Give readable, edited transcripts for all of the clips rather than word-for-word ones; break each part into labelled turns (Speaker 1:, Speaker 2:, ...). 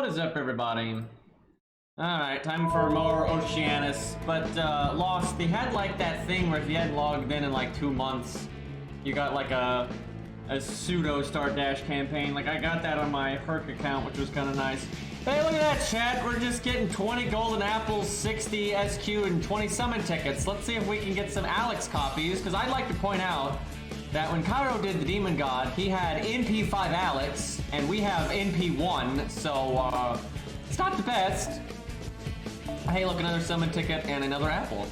Speaker 1: What is up, everybody? Alright, time for more Okeanos, but Lost, they had like that thing where if you hadn't logged in like 2 months, you got like a pseudo Start Dash campaign. Like I got that on my Herc account, which was kind of nice. Hey, look at that, chat! We're just getting 20 golden apples, 60 SQ, and 20 summon tickets. Let's see if we can get some Alex copies, because I'd like to point out that when Cairo did the Demon God, he had NP5 Alex, and we have NP1, so it's not the best. Hey, look, another summon ticket and another apple.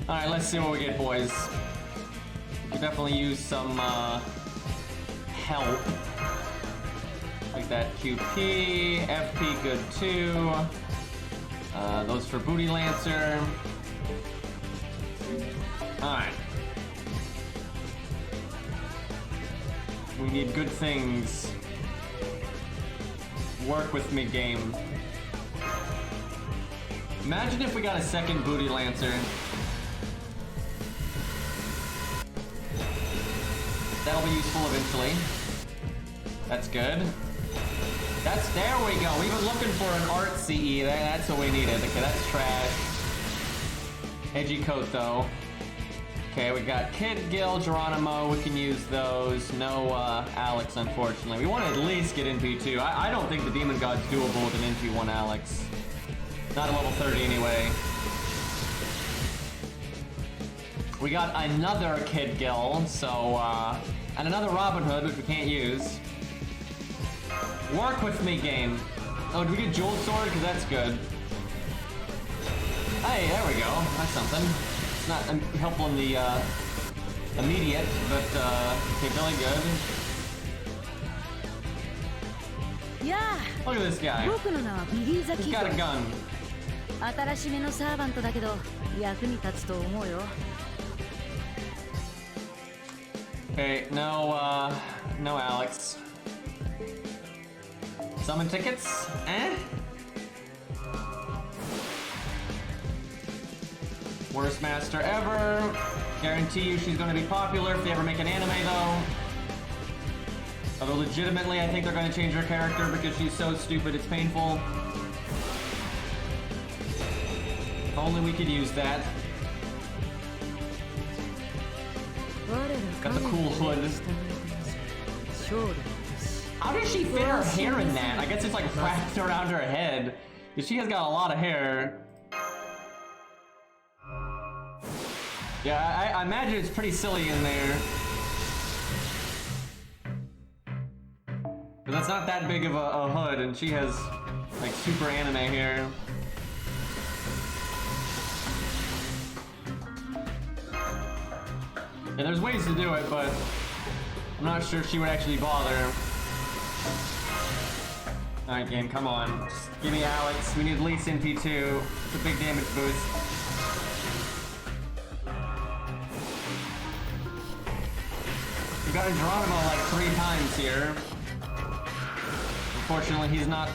Speaker 1: Alright, let's see what we get, boys. We could definitely use some help. Like that QP, FP good too. Those for Booty Lancer. Alright. We need good things. Work with me, game. Imagine if we got a second Booty Lancer. That'll be useful eventually. That's good. There we go. We've been looking for an art CE. That's what we needed. Okay, that's trash. Edgy coat though. Okay, we got Kid, Gil, Geronimo. We can use those. No Alex, unfortunately. We want to at least get NP2. I don't think the Demon God's doable with an NP1 Alex. Not at level 30 anyway. We got another Kid Gil, so, and another Robin Hood, which we can't use. Work with me, game. Oh, did we get Jewel Sword? Because that's good. Hey, there we go. That's something. It's not helpful in the, immediate, but, okay, really good.
Speaker 2: Yeah.
Speaker 1: Look at this guy. He's got a gun. Okay, no Alex. Summon tickets? Eh? Worst master ever. Guarantee you she's gonna be popular if they ever make an anime though. Although legitimately I think they're gonna change her character because she's so stupid it's painful. If only we could use that. Got the cool hood. How does she fit her hair in that? I guess it's like wrapped around her head. Because she has got a lot of hair. Yeah, I imagine it's pretty silly in there. But that's not that big of a hood, and she has like super anime hair. Yeah, there's ways to do it, but I'm not sure she would actually bother. Alright, game, come on. Just give me Alex. We need at least NP2. It's a big damage boost. We got Geronimo like 3 times here. Unfortunately, he's not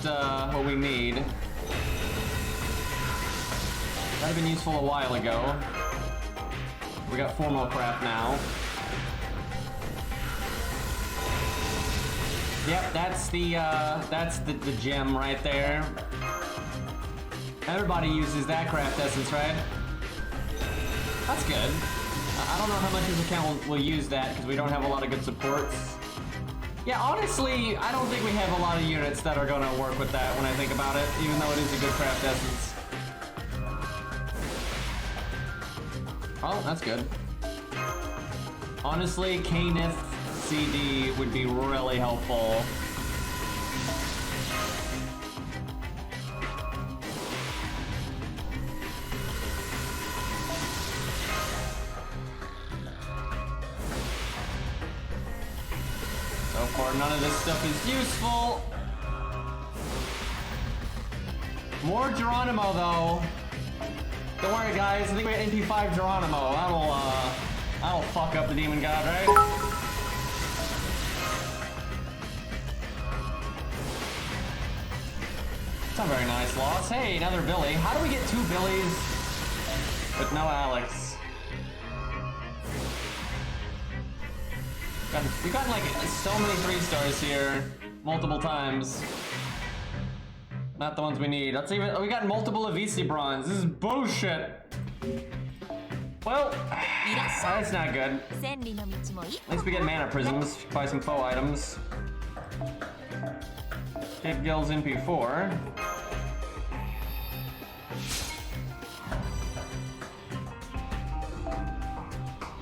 Speaker 1: what we need. That'd have been useful a while ago. We got 4 more crap now. Yep, that's the gem right there. Everybody uses that craft essence, right? That's good. I don't know how much this account will use that because we don't have a lot of good supports. Yeah, honestly, I don't think we have a lot of units that are gonna work with that when I think about it, even though it is a good craft essence. Oh, that's good. Honestly, Kenneth CD would be really helpful. So far, none of this stuff is useful. More Geronimo, though. Don't worry, guys. I think we got NP5 Geronimo. That'll fuck up the Demon God, right? It's not very nice loss. Hey, another Billy. How do we get 2 Billies with no Alex? We've gotten like so many 3 stars here multiple times. Not the ones we need. Let's even. Oh, we got multiple Avisi bronze. This is bullshit. Well, that's not good. At least we get mana prisms. Buy some foe items. Get Gil's NP4.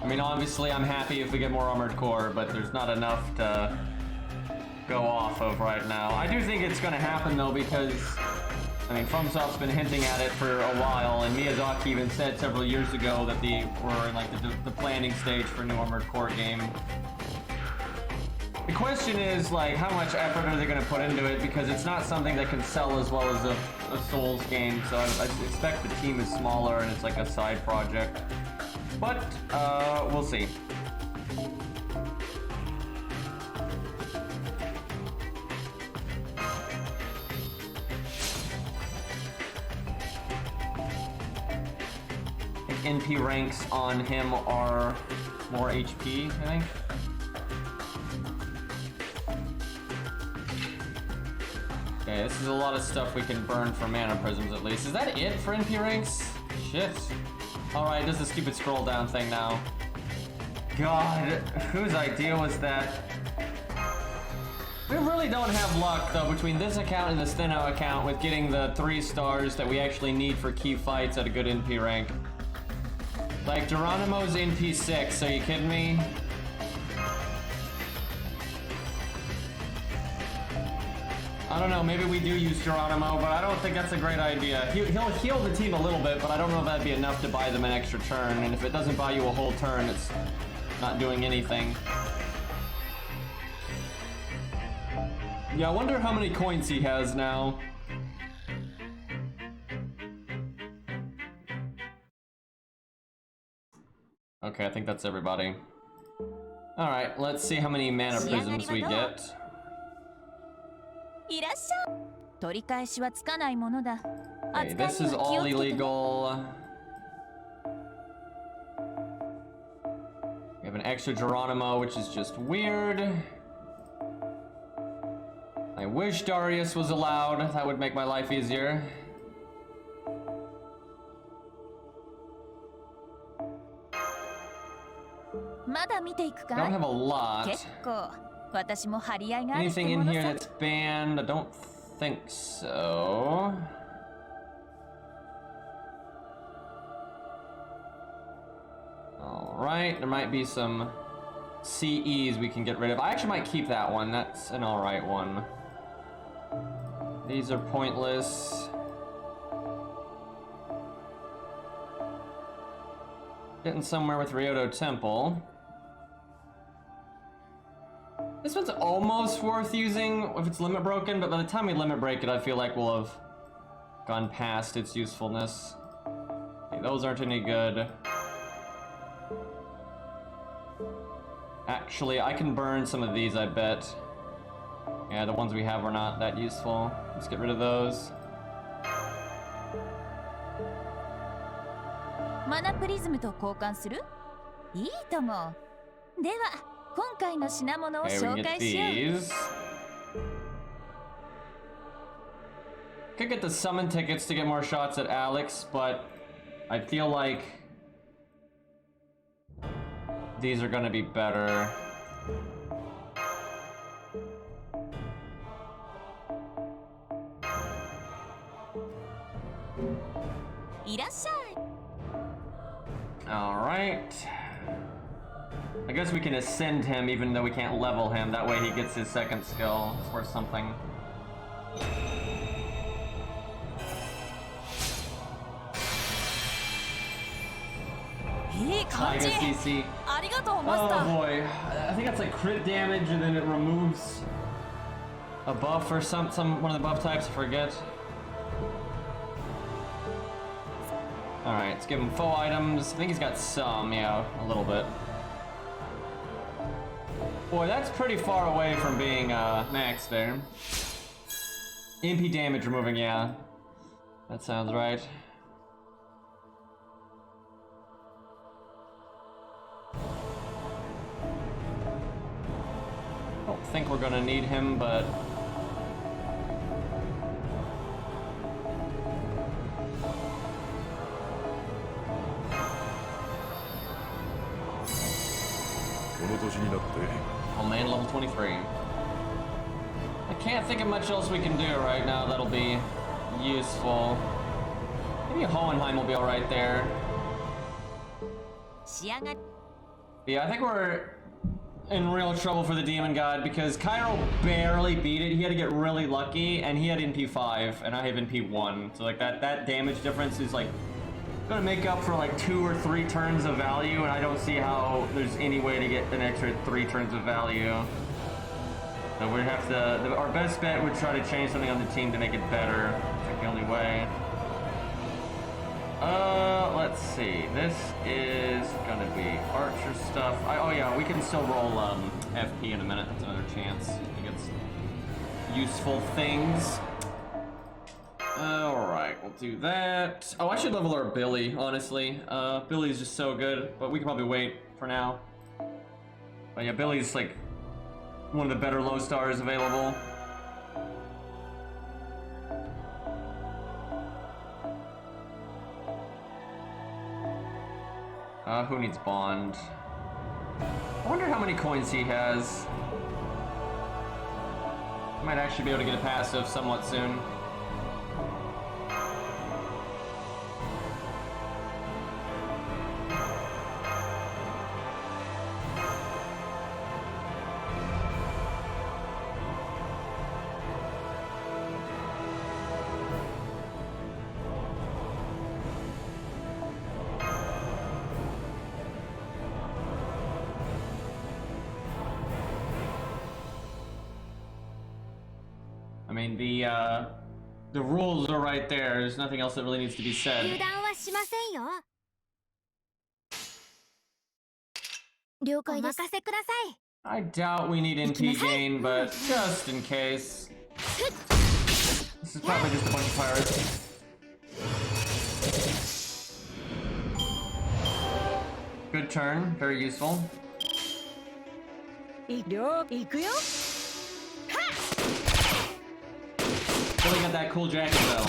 Speaker 1: I mean, obviously, I'm happy if we get more armored core, but there's not enough to go off of right now. I do think it's going to happen, though, because, I mean, FromSoft's been hinting at it for a while, and Miyazaki even said several years ago that they were in, like, the planning stage for a new armored core game. The question is, like, how much effort are they going to put into it, because it's not something that can sell as well as a Souls game, so I expect the team is smaller and it's like a side project. But, we'll see. NP ranks on him are more HP, I think. Okay, this is a lot of stuff we can burn for mana prisms at least. Is that it for NP ranks? Shit. Alright, does the stupid scroll down thing now. God, whose idea was that? We really don't have luck, though, between this account and the Steno account with getting the 3 stars that we actually need for key fights at a good NP rank. Like, Geronimo's NP6, are you kidding me? I don't know, maybe we do use Geronimo, but I don't think that's a great idea. He'll heal the team a little bit, but I don't know if that'd be enough to buy them an extra turn, and if it doesn't buy you a whole turn, it's not doing anything. Yeah, I wonder how many coins he has now. Okay, I think that's everybody. Alright, let's see how many mana prisms we get. Okay, this is all illegal. We have an extra Geronimo, which is just weird. I wish Darius was allowed. That would make my life easier. Don't have a lot. Anything in here that's banned? I don't think so. Alright, there might be some CEs we can get rid of. I actually might keep that one. That's an alright one. These are pointless. Getting somewhere with Ryoto Temple. This one's almost worth using if it's limit broken, but by the time we limit break it, I feel like we'll have gone past its usefulness. Okay, those aren't any good. Actually, I can burn some of these, I bet. Yeah, the ones we have are not that useful. Let's get rid of those.
Speaker 2: Mana prism to 交換する? いいとも。では、今回の品物を紹介しよう。
Speaker 1: These. Could get the summon tickets to get more shots at Alex, but I feel like these are gonna be better. Alright. I guess we can ascend him even though we can't level him. That way he gets his second skill. It's worth something. Tiger CC. Oh boy. I think that's like crit damage and then it removes a buff or one of the buff types, I forget. Alright, let's give him foe items. I think he's got some, yeah, a little bit. Boy, that's pretty far away from being max there. MP damage removing, yeah. That sounds right. Don't think we're gonna need him, but
Speaker 3: の年になって
Speaker 1: Oh man, level 23. I can't think of much else we can do right now that'll be useful. Maybe Hohenheim will be alright there. Yeah, I think we're in real trouble for the Demon God because Cairo barely beat it. He had to get really lucky, and he had NP5, and I have NP1. So like that damage difference is like gonna make up for like 2 or 3 turns of value, and I don't see how there's any way to get an extra 3 turns of value. So we'd have to, our best bet would try to change something on the team to make it better. It's like the only way. Let's see. This is gonna be archer stuff. Oh yeah, we can still roll FP in a minute. That's another chance. I think it's useful things. Alright, we'll do that. Oh, I should level our Billy, honestly. Billy's just so good, but we can probably wait for now. But yeah, Billy's like one of the better low stars available. Who needs bond? I wonder how many coins he has. Might actually be able to get a passive somewhat soon. I mean, the rules are right there. There's nothing else that really needs to be said. I doubt we need NP gain, but just in case. This is probably just a bunch of pirates. Good turn, very useful. Really got that cool jacket though.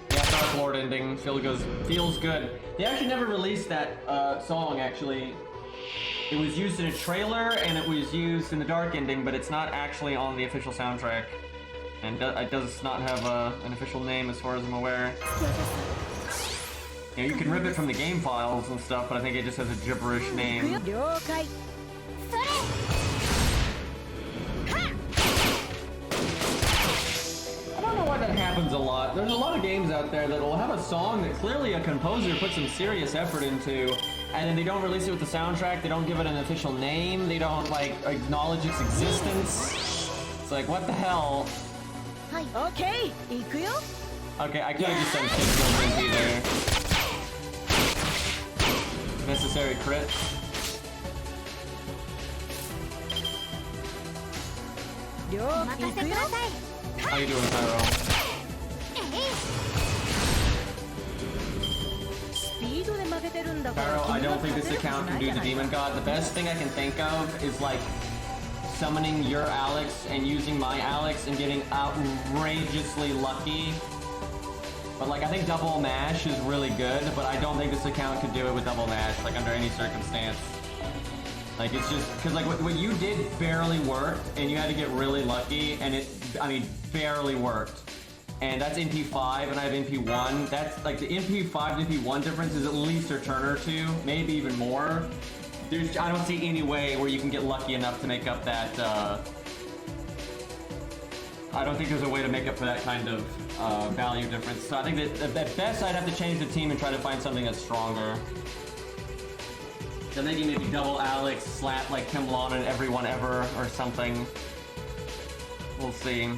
Speaker 1: Yeah, Dark Lord ending feels good. They actually never released that song actually. It was used in a trailer and it was used in the Dark ending, but it's not actually on the official soundtrack. And it does not have an official name as far as I'm aware. You know, you can rip it from the game files and stuff, but I think it just has a gibberish name. That happens a lot. There's a lot of games out there that will have a song that clearly a composer put some serious effort into, and then they don't release it with the soundtrack, they don't give it an official name, they don't like acknowledge its existence. It's like, what the hell? Okay, I could have just done Hector there. Necessary crit. How you doing, Pyro? Pyro, I don't think this account can do the Demon God. The best thing I can think of is like summoning your Alex and using my Alex and getting outrageously lucky. But like, I think double mash is really good, but I don't think this account could do it with double mash, like under any circumstance. Like, it's just, because like what you did barely worked, and you had to get really lucky, and it, I mean, barely worked. And that's NP5, and I have NP1. That's, like, the NP5 to NP1 difference is at least a turn or two, maybe even more. I don't see any way where you can get lucky enough to make up that, I don't think there's a way to make up for that kind of value difference. So I think that at best I'd have to change the team and try to find something that's stronger. So maybe double Alex, slap like Kimlon and everyone ever or something. We'll see.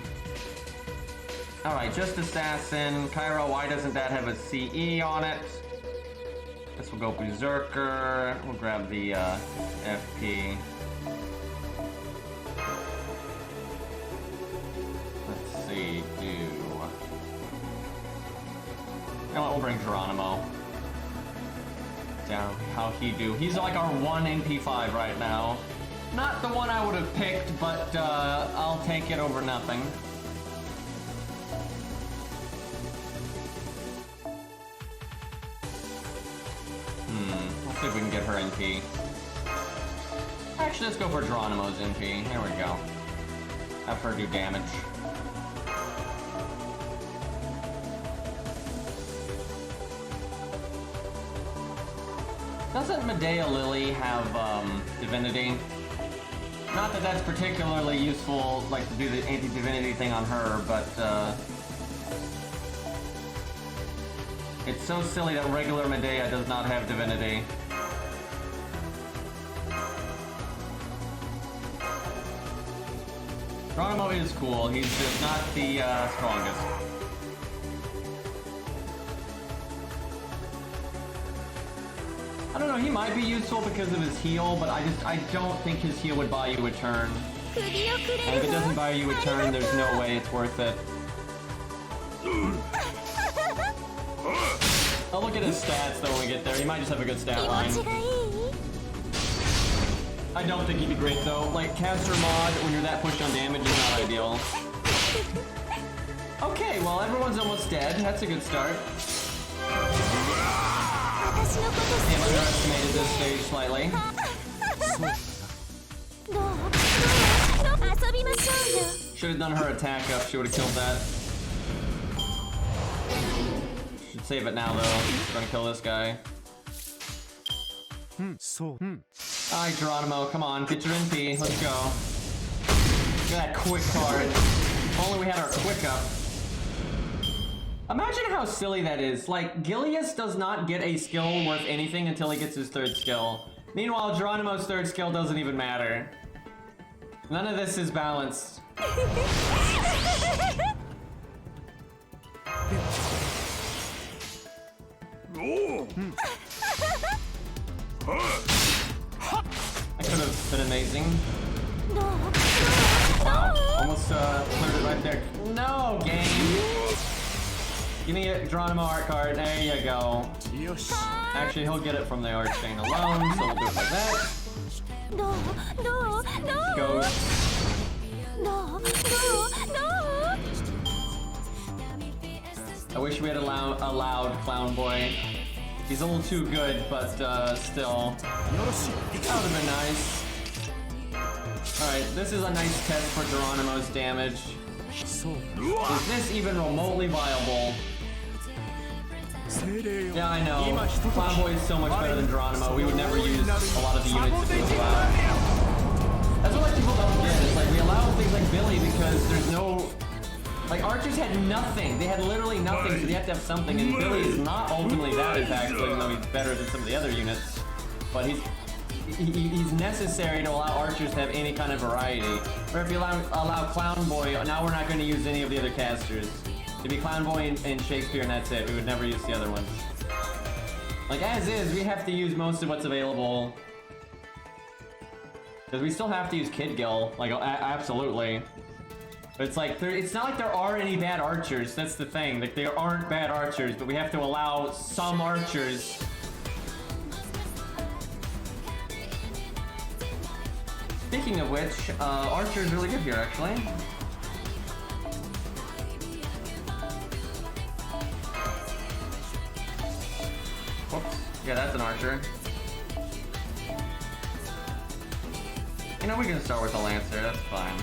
Speaker 1: Alright, just Assassin. Cairo, why doesn't that have a CE on it? This will go Berserker. We'll grab the FP. Let's see, You know what, we'll bring Geronimo. Down, how he do? He's like our 1 NP5 right now. Not the one I would have picked, but I'll take it over nothing. Let's see if we can get her NP. Actually, let's go for Geronimo's MP. There we go. Have her do damage. Doesn't Medea Lily have, Divinity? Not that that's particularly useful, like, to do the anti-divinity thing on her, but, it's so silly that regular Medea does not have Divinity. Geronimo is cool, he's just not the, strongest. I don't know, he might be useful because of his heal, but I don't think his heal would buy you a turn. And if it doesn't buy you a turn, there's no way it's worth it. I'll look at his stats though when we get there. He might just have a good stat line. I don't think he'd be great though. Like, caster mod, when you're that pushed on damage, is not ideal. Okay, well, everyone's almost dead. That's a good start. I've underestimated this stage slightly. Should have done her attack up. She would have killed that. Should save it now, though. We're gonna kill this guy. Alright, Geronimo, come on, get your MP. Let's go. Look at that quick card. If only we had our quick up. Imagine how silly that is. Like, Gilius does not get a skill worth anything until he gets his third skill. Meanwhile, Geronimo's third skill doesn't even matter. None of this is balanced. That could have been amazing. Wow, almost cleared it right there. No, game! Give me a Geronimo art card. There you go. Actually, he'll get it from the art chain alone, so we'll do it like that. Ghost. I wish we had allowed Clown Boy. He's a little too good, but still. That would have been nice. Alright, this is a nice test for Geronimo's damage. Is this even remotely viable? Yeah, I know. Clown Boy is so much better than Geronimo. We would never use a lot of the units that we allow. That's what like people don't get. It's like we allow things like Billy because there's no... Like, archers had nothing. They had literally nothing, so they have to have something. And Billy is not ultimately that impactful, even though he's better than some of the other units. But he's necessary to allow archers to have any kind of variety. Or if you allow Clown Boy, now we're not going to use any of the other casters. It'd be Clown Boy and Shakespeare, and that's it. We would never use the other ones. Like, as is, we have to use most of what's available. Because we still have to use Kid Gil. Like, absolutely. But it's like, it's not like there are any bad archers. That's the thing. Like, there aren't bad archers, but we have to allow some archers. Speaking of which, Archer is really good here, actually. Whoops. Yeah, that's an Archer. You know, we can start with the Lancer, that's fine.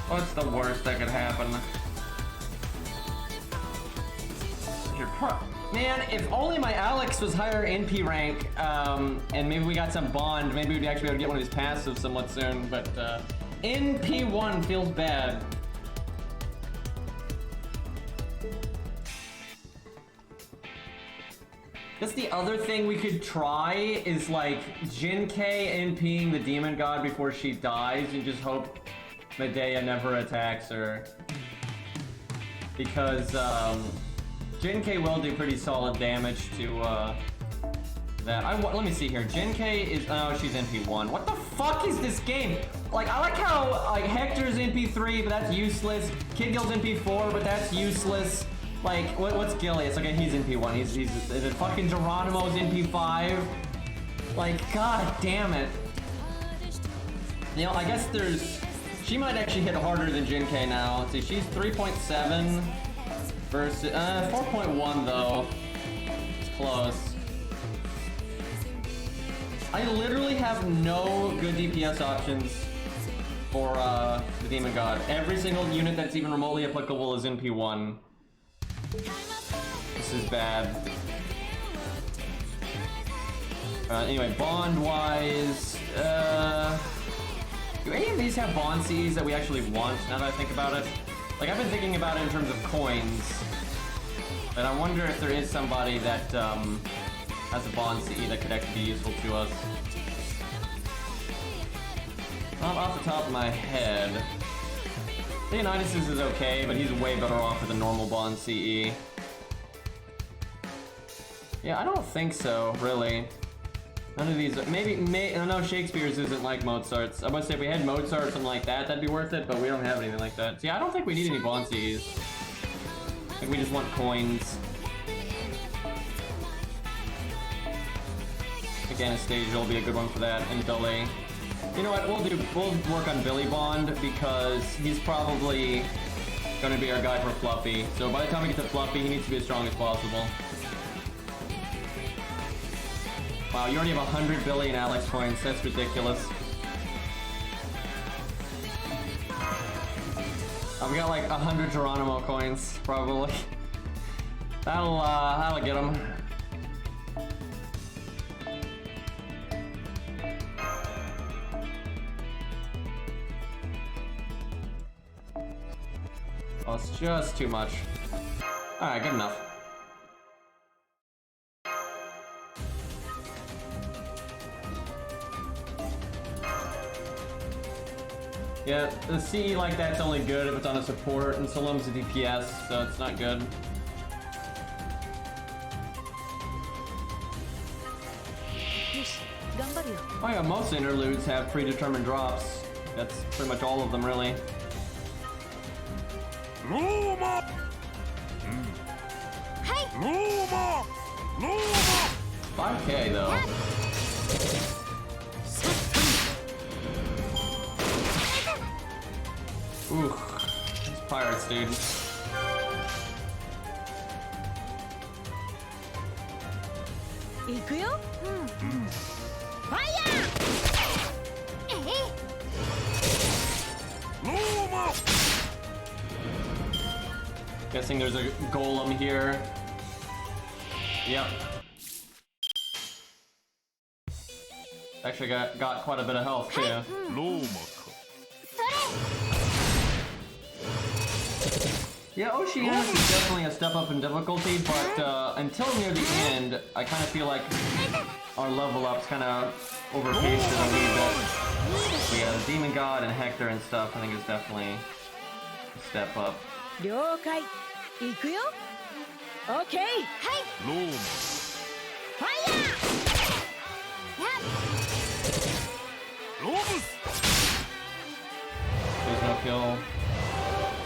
Speaker 1: What's the worst that could happen? Man, if only my Alex was higher NP rank, and maybe we got some bond, maybe we'd actually be able to get one of his passives somewhat soon, but NP1 feels bad. That's the other thing we could try is like Jin-Kei NPing the demon god before she dies and just hope Medea never attacks her. Because Jin-Kei will do pretty solid damage to that. Let me see here. Jin-Kei is, oh, she's NP1. What the fuck is this game? Like, I like how like Hector's NP3, but that's useless. Kid Gil's NP4, but that's useless. Like, what's Gilius? Okay, he's NP1. Is it fucking Geronimo's NP5? Like, god damn it. You know, I guess she might actually hit harder than Jin-Kei now. Let's see, she's 3.7 versus, 4.1 though. It's close. I literally have no good DPS options for the Demon God. Every single unit that's even remotely applicable is in P1. This is bad. Anyway, bond-wise, do any of these have bond Cs that we actually want, now that I think about it? Like, I've been thinking about it in terms of coins, and I wonder if there is somebody that, has a bond CE that could actually be useful to us. Not off the top of my head. Leonidas is okay, but he's way better off with a normal bond CE. Yeah, I don't think so, really. None of these, no, Shakespeare's isn't like Mozart's. I must say, if we had Mozart or something like that, that'd be worth it, but we don't have anything like that. So yeah, I don't think we need any bond CEs. I think we just want coins. Again, Anastasia will be a good one for that, and Billy. You know what, we'll work on Billy Bond, because he's probably gonna be our guy for Fluffy. So by the time we get to Fluffy, he needs to be as strong as possible. Wow, you already have 100 billion Alex coins. That's ridiculous. We got like 100 Geronimo coins, probably. That'll get him. Oh, it's just too much. Alright, good enough. Yeah, the CE like that's only good if it's on a support, and Salem's a DPS, so it's not good. Oh yeah, most interludes have predetermined drops. That's pretty much all of them, really. 5K though. Ooh, these pirates, dude. Guessing there's a golem here. Yep. Actually got quite a bit of health too. Yeah, Okeanos is definitely a step up in difficulty, but until near the end, I kind of feel like our level up's kind of overpaced it a wee bit. We got a Demon God and Hector and stuff. I think it's definitely a step up.
Speaker 3: Okay.
Speaker 1: There's no kill.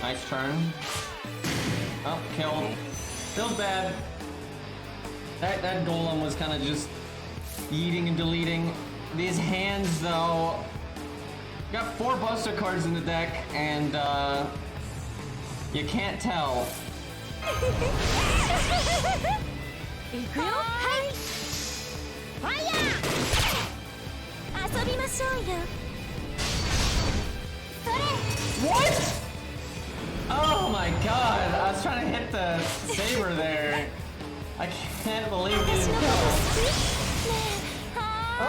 Speaker 1: Nice turn. Oh, killed. Feels bad. That golem was kind of just yeeting and deleting. These hands, though, got 4 Buster cards in the deck, and you can't tell. What? Oh my god, I was trying to hit the saber there. I can't believe it didn't kill.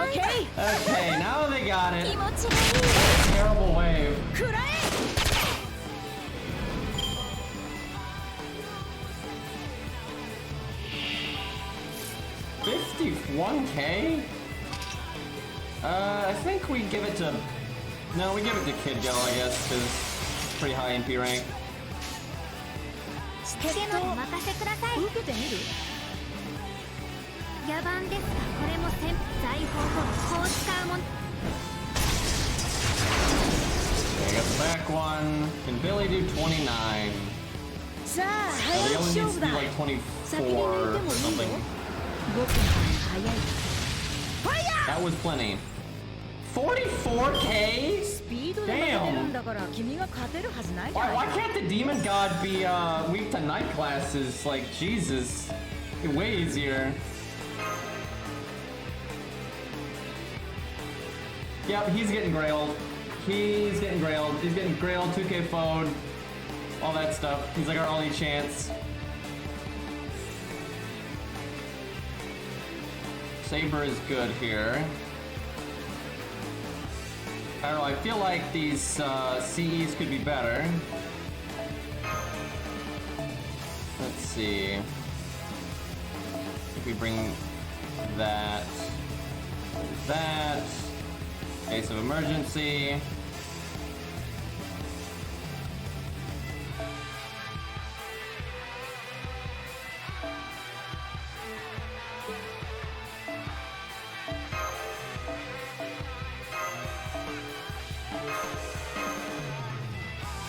Speaker 3: Okay.
Speaker 1: Okay, now they got it. What a terrible wave. 51K? I think we give it to... No, we give it to Kid Girl, I guess, because it's pretty high NP rank. Okay, I got the back one. Can Billy do 29? Well, he only needs to do like 24 or something. That was plenty. 44K? Damn! Why can't the Demon God be weak to night classes? Like, Jesus. Way easier. Yep, he's getting grailed. He's getting grailed. He's getting grailed, 2K foed, all that stuff. He's like our only chance. Saber is good here. I don't know, I feel like these CEs could be better. Let's see. If we bring that, case of emergency.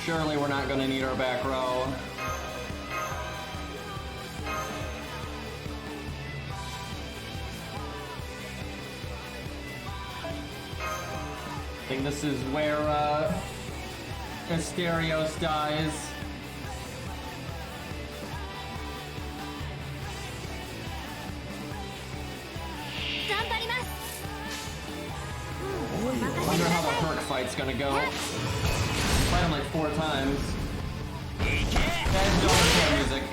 Speaker 1: Surely we're not gonna need our back row. I think this is where Asterios dies. Wonder how the Herc fight's gonna go. Fight him like 4 times. Guys, don't play music.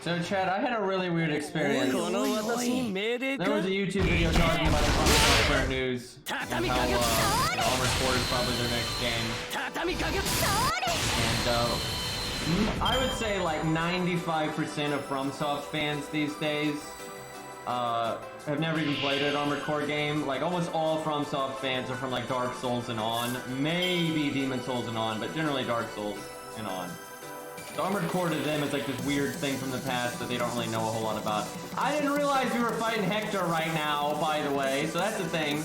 Speaker 1: So Chad, I had a really weird experience. There was a YouTube video talking about the software news and how Armored Core is probably their next game. And I would say like 95% of FromSoft fans these days have never even played an Armored Core game. Like almost all FromSoft fans are from like Dark Souls and on, maybe Demon Souls and on, but generally Dark Souls and on. So Armored Core to them is like this weird thing from the past that they don't really know a whole lot about. I didn't realize we were fighting Hector right now, by the way, so that's the thing.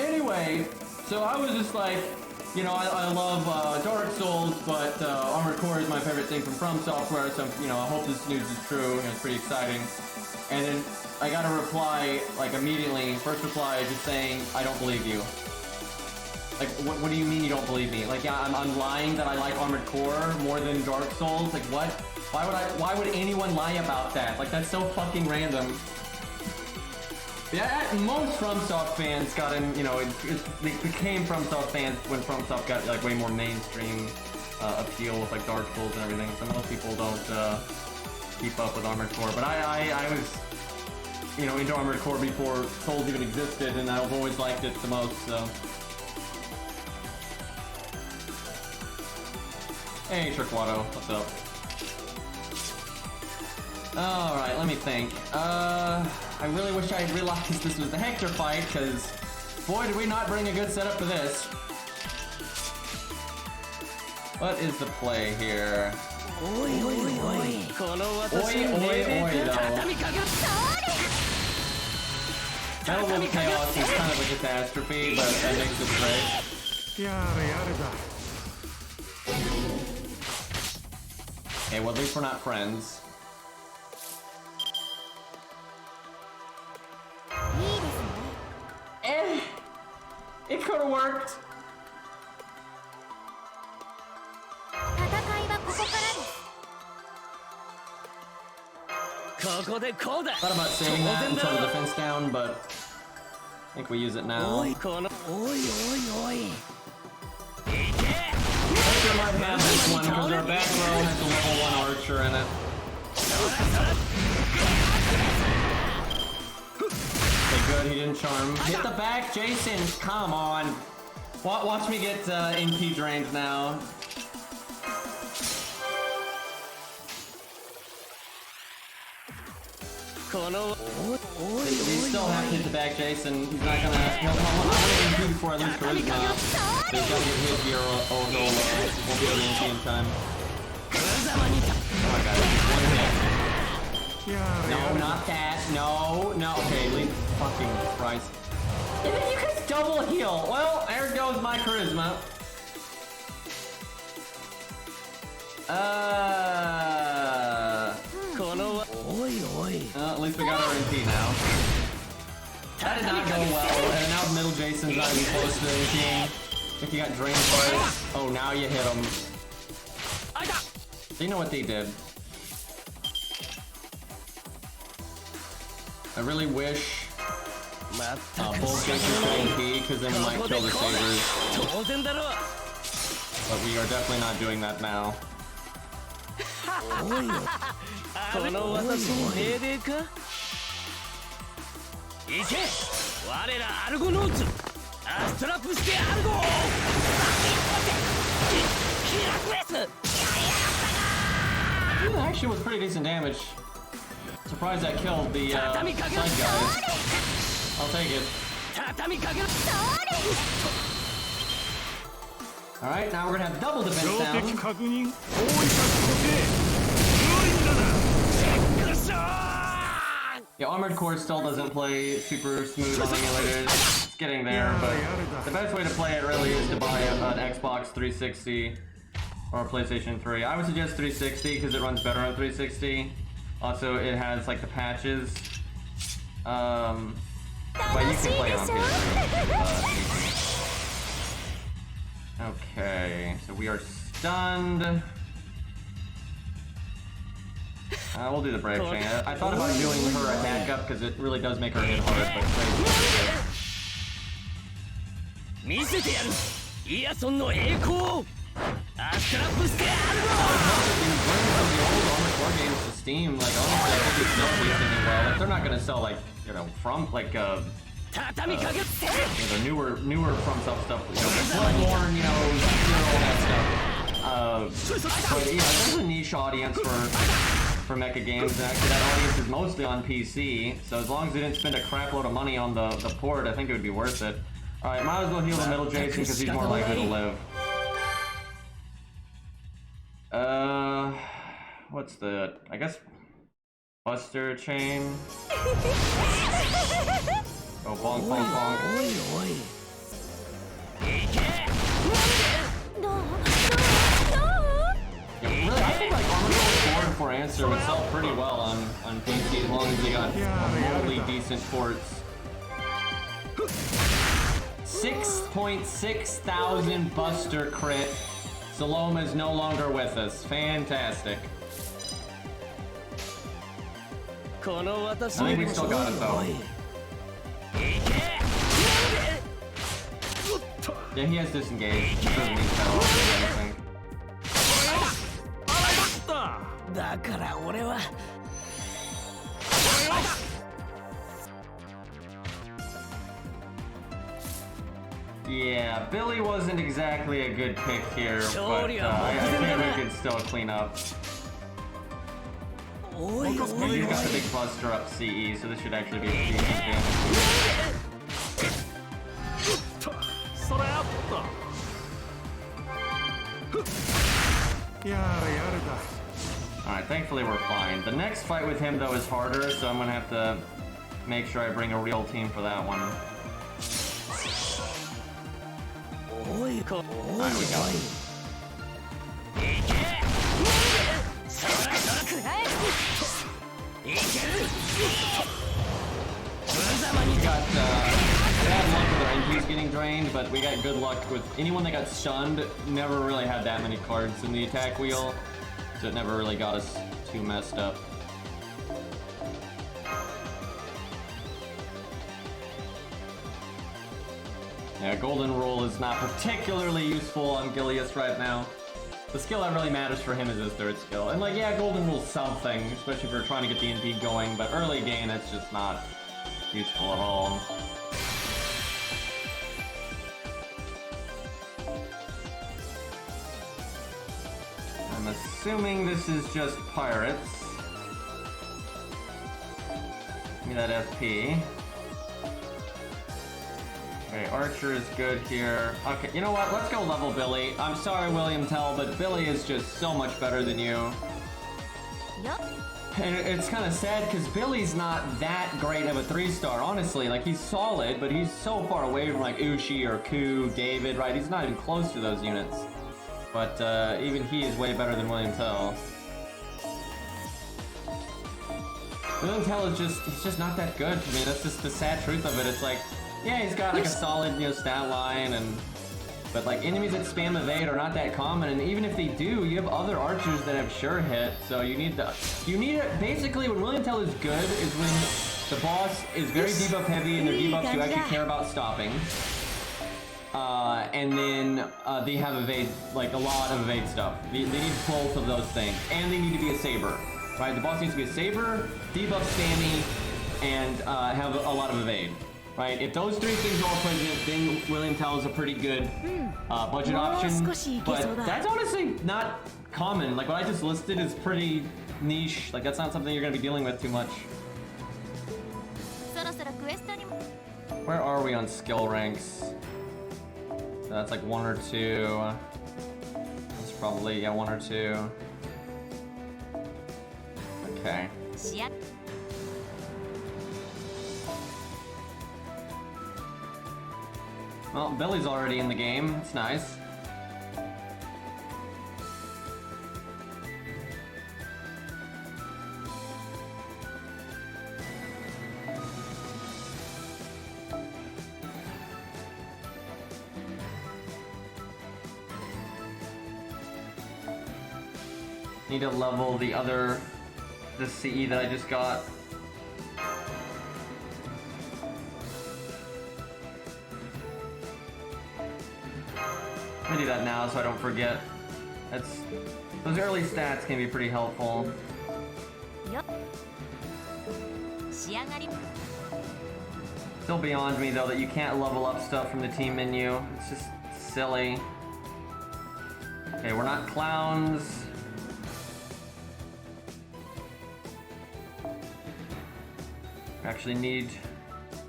Speaker 1: Anyway, so I was just like, you know, I love Dark Souls, but Armored Core is my favorite thing from FromSoftware, so, you know, I hope this news is true, and it's pretty exciting. And then I got a reply, like, immediately, first reply, just saying, I don't believe you. Like, what do you mean you don't believe me? Like, yeah, I'm lying that I like Armored Core more than Dark Souls? Like, what? Why would anyone lie about that? Like, that's so fucking random. Yeah, most FromSoft fans got in, you know, they became FromSoft fans when FromSoft got, like, way more mainstream appeal with, like, Dark Souls and everything. So most people don't keep up with Armored Core. But I was, you know, into Armored Core before Souls even existed, and I've always liked it the most, so. Hey, Triquato, what's up? Alright, let me think. I really wish I had realized this was the Hector fight, because boy did we not bring a good setup for this. What is the play here? Oi, though. Metal Wolf Chaos is kind of a catastrophe, but that makes it great. Okay, well at least we're not friends. It could have worked. Thought about saving that until the defense down, but I think we use it now. Hector might have this one because our back row has a level 1 archer in it. Okay, good, he didn't charm. Hit the back, Jason! Come on! Watch me get NP drained now. We still have to hit the back, Jason. He's not gonna. I want to NP before I lose charisma. So he's gotta get hit here or he'll won't be able to NP in time. Oh my god, just one hit. No, not that. No. Okay, leave. Fucking Christ. And then you guys double heal. Well, there goes my charisma. At least we got our NP now. That did not go well, and now middle Jason's not even close to NPing. think you got drained first. Oh, now you hit him. So you know what they did. I really wish both Hector could MP, because then we might kill the Sabers. But we are definitely not doing that now. Actually was pretty decent damage. Surprised that killed the side guys. I'll take it. Alright, now we're gonna have double defense down. Yeah, Armored Core still doesn't play super smooth on emulators. It's getting there, but the best way to play it really is to buy an Xbox 360 or a PlayStation 3. I would suggest 360 because it runs better on 360. Also, it has like the patches. But you can play it on PS3. Okay, so we are stunned. We'll do the Brave Chain. I thought about doing her a backup because it really does make her hit hard, but Steam, like honestly, I think it's still decent well. Like, they're not gonna sell like, you know, from like you know, the newer from stuff, you know, Bloodborne, you know, all that stuff. But yeah, there's a niche audience for mecha games, and actually that audience is mostly on PC. So as long as they didn't spend a crap load of money on the port, I think it would be worth it. All right, might as well heal the middle Jason because he's more likely to live. What's the, I guess, Buster Chain? Oh, bonk, bonk, bonk. Yeah, really, I think like Armored Core 4 and 4 Answer would sell pretty well on PC as long as they got remotely decent ports. 6.6 thousand Buster crit. Salome is no longer with us. Fantastic. I think we still got it though. Yeah, he has disengaged. He doesn't need power or anything. Yeah, Billy wasn't exactly a good pick here, but I think we could still clean up. Yeah, he's got the big Buster up CE, so this should actually be a decent damage. Alright, thankfully we're fine. The next fight with him, though, is harder, so I'm gonna have to make sure I bring a real team for that one. Alright, we go. We got bad luck with our MPs getting drained, but we got good luck with anyone that got stunned. Never really had that many cards in the attack wheel, so it never really got us too messed up. Yeah, Golden Rule is not particularly useful on Gilius right now. The skill that really matters for him is his third skill. And like, yeah, Golden Rule's something, especially if you're trying to get the NP going, but early game, it's just not useful at all. I'm assuming this is just pirates. Give me that FP. Okay, Archer is good here. Okay, you know what? Let's go level Billy. I'm sorry, William Tell, but Billy is just so much better than you.
Speaker 2: Yup.
Speaker 1: And it's kind of sad because Billy's not that great of a 3-star, honestly. Like, he's solid, but he's so far away from like Ushi or Ku, David, right? He's not even close to those units. But even he is way better than William Tell. William Tell is he's just not that good to me. That's just the sad truth of it. It's like, yeah, he's got like a solid, you know, stat line and But like enemies that spam evade are not that common, and even if they do, you have other archers that have sure hit. So you need it. Basically, when William Tell is good is when the boss is very debuff heavy, and their debuffs you actually care about stopping. And then they have evade, like a lot of evade stuff. They need both of those things, and they need to be a saber, right? The boss needs to be a saber, debuff spammy, and have a lot of evade. Right, if those three things are all present, then William Tell is a pretty good budget option. But that's honestly not common. Like what I just listed is pretty niche. Like that's not something you're gonna be dealing with too much. Where are we on skill ranks? So that's like 1 or 2. That's probably, yeah, 1 or 2. Okay. Well, Billy's already in the game. It's nice. Need to level the CE that I just got. I'm gonna do that now so I don't forget. Those early stats can be pretty helpful. Still beyond me though that you can't level up stuff from the team menu. It's just silly. Okay, we're not clowns. We actually need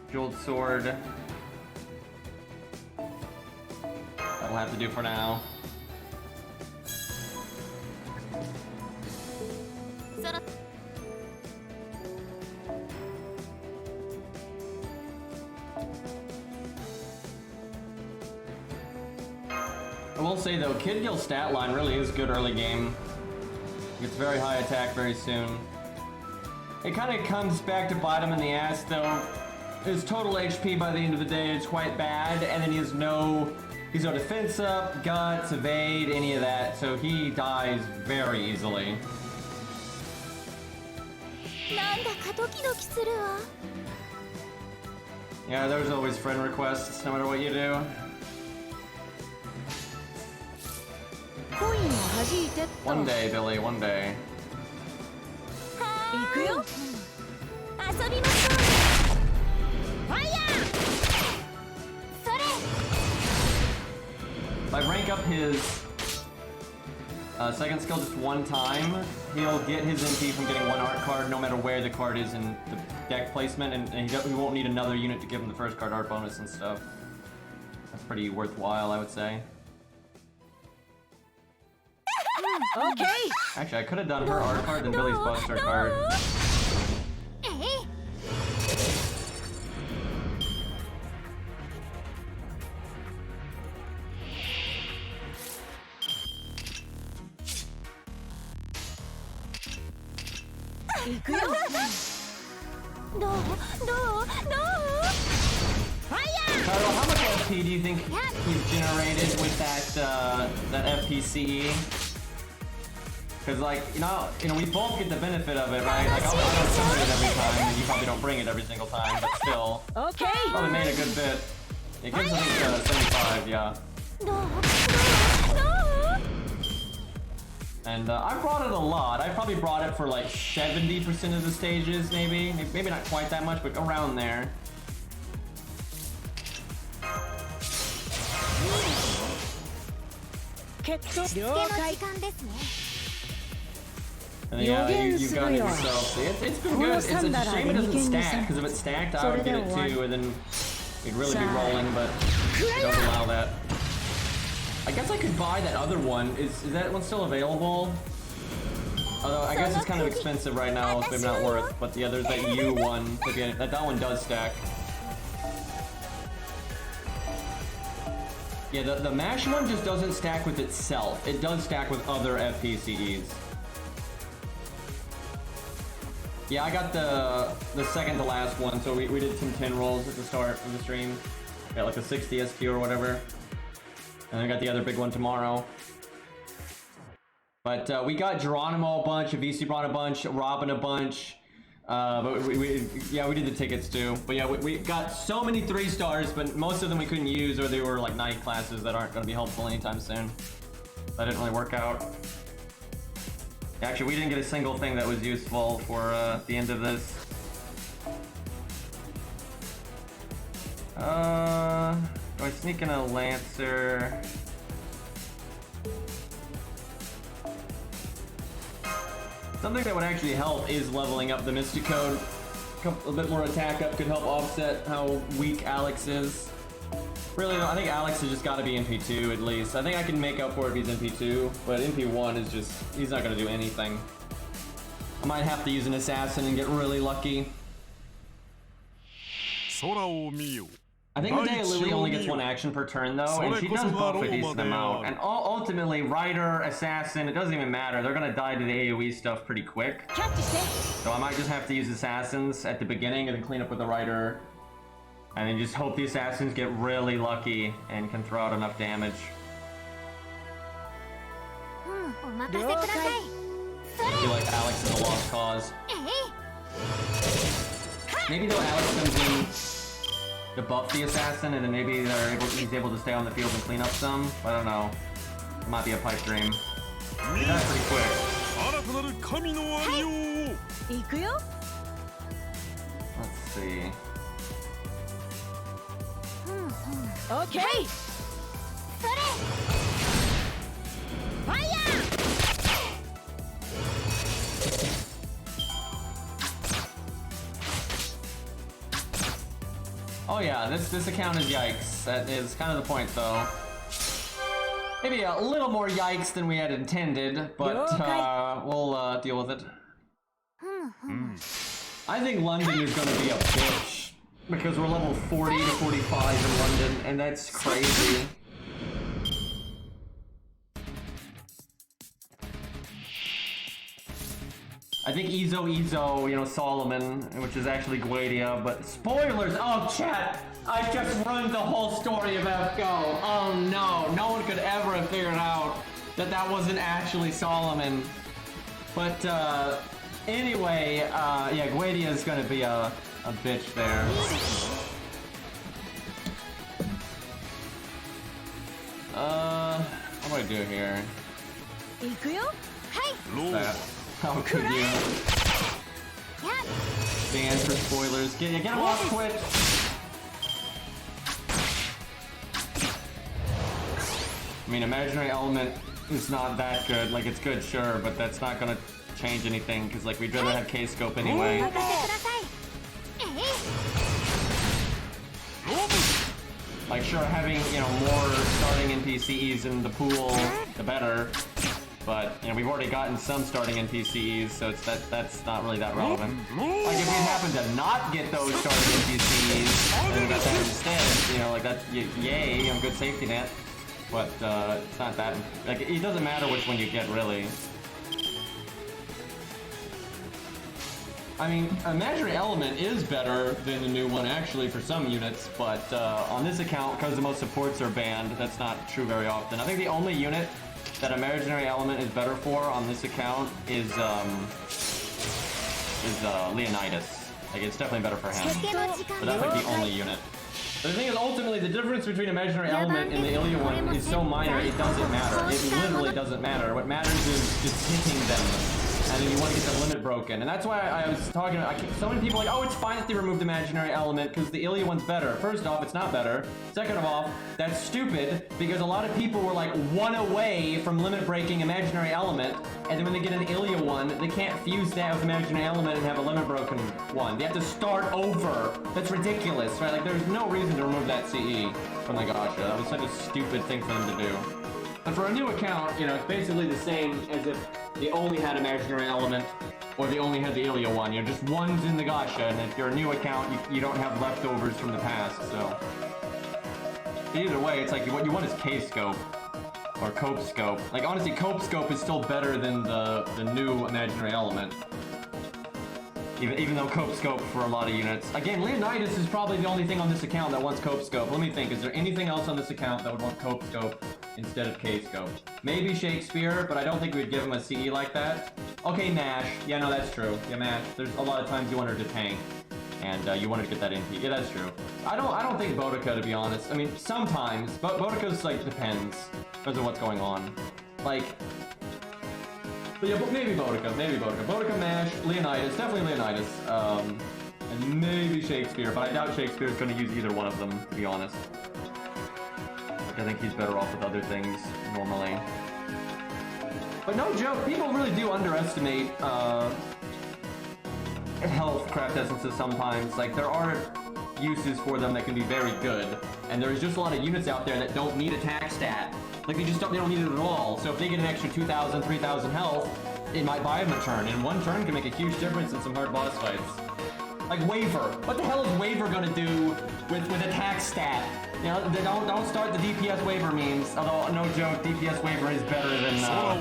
Speaker 1: jeweled sword. That'll have to do for now. I will say though, Kid Gill's stat line really is good early game. Gets very high attack very soon. It kind of comes back to bite him in the ass though. His total HP by the end of the day is quite bad, and then he's no defense up, guts, evade, any of that, so he dies very easily. Yeah, there's always friend requests, no matter what you do. One day, Billy, one day. If I rank up his second skill just one time, he'll get his MP from getting one art card no matter where the card is in the deck placement, and he won't need another unit to give him the first card art bonus and stuff. That's pretty worthwhile, I would say.
Speaker 3: Okay.
Speaker 1: Actually, I could have done her art card than Billy's Buster card. Carlo, how much FP do you think you've generated with that FPCE? Because like, you know, we both get the benefit of it, right? Like, I'll send it every time, and you probably don't bring it every single time, but still.
Speaker 3: Okay.
Speaker 1: Probably made a good bit. It gives, I think, 75, yeah. And I brought it a lot. I probably brought it for like 70% of the stages, maybe. Maybe not quite that much, but around there. And yeah, you got it yourself. See, it's been good. It's a shame it doesn't stack, because if it stacked, I would get it too, and then you'd really be rolling, but it doesn't allow that. I guess I could buy that other one. Is that one still available? Although I guess it's kind of expensive right now, it's maybe not worth, but the other, that U one, that one does stack. Yeah, the MASH one just doesn't stack with itself. It does stack with other FPCEs. Yeah, I got the second to last one, so we did some 10 rolls at the start of the stream. Got like a 60 SQ or whatever. And I got the other big one tomorrow. But we got Geronimo a bunch, VC brought a bunch, Robin a bunch. But we did the tickets too. But yeah, we got so many 3 stars, but most of them we couldn't use, or they were like night classes that aren't going to be helpful anytime soon. That didn't really work out. Actually, we didn't get a single thing that was useful for the end of this. Do I sneak in a Lancer? Something that would actually help is leveling up the Mystic Code. A bit more attack up could help offset how weak Alex is. Really though, I think Alex has just got to be NP2 at least. I think I can make up for it if he's NP2, but NP1 is just, he's not going to do anything. I might have to use an assassin and get really lucky. I think Medea literally only gets 1 action per turn though, and she does buff a decent amount. And ultimately, Rider, Assassin, it doesn't even matter. They're gonna die to the AoE stuff pretty quick. So I might just have to use Assassins at the beginning and then clean up with the Rider. And then just hope the Assassins get really lucky and can throw out enough damage. I feel like Alex is a lost cause. Maybe though Alex comes in to buff the assassin, and then maybe he's able to stay on the field and clean up some. I don't know. It might be a pipe dream. He died pretty quick. Let's see.
Speaker 3: Okay. Fire!
Speaker 1: Oh yeah, this account is yikes. That is kind of the point though. Maybe a little more yikes than we had intended, but we'll deal with it. I think London is going to be a bitch because we're level 40 to 45 in London, and that's crazy. I think Ezo, you know, Solomon, which is actually Guadia, but spoilers! Oh, chat! I just ruined the whole story of FGO. Oh no, no one could ever have figured out that that wasn't actually Solomon. But, anyway, yeah, Guadia is gonna be a bitch there. What do I do here? That. How could you? Ban for spoilers. Get him off Twitch! I mean, Imaginary Element is not that good. Like, it's good, sure, but that's not gonna change anything, because, like, we'd rather have K-Scope anyway. Like, sure, having, you know, more starting NPCs in the pool, the better. But, you know, we've already gotten some starting NPCs, so that's not really that relevant. Like, if we happen to not get those starting NPCs, and we got that instead, you know, like, that's, yay, I'm good safety net. But, it's not that, like, it doesn't matter which one you get, really. I mean, Imaginary Element is better than the new one, actually, for some units, but, on this account, because the most supports are banned, that's not true very often. I think the only unit that Imaginary Element is better for on this account is Leonidas. Like, it's definitely better for him. But that's like the only unit. But the thing is, ultimately, the difference between Imaginary Element and the Ilya one is so minor, it doesn't matter. It literally doesn't matter. What matters is just hitting them. And then you want to get the limit broken. And that's why I was talking about, so many people are like, oh, it's fine that they removed Imaginary Element because the Ilya one's better. First off, it's not better. Second of all, that's stupid because a lot of people were like 1 away from limit breaking Imaginary Element. And then when they get an Ilya one, they can't fuse that with Imaginary Element and have a limit broken one. They have to start over. That's ridiculous, right? Like, there's no reason to remove that CE from the gacha. That was such a stupid thing for them to do. But for a new account, you know, it's basically the same as if they only had Imaginary Element, or they only had the Ilya one. You know, just one's in the gacha, and if you're a new account, you don't have leftovers from the past, so. Either way, it's like what you want is K-Scope, or Cope Scope. Like, honestly, Cope Scope is still better than the new Imaginary Element. Even though Cope Scope for a lot of units. Again, Leonidas is probably the only thing on this account that wants Cope Scope. Let me think, is there anything else on this account that would want Cope Scope? instead of K-Scope. Maybe Shakespeare, but I don't think we'd give him a CE like that. Okay, Mash. Yeah, no, that's true. Yeah, Mash. There's a lot of times you want her to tank, and you wanted to get that MP. Yeah, that's true. I don't think Boudica, to be honest. I mean, sometimes, but Boudica's like depends on what's going on. Like, but yeah, but maybe Boudica, Boudica, Mash, Leonidas, definitely Leonidas, and maybe Shakespeare, but I doubt Shakespeare's going to use either one of them, to be honest. Like, I think he's better off with other things normally. But no joke, people really do underestimate health craft essences sometimes. Like, there are uses for them that can be very good, and there's just a lot of units out there that don't need attack stat. Like, they don't need it at all. So if they get an extra 2,000, 3,000 health, it might buy them a turn, and one turn can make a huge difference in some hard boss fights. Like Waver. What the hell is Waver gonna do with attack stat? You know, they don't start the DPS Waver memes. Although, no joke, DPS Waver is better than some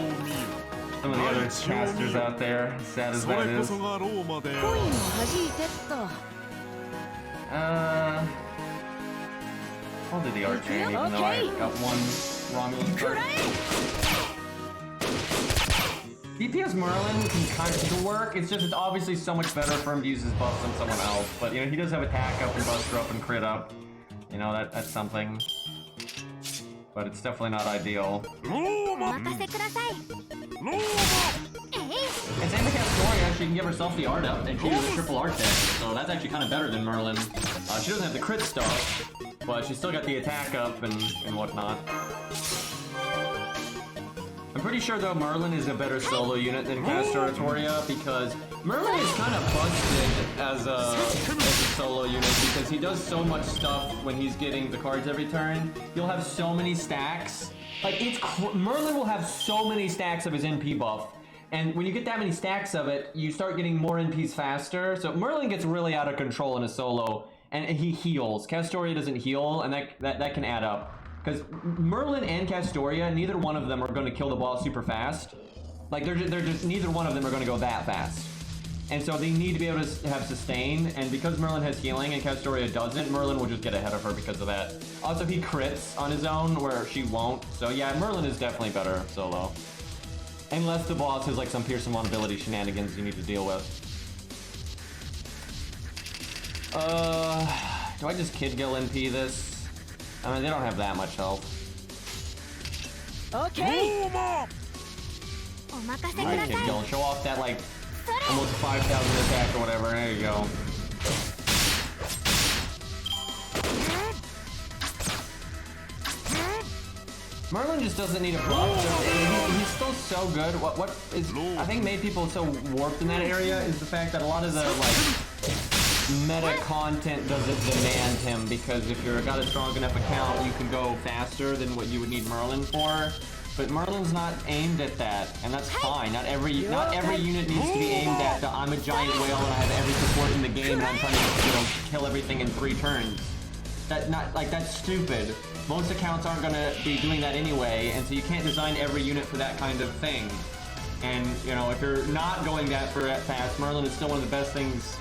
Speaker 1: of the other casters out there, as sad as that is. I'll do the Archane, even though I got one Romulus card. DPS Merlin can kind of work, it's obviously so much better for him to use his buffs than someone else. But, you know, he does have attack up and buster up and crit up. You know, that's something. But it's definitely not ideal. And same with Castoria, she can give herself the art up and she uses a triple art deck. So that's actually kind of better than Merlin. She doesn't have the crit stuff, but she's still got the attack up and whatnot. I'm pretty sure though Merlin is a better solo unit than Castoria because Merlin is kind of busted as a solo unit because he does so much stuff when he's getting the cards every turn. He'll have so many stacks. Like, Merlin will have so many stacks of his NP buff. And when you get that many stacks of it, you start getting more NPs faster. So Merlin gets really out of control in a solo, and he heals. Castoria doesn't heal, and that can add up. Because Merlin and Castoria, neither one of them are going to kill the boss super fast. Like, they're just neither one of them are going to go that fast. And so they need to be able to have sustain, and because Merlin has healing and Castoria doesn't, Merlin will just get ahead of her because of that. Also, he crits on his own, where she won't. So yeah, Merlin is definitely better solo. Unless the boss has like some Pierce and Vulnerability shenanigans you need to deal with. Do I just Kid Gill NP this? I mean, they don't have that much health.
Speaker 3: Okay.
Speaker 1: Alright, Kid Gill, show off that like almost 5,000 attack or whatever. There you go. Merlin just doesn't need a buff. He's still so good. What is I think made people so warped in that area is the fact that a lot of the like meta content doesn't demand him, because if you've got a strong enough account, you can go faster than what you would need Merlin for. But Merlin's not aimed at that, and that's fine. Not every unit needs to be aimed at the I'm a giant whale and I have every support in the game and I'm trying to, you know, kill everything in 3 turns. That's stupid. Most accounts aren't gonna be doing that anyway, and so you can't design every unit for that kind of thing. And, you know, if you're not going that fast, Merlin is still one of the best things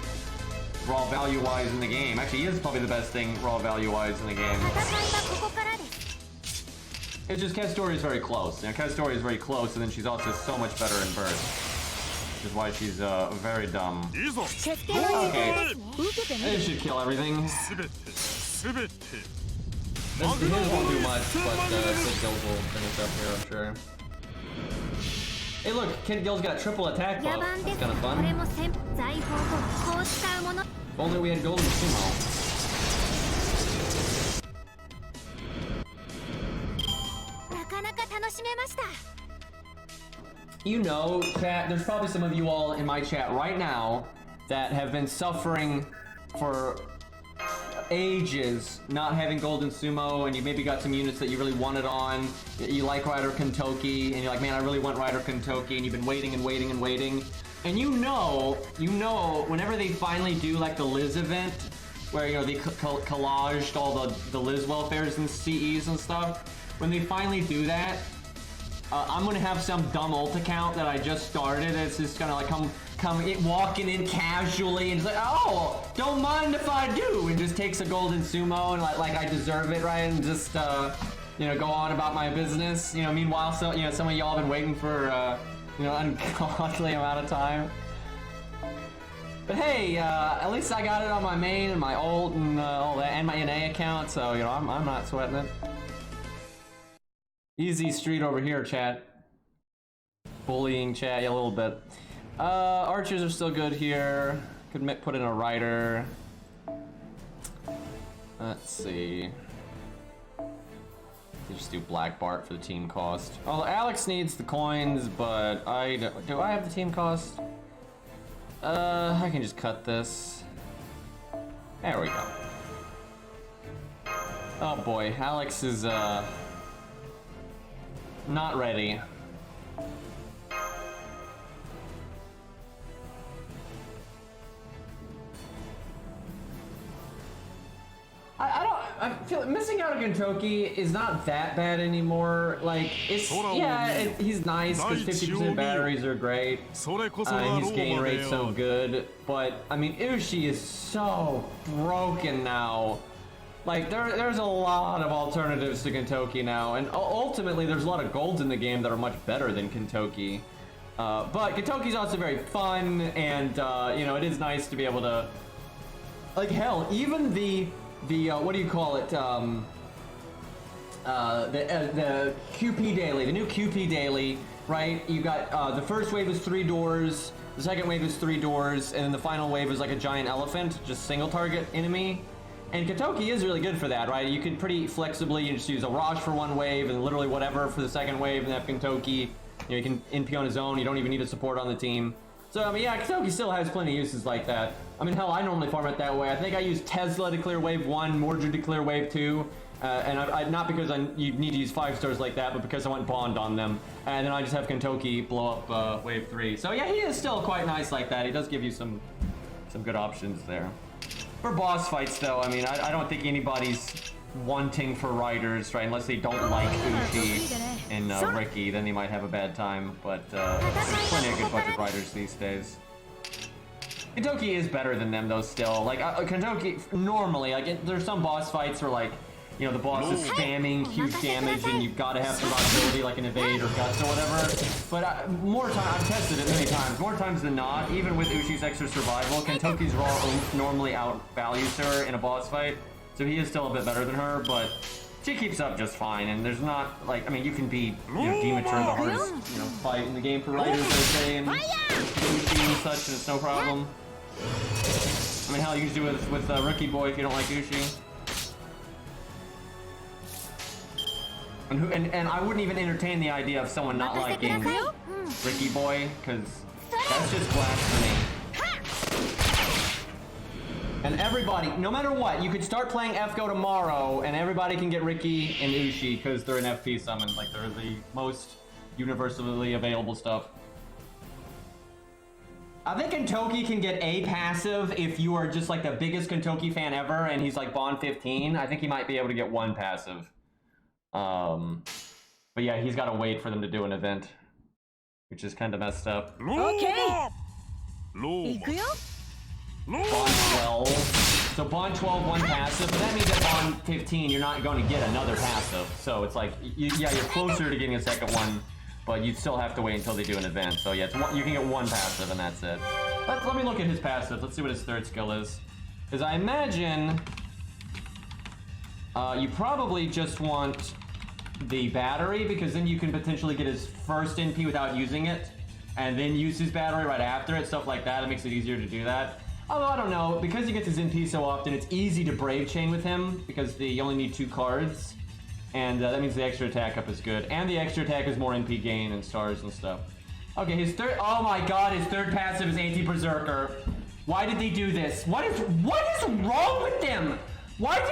Speaker 1: raw value-wise in the game. Actually, he is probably the best thing raw value-wise in the game. It's just Castoria is very close. You know, Castoria is very close, and then she's also so much better in burst, which is why she's very dumb. Okay, this should kill everything. His won't do much, but Kid Gills will finish up here, I'm sure. Hey look, Kid Gill's got triple attack buff. That's kind of fun. If only we had Golden Sumo. You know, chat, there's probably some of you all in my chat right now that have been suffering for ages not having Golden Sumo, and you maybe got some units that you really wanted on. You like Rider Kentoki, and you're like, man, I really want Rider Kentoki, and you've been waiting and waiting and waiting. And you know, whenever they finally do like the Liz event, where, you know, they collaged all the Liz welfares and CEs and stuff, when they finally do that, I'm gonna have some dumb ult account that I just started that's just gonna like come walking in casually and just like, oh, don't mind if I do, and just takes a Golden Sumo and like I deserve it, right? And just go on about my business. Meanwhile, some of y'all been waiting for, ungodly amount of time. But hey, at least I got it on my main and my ult and all that, and my NA account, so, I'm not sweating it. Easy street over here, chat. Bullying chat, yeah, a little bit. Archers are still good here. Could put in a rider. Let's see. You just do Black Bart for the team cost. Oh, Alex needs the coins, but do I have the team cost? I can just cut this. There we go. Oh boy, Alex is not ready. I feel missing out on Kentucky is not that bad anymore. Like, he's nice because 50% batteries are great. His gain rate's so good. But, I mean, Ushi is so broken now. Like, there's a lot of alternatives to Kentucky now. And ultimately, there's a lot of golds in the game that are much better than Kentucky. But Kentucky's also very fun, and, it is nice to be able to... Like, hell, even the what do you call it? The QP daily, the new QP daily, right? You got the first wave is 3 doors, the second wave is 3 doors, and then the final wave is like a giant elephant, just single target enemy. And Kentucky is really good for that, right? You can pretty flexibly just use a Rosh for 1 wave and literally whatever for the second wave, and have Kentucky. You can NP on his own. You don't even need a support on the team. So, I mean, yeah, Kentucky still has plenty of uses like that. I mean, hell, I normally farm it that way. I think I use Tesla to clear wave 1, Mordred to clear wave 2. And I not because you need to use 5 stars like that, but because I want Bond on them. And then I just have Kentucky blow up wave 3. So, yeah, he is still quite nice like that. He does give you some good options there. For boss fights, though, I mean, I don't think anybody's wanting for riders, right? Unless they don't like Uchi and Ricky, then they might have a bad time. But there's plenty of good budget riders these days. Kentucky is better than them, though, still. Like, Kentucky, normally, like, there's some boss fights where, like, the boss is spamming huge damage and you've got to have survivability, like an evade or guts or whatever. But more time, I've tested it many times. More times than not, even with Ushi's extra survival, Kentucky's raw oomph normally outvalues her in a boss fight. So he is still a bit better than her, but she keeps up just fine. And there's not, like, I mean, you can be, Demeter, the hardest, fight in the game for riders, they say, and Ushi and such, and it's no problem. I mean, hell, you can do it with Rookie Boy if you don't like Ushi. And I wouldn't even entertain the idea of someone not liking Ricky Boy, because that's just blasphemy. And everybody, no matter what, you could start playing FGO tomorrow, and everybody can get Ricky and Ushi, because they're an FP summon. Like, they're the most universally available stuff. I think Kentucky can get a passive if you are just, like, the biggest Kentucky fan ever, and he's, like, Bond 15. I think he might be able to get 1 passive. But yeah, he's got to wait for them to do an event, which is kind of messed up.
Speaker 3: Okay.
Speaker 1: Bond 12. So Bond 12, 1 passive, but that means that Bond 15, you're not going to get another passive. So it's like, yeah, you're closer to getting a second one, but you still have to wait until they do an event. So yeah, you can get 1 passive and that's it. Let me look at his passive. Let's see what his 3rd skill is. Because I imagine you probably just want the battery, because then you can potentially get his first NP without using it, and then use his battery right after it, stuff like that. It makes it easier to do that. Although, I don't know, because he gets his NP so often, it's easy to Brave Chain with him, because you only need 2 cards, and that means the extra attack up is good, and the extra attack is more NP gain and stars and stuff. Okay, his 3rd, oh my god, his 3rd passive is Anti-Berserker. Why did they do this? What is wrong with them? Why do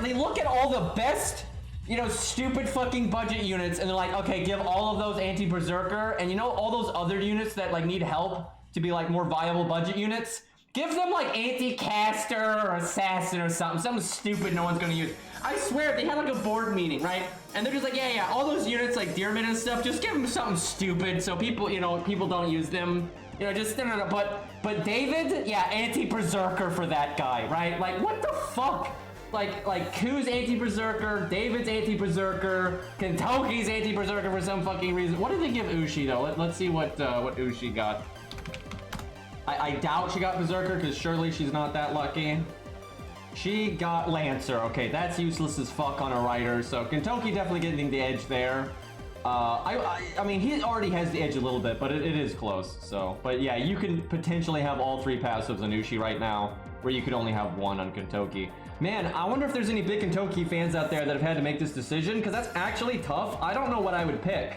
Speaker 1: they look at all the best, stupid fucking budget units, and they're like, okay, give all of those Anti-Berserker, and all those other units that, like, need help to be, like, more viable budget units? Give them, like, Anti-Caster or Assassin or something stupid no one's gonna use. I swear, they had, like, a board meeting, right? And they're just like, yeah, all those units, like Dearman and stuff, just give them something stupid so people, people don't use them. Just, no. But David, yeah, Anti-Berserker for that guy, right? Like, what the fuck? like Ku's anti-berserker, David's anti-berserker, Kentucky's anti-berserker for some fucking reason. What did they give Ushi though? Let's see what Ushi got. I doubt she got berserker because surely she's not that lucky. She got Lancer. Okay, that's useless as fuck on a rider. So Kentucky definitely getting the edge there. I mean, he already has the edge a little bit, but it is close. So, but yeah, you can potentially have all three passives on Ushi right now, where you could only have one on Kentucky. Man, I wonder if there's any big Kentucky fans out there that have had to make this decision, because that's actually tough. I don't know what I would pick,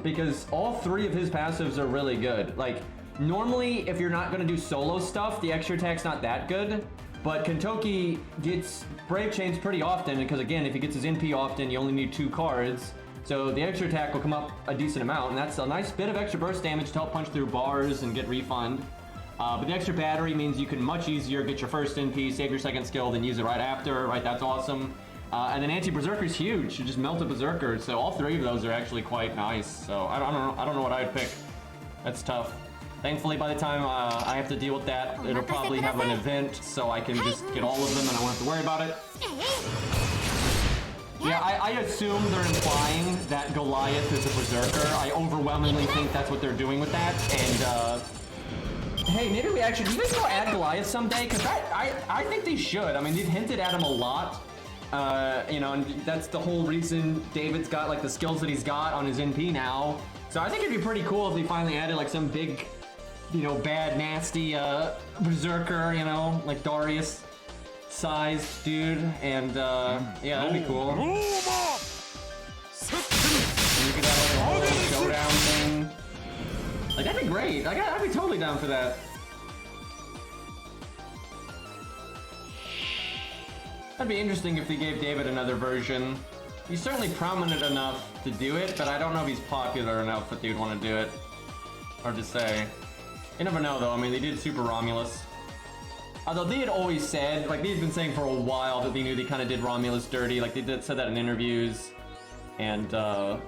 Speaker 1: because all three of his passives are really good. Like, normally, if you're not going to do solo stuff, the extra attack's not that good. But Kentucky gets Brave Chains pretty often, because again, if he gets his NP often, you only need 2 cards. So the extra attack will come up a decent amount, and that's a nice bit of extra burst damage to help punch through bars and get refund. But the extra battery means you can much easier get your first NP, save your second skill, then use it right after, right? That's awesome. And then anti-berserker's huge. You just melt a berserker. So all three of those are actually quite nice. So I don't know what I'd pick. That's tough. Thankfully, by the time I have to deal with that, it'll probably have an event, so I can just get all of them and I won't have to worry about it. Yeah, I assume they're implying that Goliath is a berserker. I overwhelmingly think that's what they're doing with that. And hey, maybe we actually, do they go add Goliath someday? Because I think they should. I mean, they've hinted at him a lot. You know, and that's the whole reason David's got like the skills that he's got on his NP now. So I think it'd be pretty cool if they finally added like some big, you know, bad, nasty berserker, you know, like Darius sized dude, and yeah, that'd be cool. And you could have like a whole showdown thing. Like, that'd be great. I'd be totally down for that. That'd be interesting if they gave David another version. He's certainly prominent enough to do it, but I don't know if he's popular enough that they'd want to do it. Hard to say. You never know, though. I mean, they did Super Romulus. Although they had always said, like, they've been saying for a while that they knew they kind of did Romulus dirty. Like, they said that in interviews. And, so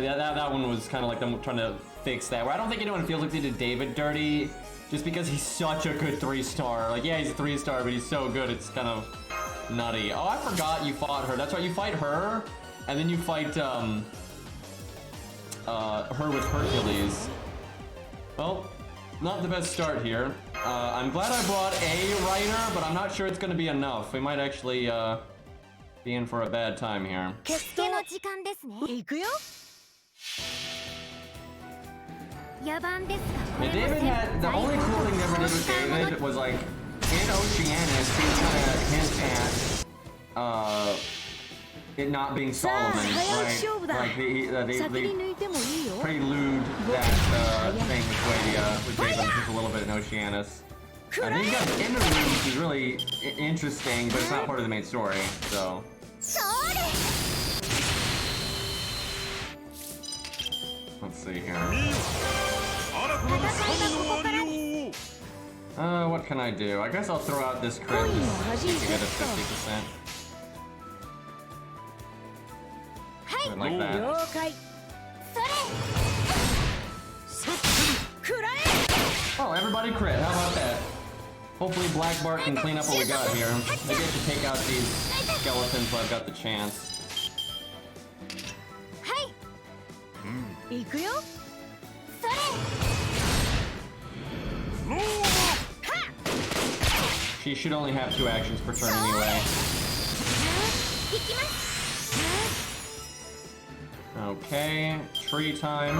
Speaker 1: that one was kind of like them trying to fix that. Where I don't think anyone feels like they did David dirty, just because he's such a good 3-star. Like, yeah, he's a 3-star, but he's so good, it's kind of nutty. Oh, I forgot you fought her. That's right, you fight her, and then you fight, her with Hercules. Well, not the best start here. I'm glad I brought a rider, but I'm not sure it's gonna be enough. We might actually, be in for a bad time here. Yeah, David had, the only cool thing they ever did with David was like, in Okeanos, he kind of hint at, it not being Solomon, right? Like, they prelude that, thing with David just a little bit in Okeanos. I think you got an interlude, which is really interesting, but it's not part of the main story, so. Let's see here. What can I do? I guess I'll throw out this crit just to get a 50%. Something like that. Oh, everybody crit. How about that? Hopefully Black Bart can clean up what we got here. Maybe I should take out these skeletons while I've got the chance. She should only have 2 actions per turn anyway. Okay, tree time.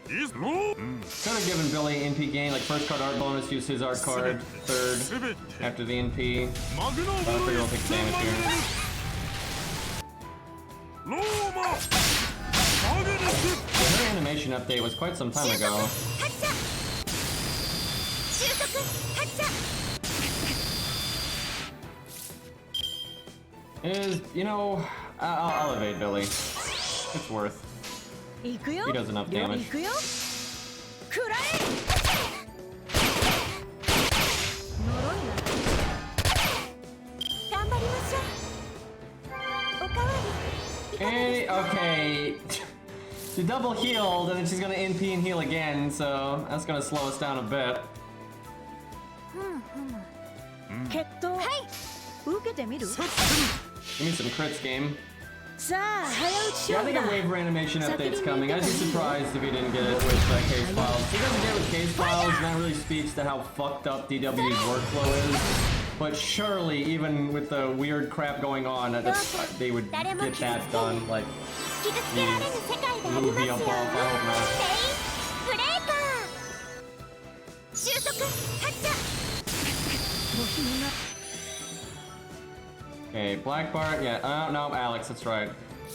Speaker 1: Could have given Billy NP gain, like first card art bonus, use his art card, third after the NP. But I figure we'll take damage here. Her animation update was quite some time ago. You know, I'll evade Billy. It's worth. He does enough damage. Hey, okay. She double healed, and then she's gonna NP and heal again, so that's gonna slow us down a bit.
Speaker 3: 決闘受けてみる
Speaker 1: Give me some crits, game.
Speaker 3: さあ早打ち
Speaker 1: Yeah, I
Speaker 3: 勝負
Speaker 1: think
Speaker 3: だ
Speaker 1: a wave reanimation update's coming. I'd be surprised if he didn't get it with case files. He doesn't get it with case files, and that really speaks to how fucked up DW's workflow is. But surely, even with the weird crap going on, they would get that done. Like,
Speaker 2: 傷つけられぬ世界がありますよ
Speaker 1: movie up off, I hope not.
Speaker 2: ブレーカー収束発射
Speaker 1: Okay, Black Bart, yeah, no, Alex, that's right.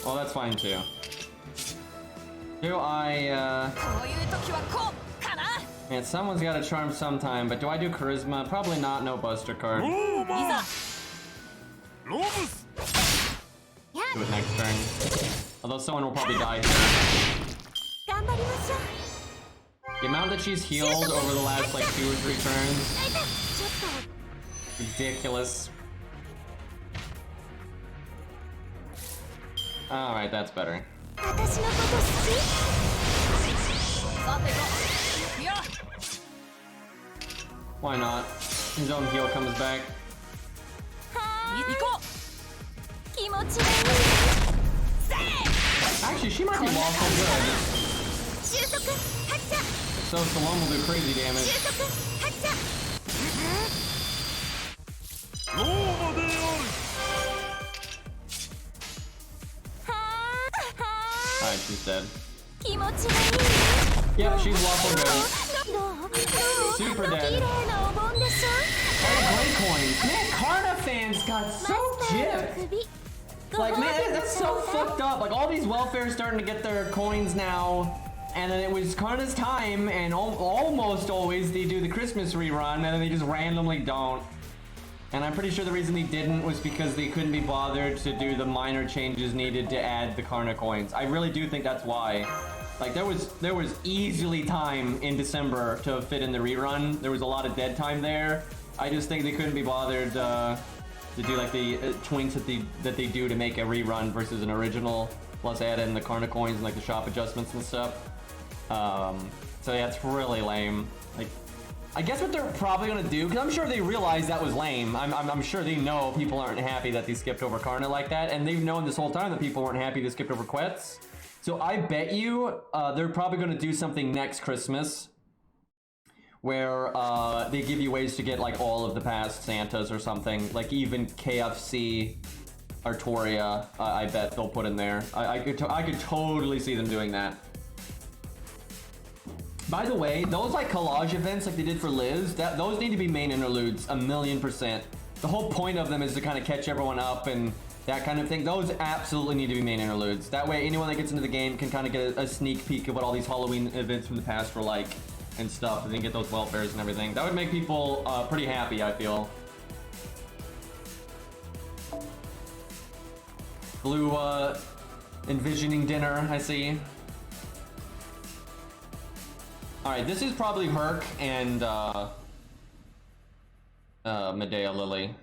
Speaker 1: Oh, that's fine too. Do I,
Speaker 2: こういう時はこうかな
Speaker 1: man, someone's gotta charm sometime, but do I do Charisma? Probably not, no Buster card.
Speaker 2: いざ
Speaker 1: Do it next turn. Although someone will probably die here.
Speaker 2: 頑張りましょう
Speaker 1: The amount that she's healed over the last, like, 2 or 3 turns,
Speaker 2: ちょっ
Speaker 1: ridiculous. Alright, that's better.
Speaker 2: と私のこと好きさてといや
Speaker 1: Why not? His own heal comes back.
Speaker 2: 行こう気持ちがいい
Speaker 1: Actually, she might be lawful good.
Speaker 2: 収束発射
Speaker 1: So Salome will do crazy damage.
Speaker 2: 収束発射
Speaker 1: Alright, she's dead.
Speaker 2: 気持ちがいい
Speaker 1: Yep, she's lawful good.
Speaker 2: どう
Speaker 1: Super
Speaker 2: 綺
Speaker 1: dead.
Speaker 2: 麗なお盆でしょ
Speaker 1: Oh, great coins. Man, Karna fans got so
Speaker 2: マスターの
Speaker 1: gypped.
Speaker 2: 首
Speaker 1: Like, man, that's so fucked up. Like, all these welfare's starting to get their coins now. And then it was Karna's time, and almost always they do the Christmas rerun, and then they just randomly don't. And I'm pretty sure the reason they didn't was because they couldn't be bothered to do the minor changes needed to add the Karna coins. I really do think that's why. Like, there was easily time in December to fit in the rerun. There was a lot of dead time there. I just think they couldn't be bothered to do like the twinks that they do to make a rerun versus an original, plus add in the Karna coins and like the shop adjustments and stuff. So yeah, it's really lame. Like, I guess what they're probably gonna do, because I'm sure they realized that was lame. I'm sure they know people aren't happy that they skipped over Karna like that, and they've known this whole time that people weren't happy they skipped over Quets. So I bet you they're probably gonna do something next Christmas where they give you ways to get like all of the past Santas or something, like even KFC Artoria. I bet they'll put in there. I could totally see them doing that. By the way, those like collage events like they did for Liz, those need to be main interludes 1,000,000%. The whole point of them is to kind of catch everyone up and that kind of thing. Those absolutely need to be main interludes. That way anyone that gets into the game can kind of get a sneak peek of what all these Halloween events from the past were like and stuff, and then get those welfares and everything. That would make people pretty happy, I feel. Blue envisioning dinner, I see. Alright, this is probably Herc and Medea Lily.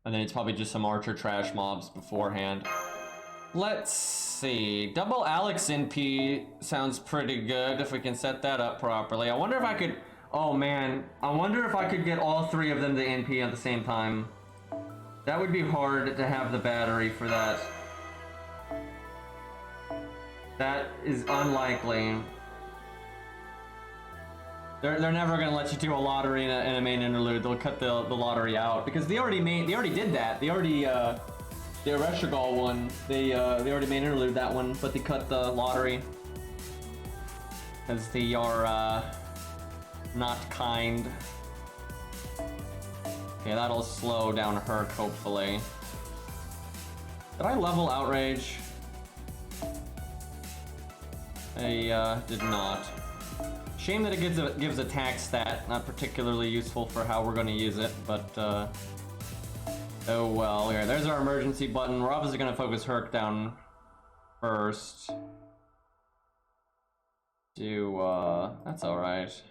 Speaker 1: And then it's probably just some Archer trash mobs beforehand. Let's see. Double Alex NP sounds pretty good if we can set that up properly. I wonder if I could... Oh man, I wonder if I could get all 3 of them to NP at the same time. That would be hard to have the battery for that. That is unlikely. They're never gonna let you do a lottery in a main interlude. They'll cut the lottery out because they already did that. They already the Reshigal one. They already main interlude that one, but they cut the lottery because they are not kind. Okay, that'll slow down Herc hopefully. Did I level Outrage? I did not. Shame that it gives attack stat, not particularly useful for how we're going to use it, but oh well. Here, there's our emergency button. We're obviously going to focus Herc down first. That's alright.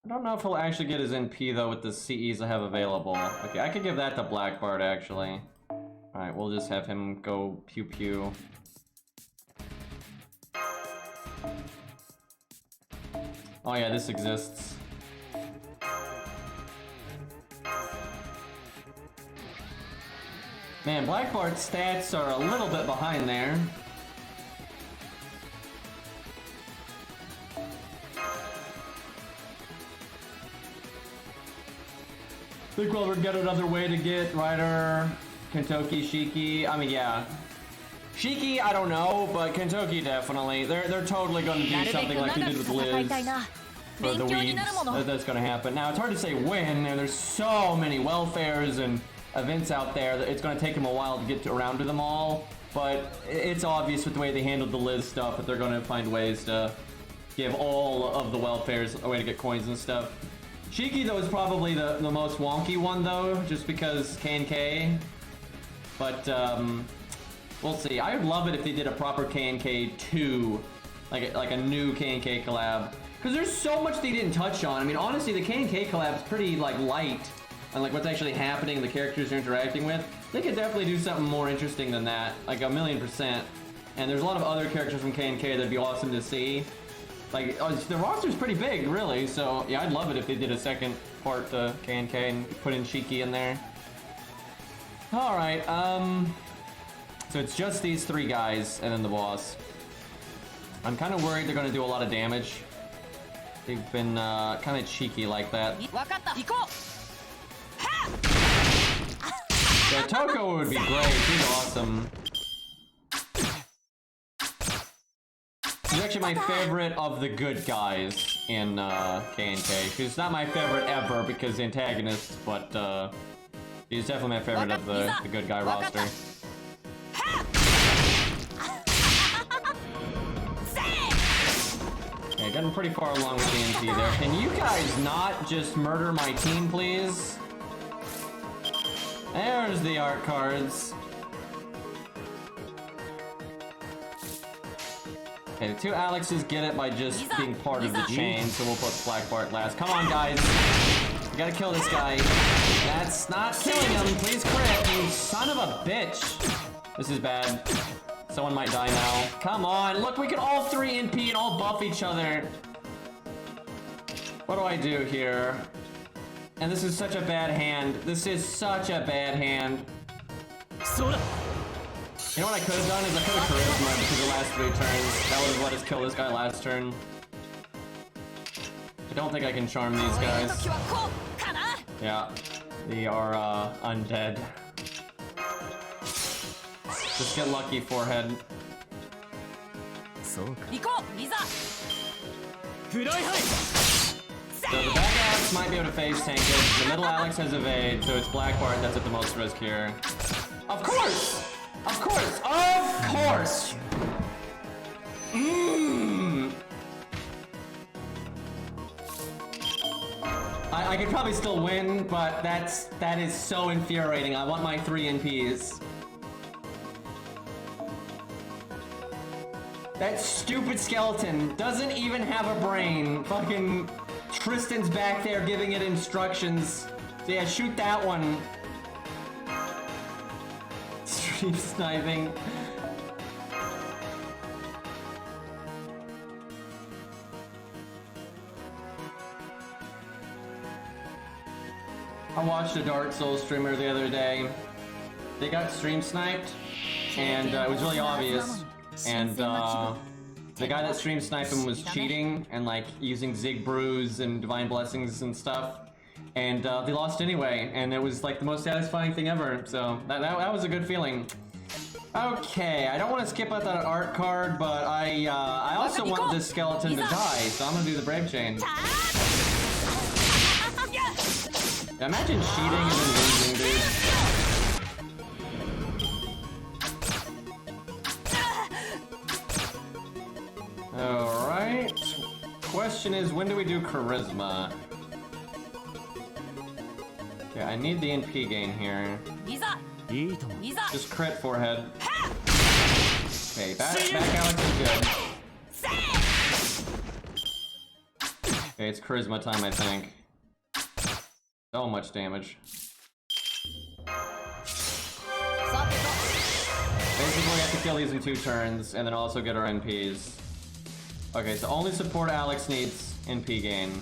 Speaker 1: I don't know if he'll actually get his NP though with the CEs I have available. Okay, I could give that to Black Bart actually. Alright, we'll just have him go pew pew. Oh yeah, this exists. Man, Blackbart's stats are a little bit behind there. Think we'll ever get another way to get Ryder, Kentucky, Shiki. I mean, yeah. Shiki, I don't know, but Kentucky definitely. They're totally going to do something like they did with Liz for the weeds. That's going to happen. Now, it's hard to say when, and there's so many welfares and events out there that it's going to take them a while to get around to them all. But it's obvious with the way they handled the Liz stuff that they're going to find ways to give all of the welfares a way to get coins and stuff. Shiki, though, is probably the most wonky one, though, just because K&K. But, we'll see. I would love it if they did a proper K&K 2, like a new K&K collab. Because there's so much they didn't touch on. I mean, honestly, the K&K collab is pretty, like, light on, like, what's actually happening, the characters you're interacting with. They could definitely do something more interesting than that, like 1,000,000%. And there's a lot of other characters from K&K that'd be awesome to see. Like, the roster's pretty big, really, so yeah, I'd love it if they did a second part to K&K and put in Shiki in there. Alright, so it's just these three guys and then the boss. I'm kind of worried they're going to do a lot of damage. They've been kind of cheeky like that. Yeah, Toko would be great, he's awesome. She's actually my favorite of the good guys in K&K. She's not my favorite ever because antagonist, but she's definitely my favorite of the good guy roster. Okay, getting pretty far along with the NP there. Can you guys not just murder my team, please? There's the art cards. Okay, the two Alexes get it by just being part of the chain, so we'll put Blackbart last. Come on, guys. We gotta kill this guy. That's not killing him. Please crit, you son of a bitch. This is bad. Someone might die now. Come on. Look, we can all 3 NP and all buff each other. What do I do here? And this is such a bad hand. This is such a bad hand. You know what I could have done is I could have charisma because the last 3 turns. That would have let us kill this guy last turn. I don't think I can charm these guys. Yeah, they are undead. Just get lucky, forehead. So the back Alex might be able to phase tank it. The middle Alex has evade, so it's Blackbart that's at the most risk here. Of course! Of course! Of course! I could probably still win, but that is so infuriating. I want my 3 NPs. That stupid skeleton doesn't even have a brain. Fucking Tristan's back there giving it instructions. So yeah, shoot that one. Stream sniping. I watched a Dark Souls streamer the other day. They got stream sniped, and it was really obvious. And the guy that stream sniped him was cheating and like using Zig Brews and Divine Blessings and stuff. And they lost anyway, and it was like the most satisfying thing ever. So that was a good feeling. Okay, I don't want to skip out that art card, but I also want this skeleton to die, so I'm gonna do the Brave Chain. Yeah, imagine cheating and then losing, dude. Alright. Question is, when do we do Charisma? Okay, I need the NP gain here. Just crit forehead. Okay, back Alex is good. Okay, it's Charisma time, I think. So much damage. Basically, we have to kill these in 2 turns, and then also get our NPs. Okay, so only support Alex needs NP gain.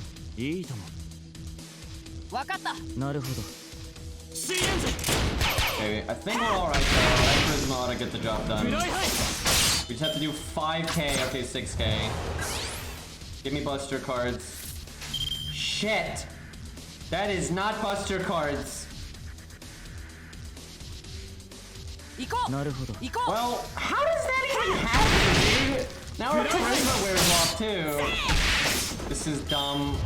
Speaker 1: Okay, I think we're alright though. That charisma ought to get the job done. We just have to do 5k, okay, 6k. Give me Buster cards. Shit! That is not Buster cards. Well, how does that even happen, dude? Now our charisma wears off too. This is dumb.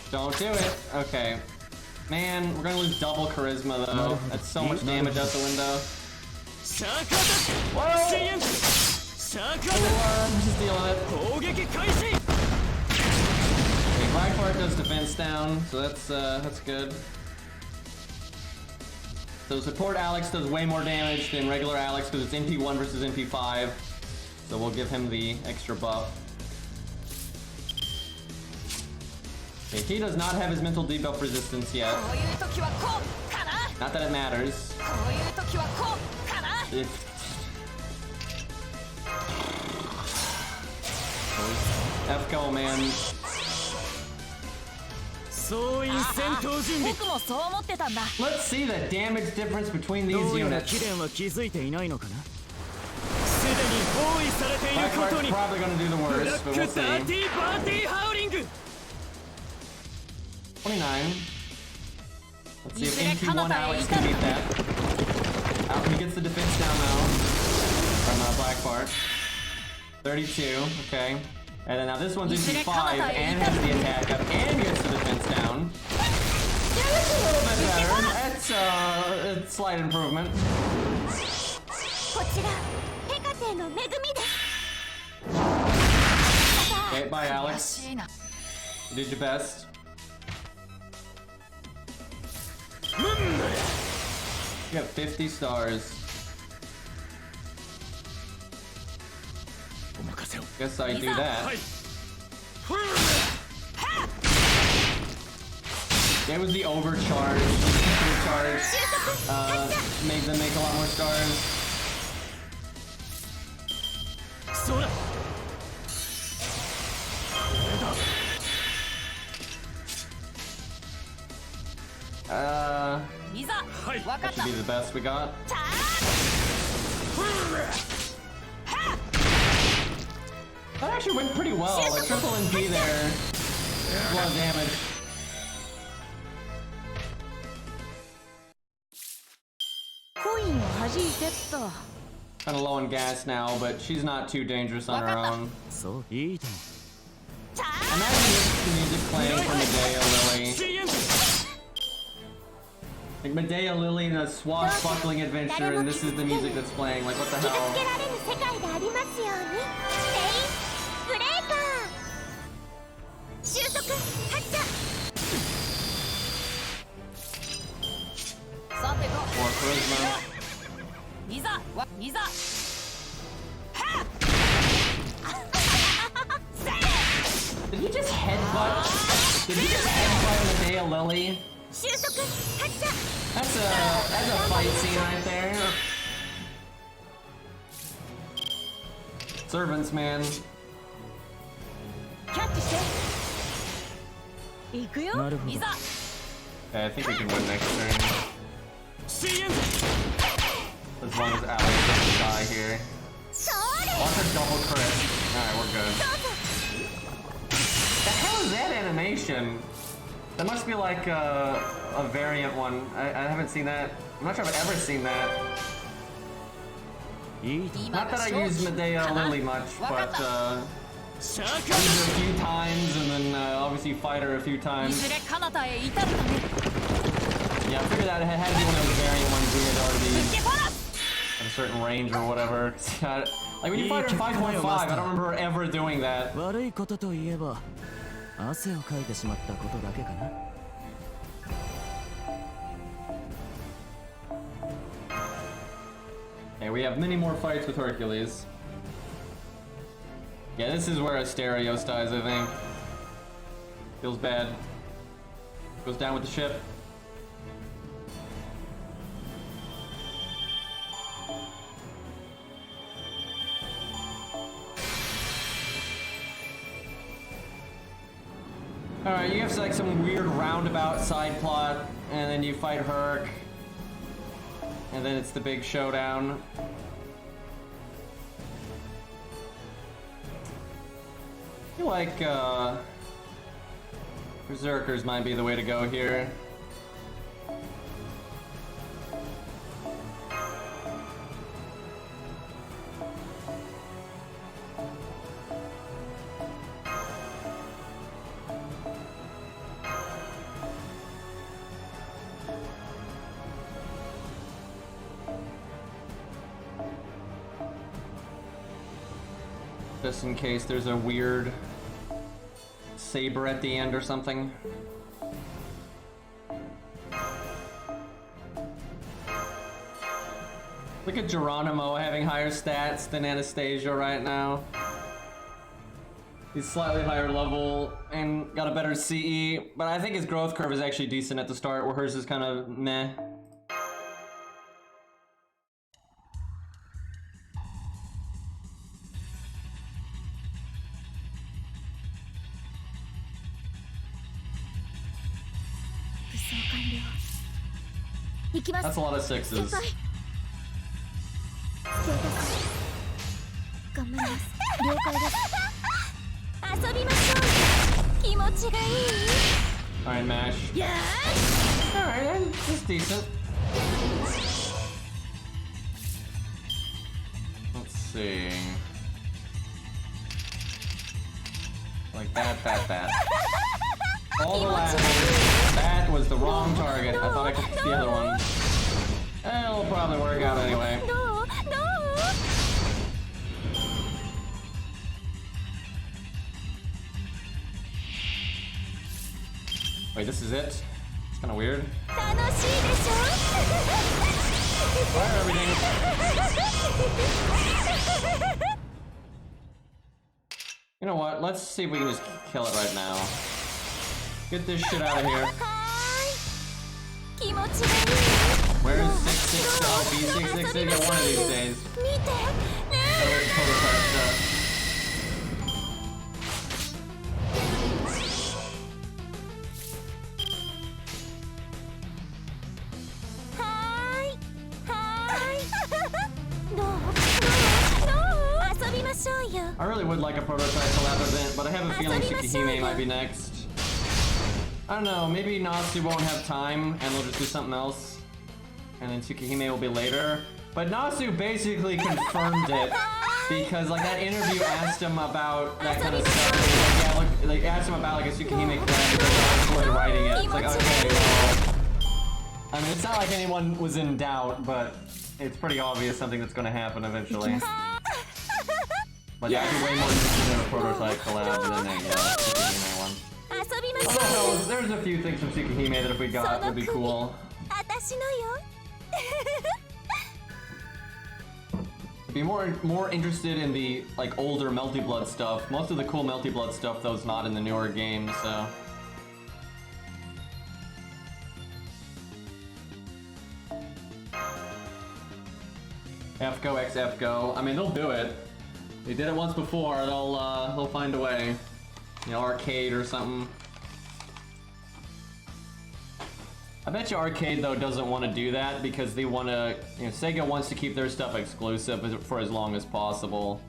Speaker 1: Don't do it. Okay. Man, we're gonna lose double charisma though. That's so much damage out the window. Whoa! Just deal with it. Okay, Blackheart does defense down, so that's good. So support Alex does way more damage than regular Alex because it's MP1 versus MP5. So we'll give him the extra buff. Okay, he does not have his mental debuff resistance yet. Not that it matters. FKO, man. Let's see the damage difference between these units. Blackheart's probably gonna do the worst, but we'll see. 29. Let's see if MP1 Alex can beat that. He gets the defense down now from Blackheart. 32, okay. And then now this one's MP5 and has the attack up and gets the defense down. Yeah, that's a little bit better. That's a slight improvement. Okay, bye Alex. You did your best. You have 50 stars. Guess I do that. It was the overcharge. Made them make a lot more stars. That should be the best we got. That actually went pretty well. Like triple NP there. A lot of damage. Kind of low on gas now, but she's not too dangerous on her own. Imagine this music playing for Medea Lily. Like Medea Lily in a swashbuckling adventure, and this is the music that's playing. Like, what the hell? More charisma. Did he just headbutt? Did he just headbutt Medea Lily? That's a fight scene right there. Servants, man. Okay, I think we can win next turn. As long as Alex doesn't die here. Watch her double crit. Alright, we're good. The hell is that animation? That must be like a variant one. I haven't seen that. I'm not sure I've ever seen that. Not that I use Medea Lily much, but use her a few times and then obviously fight her a few times. Yeah, I figured out it had to be one of those variant ones we had already at a certain range or whatever. Like when you fight her 5.5, I don't remember ever doing that. Okay, we have many more fights with Hercules. Yeah, this is where Asterios dies, I think. Feels bad. Goes down with the ship. Alright, you have like some weird roundabout side plot and then you fight Herc, and then it's the big showdown. I feel like Berserkers might be the way to go here. Just in case there's a weird saber at the end or something. Look at Geronimo having higher stats than Anastasia right now. He's slightly higher level and got a better CE, but I think his growth curve is actually decent at the start, where hers is kind of meh. That's a lot of sixes. Alright, Mash. Alright, that's decent. Let's see. Like that. All the last one. That was the wrong target. I thought I could hit the other one. It'll probably work out anyway. Wait, this is it? It's kind of weird. Fire everything. You know what? Let's see if we can just kill it right now. Get this shit out of here. Where's 666? Oh, B666 get one of these days. Prototype stuff. I really would like a prototype collab event, but I have a feeling Tsukihime might be next. I don't know, maybe Nasu won't have time and they'll just do something else. And then Tsukihime will be later. But Nasu basically confirmed it because like that interview asked him about that kind of stuff. Like, yeah, like asked him about like a Tsukihime collab because he was writing it. It's like, okay, well. I mean, it's not like anyone was in doubt, but it's pretty obvious something that's going to happen eventually. But yeah, I'd be way more interested in a prototype collab than a Tsukihime one. Oh, no, there's a few things from Tsukihime that if we got would be cool. I'd be more interested in the like older Melty Blood stuff. Most of the cool Melty Blood stuff though is not in the newer games, so. FGO x FGO. I mean, they'll do it. They did it once before. They'll find a way. You know, arcade or something. I bet you Arcade though doesn't want to do that because they want to. You know, Sega wants to keep their stuff exclusive for as long as possible,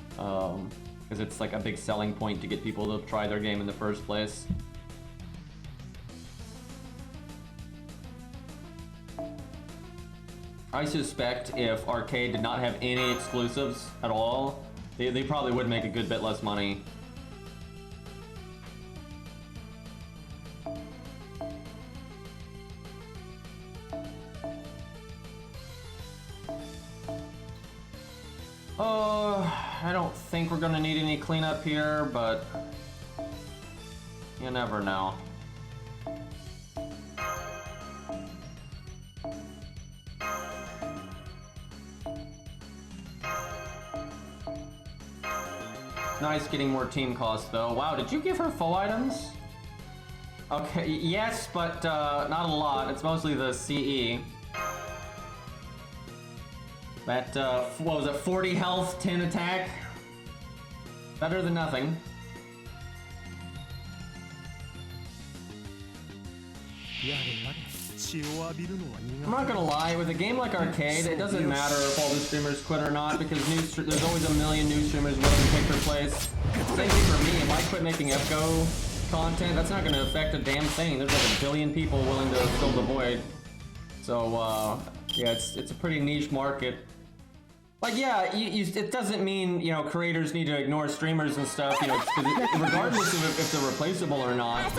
Speaker 1: because it's like a big selling point to get people to try their game in the first place. I suspect if Arcade did not have any exclusives at all, they probably would make a good bit less money. I don't think we're gonna need any cleanup here, but you never know. Nice getting more team costs though. Wow, did you give her full items? Okay, yes, but not a lot. It's mostly the CE. That, what was it, 40 health, 10 attack? Better than nothing. I'm not gonna lie, with a game like Arcade, it doesn't matter if all the streamers quit or not, because there's always a million new streamers willing to take their place. Same thing for me, if I quit making FGO content, that's not gonna affect a damn thing. There's like a billion people willing to fill the void. So, yeah, it's a pretty niche market. Like, yeah, it doesn't mean, you know, creators need to ignore streamers and stuff, you know, regardless of if they're replaceable or not,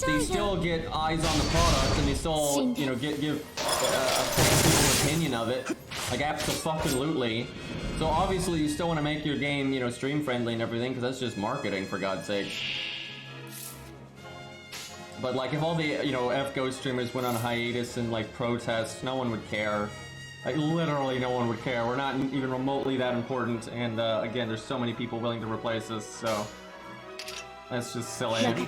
Speaker 1: they still get eyes on the product, and they still, you know, give a opinion of it, like, abso-fucking-lutely. So obviously you still want to make your game, you know, stream friendly and everything, because that's just marketing, for God's sake. But like, if all the, you know, FGO streamers went on hiatus and like protests, no one would care. Like, literally no one would care. We're not even remotely that important, and again, there's so many people willing to replace us, so that's just silly. There's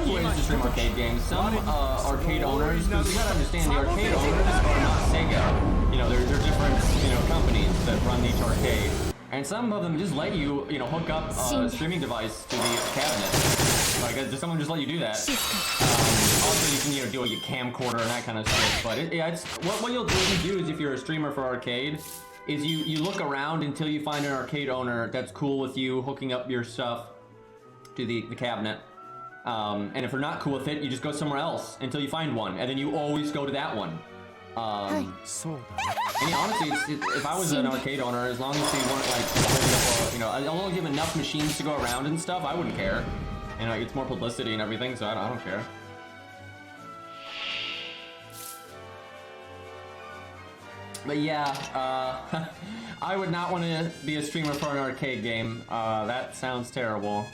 Speaker 1: ways to stream arcade games. Some arcade owners, because you gotta understand, the arcade owners are not Sega. You know, they're different, you know, companies that run each arcade. And some of them just let you, you know, hook up a streaming device to the cabinet. Like, does someone just let you do that? Also, you can, you know, do a camcorder and that kind of stuff. But yeah, it's what you'll do is, if you're a streamer for arcade, is you look around until you find an arcade owner that's cool with you hooking up your stuff to the cabinet. And if they're not cool with it, you just go somewhere else until you find one, and then you always go to that one. And yeah, honestly, if I was an arcade owner, as long as they weren't like holding up, you know, as long as you have enough machines to go around and stuff, I wouldn't care. You know, it's more publicity and everything, so I don't care. But yeah, I would not want to be a streamer for an arcade game. That sounds terrible.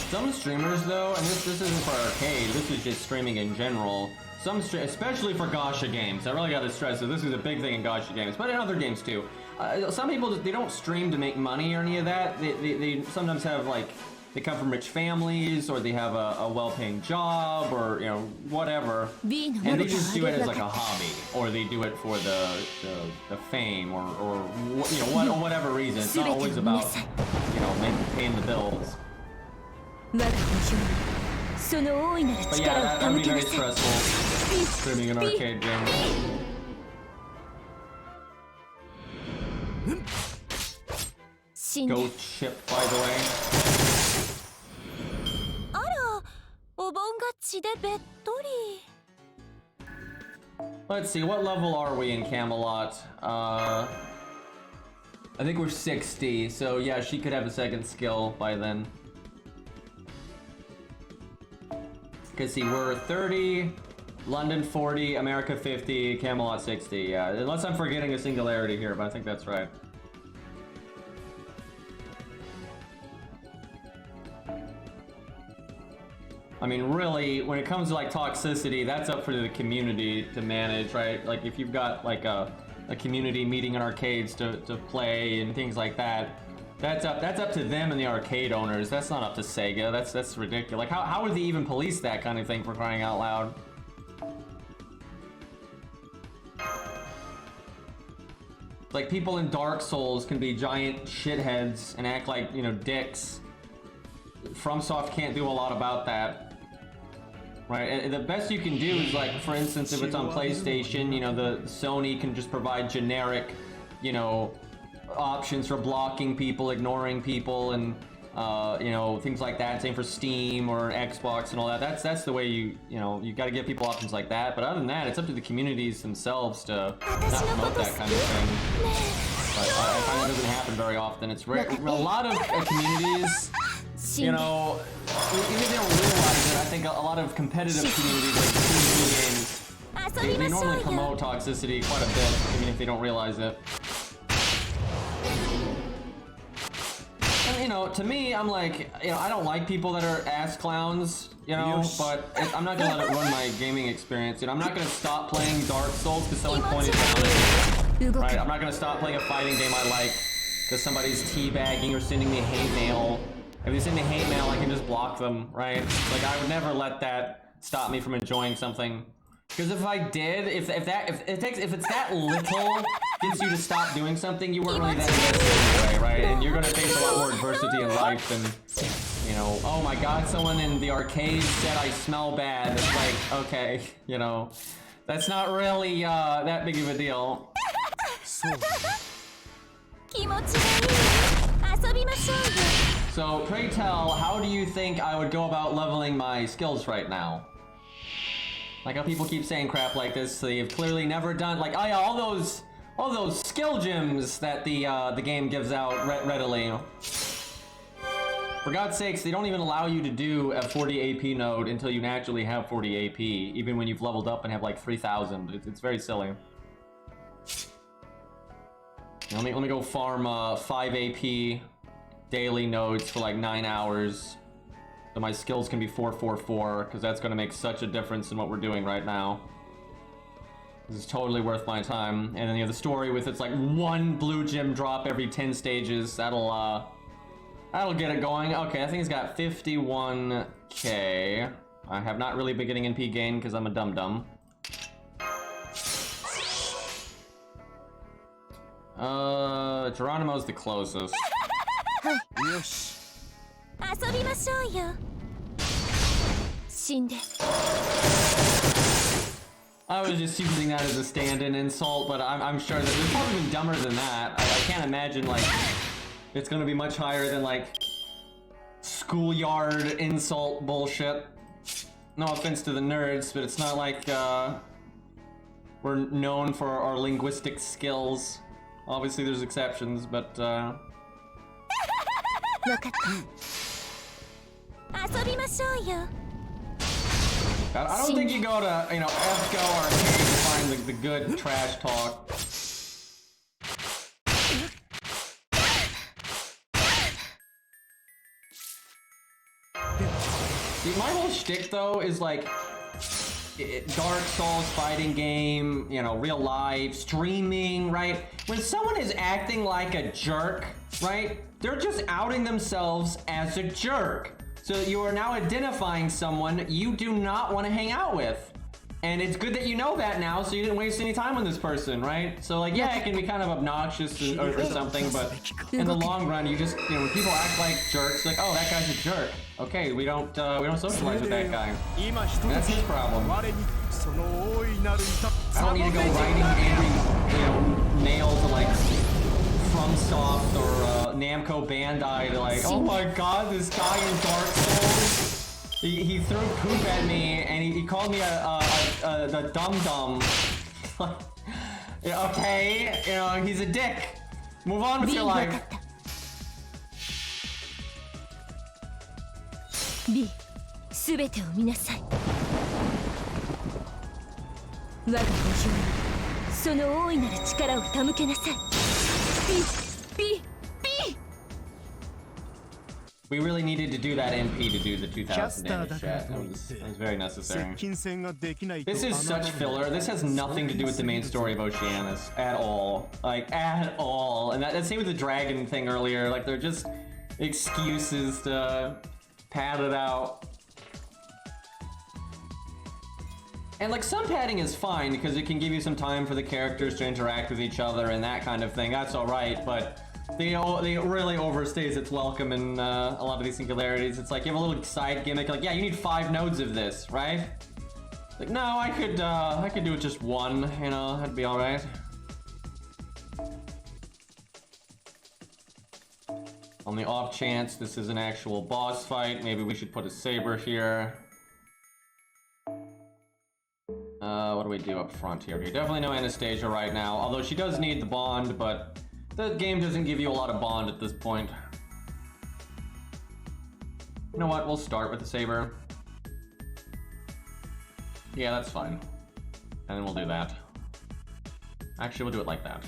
Speaker 1: Some streamers though, and this isn't for arcade, this is just streaming in general. Especially for gacha games, I really gotta stress that this is a big thing in gacha games, but in other games too. Some people, they don't stream to make money or any of that. They sometimes have, like, they come from rich families, or they have a well-paying job, or, you know, whatever, and they just do it as like a hobby, or they do it for the fame, or you know, whatever reason. It's not always about, you know, paying the bills. But yeah, that would be very stressful, streaming an arcade game. Goat ship, by the way. Let's see, what level are we in Camelot? I think we're 60, so yeah, she could have a second skill by then. Cause see, we're 30, London 40, America 50, Camelot 60, yeah. Unless I'm forgetting a singularity here, but I think that's right. I mean, really, when it comes to like toxicity, that's up for the community to manage, right? Like, if you've got like a community meeting in arcades to play and things like that, that's up to them and the arcade owners. That's not up to Sega. That's ridiculous. Like, how would they even police that kind of thing, for crying out loud? Like, people in Dark Souls can be giant shitheads and act like, you know, dicks. FromSoft can't do a lot about that. Right, and the best you can do is, like, for instance, if it's on PlayStation, you know, the Sony can just provide generic, you know, options for blocking people, ignoring people, and you know, things like that. Same for Steam or Xbox and all that. That's the way you know, you got to give people options like that. But other than that, it's up to the communities themselves to not promote that kind of thing. But I find that doesn't happen very often. It's rare. A lot of communities, you know, even if they don't realize it, I think a lot of competitive communities, like video games, they normally promote toxicity quite a bit, even if they don't realize it. And, you know, to me, I'm like, you know, I don't like people that are ass clowns, you know, but I'm not gonna let it ruin my gaming experience. You know, I'm not gonna stop playing Dark Souls because someone pointed out it. Right, I'm not gonna stop playing a fighting game I like because somebody's teabagging or sending me hate mail. If they send me hate mail, I can just block them, right? Like, I would never let that stop me from enjoying something. Because if I did, if it's that little gets you to stop doing something, you weren't really that invested anyway, right? And you're gonna face a lot more adversity in life than, you know, oh my god, someone in the arcade said I smell bad. It's like, okay, you know, that's not really that big of a deal. So, pray tell, how do you think I would go about leveling my skills right now? Like how people keep saying crap like this, they've clearly never done, like, oh yeah, all those skill gems that the game gives out readily. For God's sakes, they don't even allow you to do a 40 AP node until you naturally have 40 AP, even when you've leveled up and have like 3,000. It's very silly. Let me go farm 5 AP daily nodes for like 9 hours. So my skills can be 444, because that's going to make such a difference in what we're doing right now. This is totally worth my time. And then you have the story with it's like 1 blue gem drop every 10 stages. That'll get it going. Okay, I think he's got 51k. I have not really been getting NP gain because I'm a dum-dum. Geronimo's the closest. I was just using that as a stand-in insult, but I'm sure that it's probably been dumber than that. I can't imagine, like, it's gonna be much higher than, like, schoolyard insult bullshit. No offense to the nerds, but it's not like, we're known for our linguistic skills. Obviously there's exceptions, but, I don't think you go to, you know, FGO arcade to find the good trash talk. See, my whole shtick though is like Dark Souls fighting game, you know, real life, streaming, right? When someone is acting like a jerk, right? They're just outing themselves as a jerk. So you are now identifying someone you do not want to hang out with. And it's good that you know that now, so you didn't waste any time on this person, right? So like, yeah, it can be kind of obnoxious or something, but in the long run, you just, you know, when people act like jerks, like, oh, that guy's a jerk. Okay, we don't socialize with that guy. And that's his problem. I don't need to go writing angry, you know, nail to like FromSoft or Namco Bandai to like, oh my god, this guy in Dark Souls. He threw poop at me and he called me a dum-dum. Okay, you know, he's a dick. Move on with your life.
Speaker 2: B, すべてを見なさい。我が補充にその大いなる力を手向けなさい。B.
Speaker 1: We really needed to do that MP to do the 2,000 damage chat. That was very necessary. This is such filler. This has nothing to do with the main story of Okeanos at all. Like, at all. And that same with the dragon thing earlier. Like, they're just excuses to pad it out. And like, some padding is fine because it can give you some time for the characters to interact with each other and that kind of thing. That's alright, but they really overstays its welcome in a lot of these singularities. It's like you have a little side gimmick, like, yeah, you need 5 nodes of this, right? Like, no, I could do it just 1, you know, that'd be alright. On the off chance this is an actual boss fight, maybe we should put a saber here. What do we do up front here? Okay, definitely no Anastasia right now, although she does need the bond, but the game doesn't give you a lot of bond at this point. You know what? We'll start with the saber. Yeah, that's fine. And then we'll do that. Actually, we'll do it like that.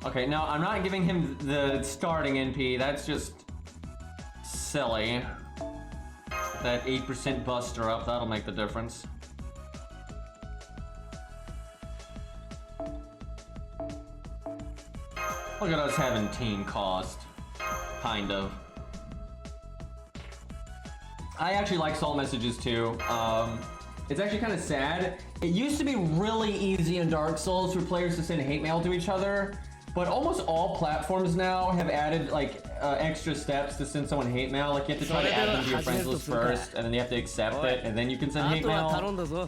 Speaker 1: Okay, now I'm not giving him the starting NP. That's just silly. That 8% buster up, that'll make the difference. Look at us having team cost. Kind of. I actually like salt messages too. It's actually kind of sad. It used to be really easy in Dark Souls for players to send hate mail to each other, but almost all platforms now have added like extra steps to send someone hate mail. Like you have to try to add them to your friends list first, and then you have to accept it, and then you can send hate mail.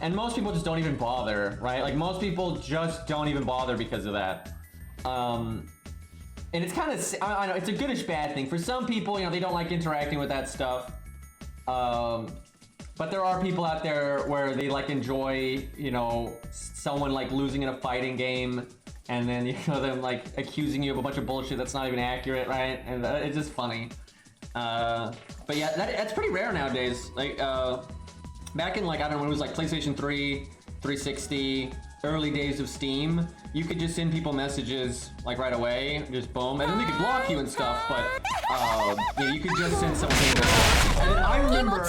Speaker 1: And most people just don't even bother, right? Like most people just don't even bother because of that. And it's kind of, I know, it's a goodish bad thing. For some people, you know, they don't like interacting with that stuff. But there are people out there where they like enjoy, you know, someone like losing in a fighting game, and then, you know, them like accusing you of a bunch of bullshit that's not even accurate, right? And it's just funny. But yeah, that's pretty rare nowadays. Like, back in like, I don't know, when it was like PlayStation 3, 360, early days of Steam, you could just send people messages like right away, just boom, and then they could block you and stuff, but you know, you could just send someone hate mail. And then I remember,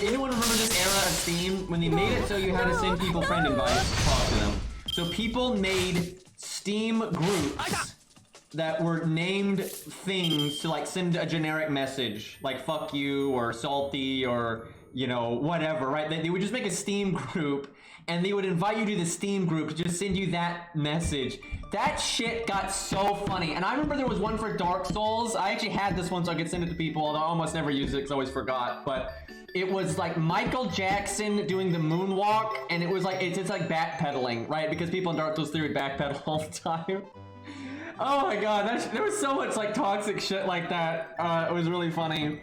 Speaker 1: anyone remember this era of Steam when they made it so you had to send people friend invites to talk to them? So people made Steam groups that were named things to like send a generic message, like fuck you or salty or, you know, whatever, right? They would just make a Steam group and they would invite you to the Steam group to just send you that message. That shit got so funny. And I remember there was one for Dark Souls. I actually had this one so I could send it to people, although I almost never used it because I always forgot. But it was like Michael Jackson doing the moonwalk, and it was like, it's like backpedaling, right? Because people in Dark Souls 3 would backpedal all the time. Oh my god, there was so much like toxic shit like that. It was really funny.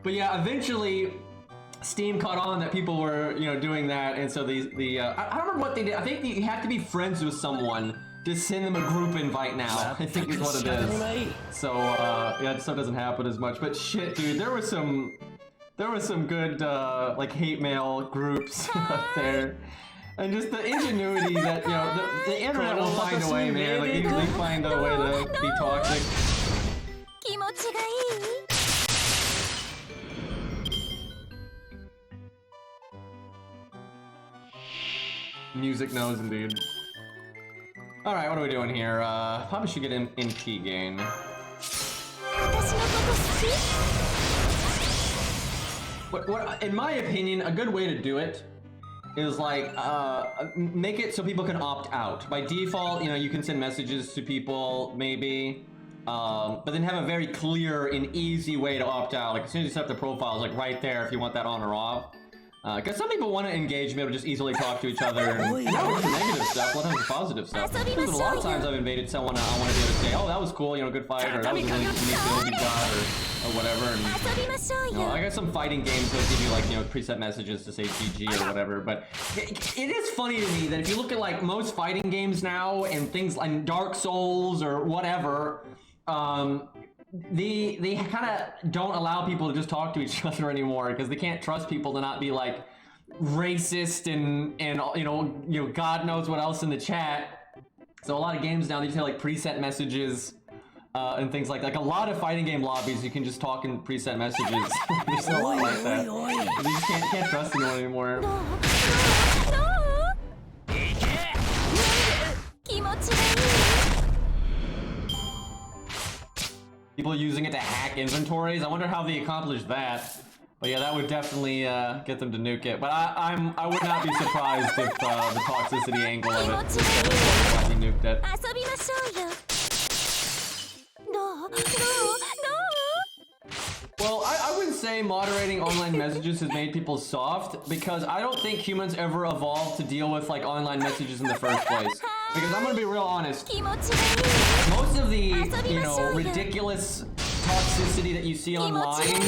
Speaker 1: But yeah, eventually Steam caught on that people were, you know, doing that, and so I don't remember what they did. I think you have to be friends with someone to send them a group invite now. I think is what it is. So yeah, stuff doesn't happen as much. But shit, dude, there was some good like hate mail groups out there. And just the ingenuity that, you know, the internet will find a way, man. Like, they find a way to be toxic. Music knows, indeed. Alright, what are we doing here? Probably should get in T gain. What, in my opinion, a good way to do it is like, make it so people can opt out. By default, you know, you can send messages to people, maybe, but then have a very clear and easy way to opt out. Like, as soon as you set up the profile, like right there if you want that on or off. Because some people want to engage, be able to just easily talk to each other, and not only the negative stuff, a lot of times the positive stuff. Because a lot of times I've invaded someone, I want to be able to say, oh, that was cool, you know, good fight, or that was a really neat build you got, or whatever. And, you know, I got some fighting games that give you, like, you know, preset messages to say GG or whatever, but it is funny to me that if you look at, like, most fighting games now, and things like Dark Souls or whatever, they kind of don't allow people to just talk to each other anymore because they can't trust people to not be like racist and you know God knows what else in the chat. So a lot of games now they just have like preset messages and things like that. Like a lot of fighting game lobbies you can just talk in preset messages. There's a lot like that. You just can't trust anyone anymore. People using it to hack inventories. I wonder how they accomplished that. But yeah, that would definitely get them to nuke it. But I would not be surprised if the toxicity angle of it was definitely nuked it. Well, I wouldn't say moderating online messages has made people soft, because I don't think humans ever evolved to deal with like online messages in the first place. Because I'm gonna be real honest, most of the, you know, ridiculous toxicity that you see online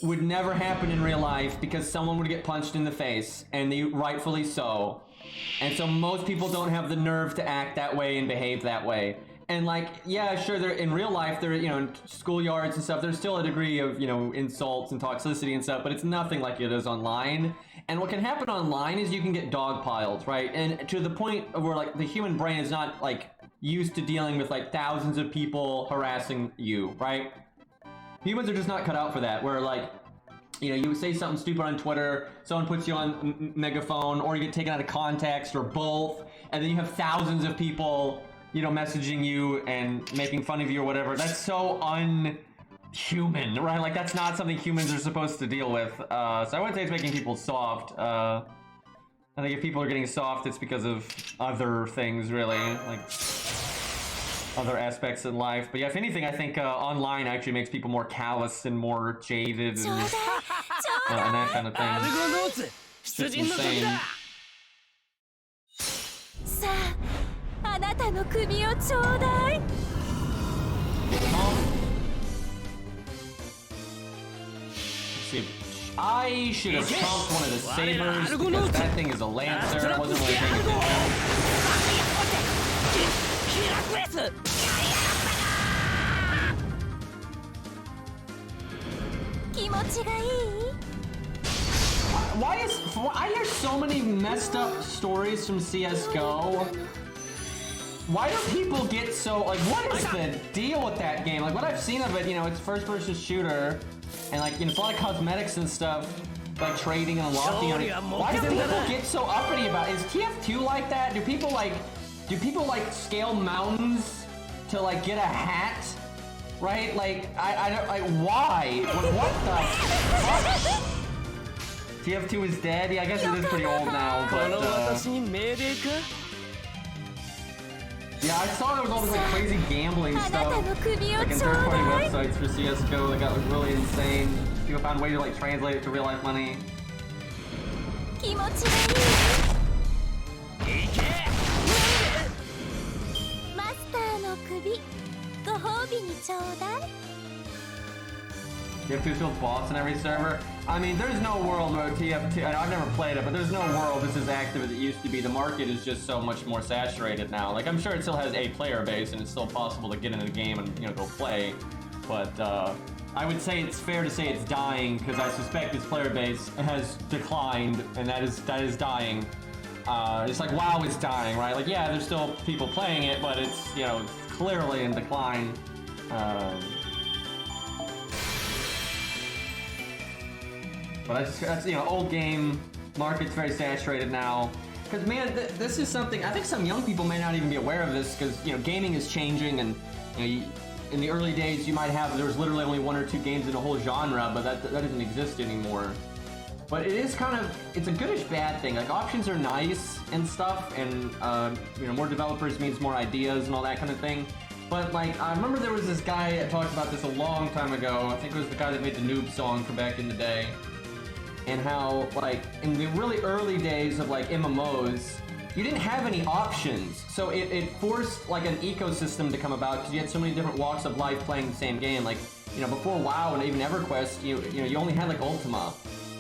Speaker 1: would never happen in real life because someone would get punched in the face, and rightfully so. And so most people don't have the nerve to act that way and behave that way. And like, yeah, sure, they're in real life, they're, you know, in schoolyards and stuff, there's still a degree of, you know, insults and toxicity and stuff, but it's nothing like it is online. And what can happen online is you can get dogpiled, right? And to the point where like the human brain is not like used to dealing with like thousands of people harassing you, right? Humans are just not cut out for that, where like, you know, you say something stupid on Twitter, someone puts you on megaphone, or you get taken out of context, or both, and then you have thousands of people, you know, messaging you and making fun of you or whatever. That's so unhuman, right? Like, that's not something humans are supposed to deal with. So I wouldn't say it's making people soft. I think if people are getting soft, it's because of other things, really, like other aspects in life. But yeah, if anything, I think online actually makes people more callous and more jaded and that kind of thing. It's just insane.
Speaker 2: さあ、あなたの首をちょうだい。
Speaker 1: See, I should have chomped one of the sabers because that thing is a lancer. I wasn't really paying attention.
Speaker 2: 気持ちがいい？
Speaker 1: I hear so many messed up stories from CS:GO. Why do people get so, like, what is the deal with that game? Like, what I've seen of it, you know, it's first-person shooter, and like, you know, it's a lot of cosmetics and stuff, like trading and unlocking on it. Why do people get so uppity about it? Is TF2 like that? Do people like scale mountains to like get a hat? Right? Like, I don't, like, why? What the fuck? TF2 is dead? Yeah, I guess it is pretty old now, but yeah, I saw there was all this like crazy gambling stuff, like in third-party websites for CS:GO that got like really insane. People found ways to like translate it to real-life money.
Speaker 2: 気持ちがいい。マスターの首、ご褒美にちょうだい。
Speaker 1: TF2 still boss in every server? I mean, there's no world where TF2, I've never played it, but there's no world this is active as it used to be. The market is just so much more saturated now. Like, I'm sure it still has a player base and it's still possible to get into the game and, you know, go play. But, I would say it's fair to say it's dying because I suspect its player base has declined and that is dying. It's like WoW is dying, right? Like, yeah, there's still people playing it, but it's, you know, clearly in decline. But that's, you know, old game, market's very saturated now. Because, man, this is something, I think some young people may not even be aware of this because, you know, gaming is changing and, you know, in the early days you might have, there was literally only 1 or 2 games in a whole genre, but that doesn't exist anymore. But it is kind of, it's a goodish bad thing. Like, options are nice and stuff, and, you know, more developers means more ideas and all that kind of thing. But, like, I remember there was this guy that talked about this a long time ago. I think it was the guy that made the Noob song from back in the day. And how, like, in the really early days of, like, MMOs, you didn't have any options. So it forced, like, an ecosystem to come about because you had so many different walks of life playing the same game. Like, you know, before WoW and even EverQuest, you know, you only had, like, Ultima.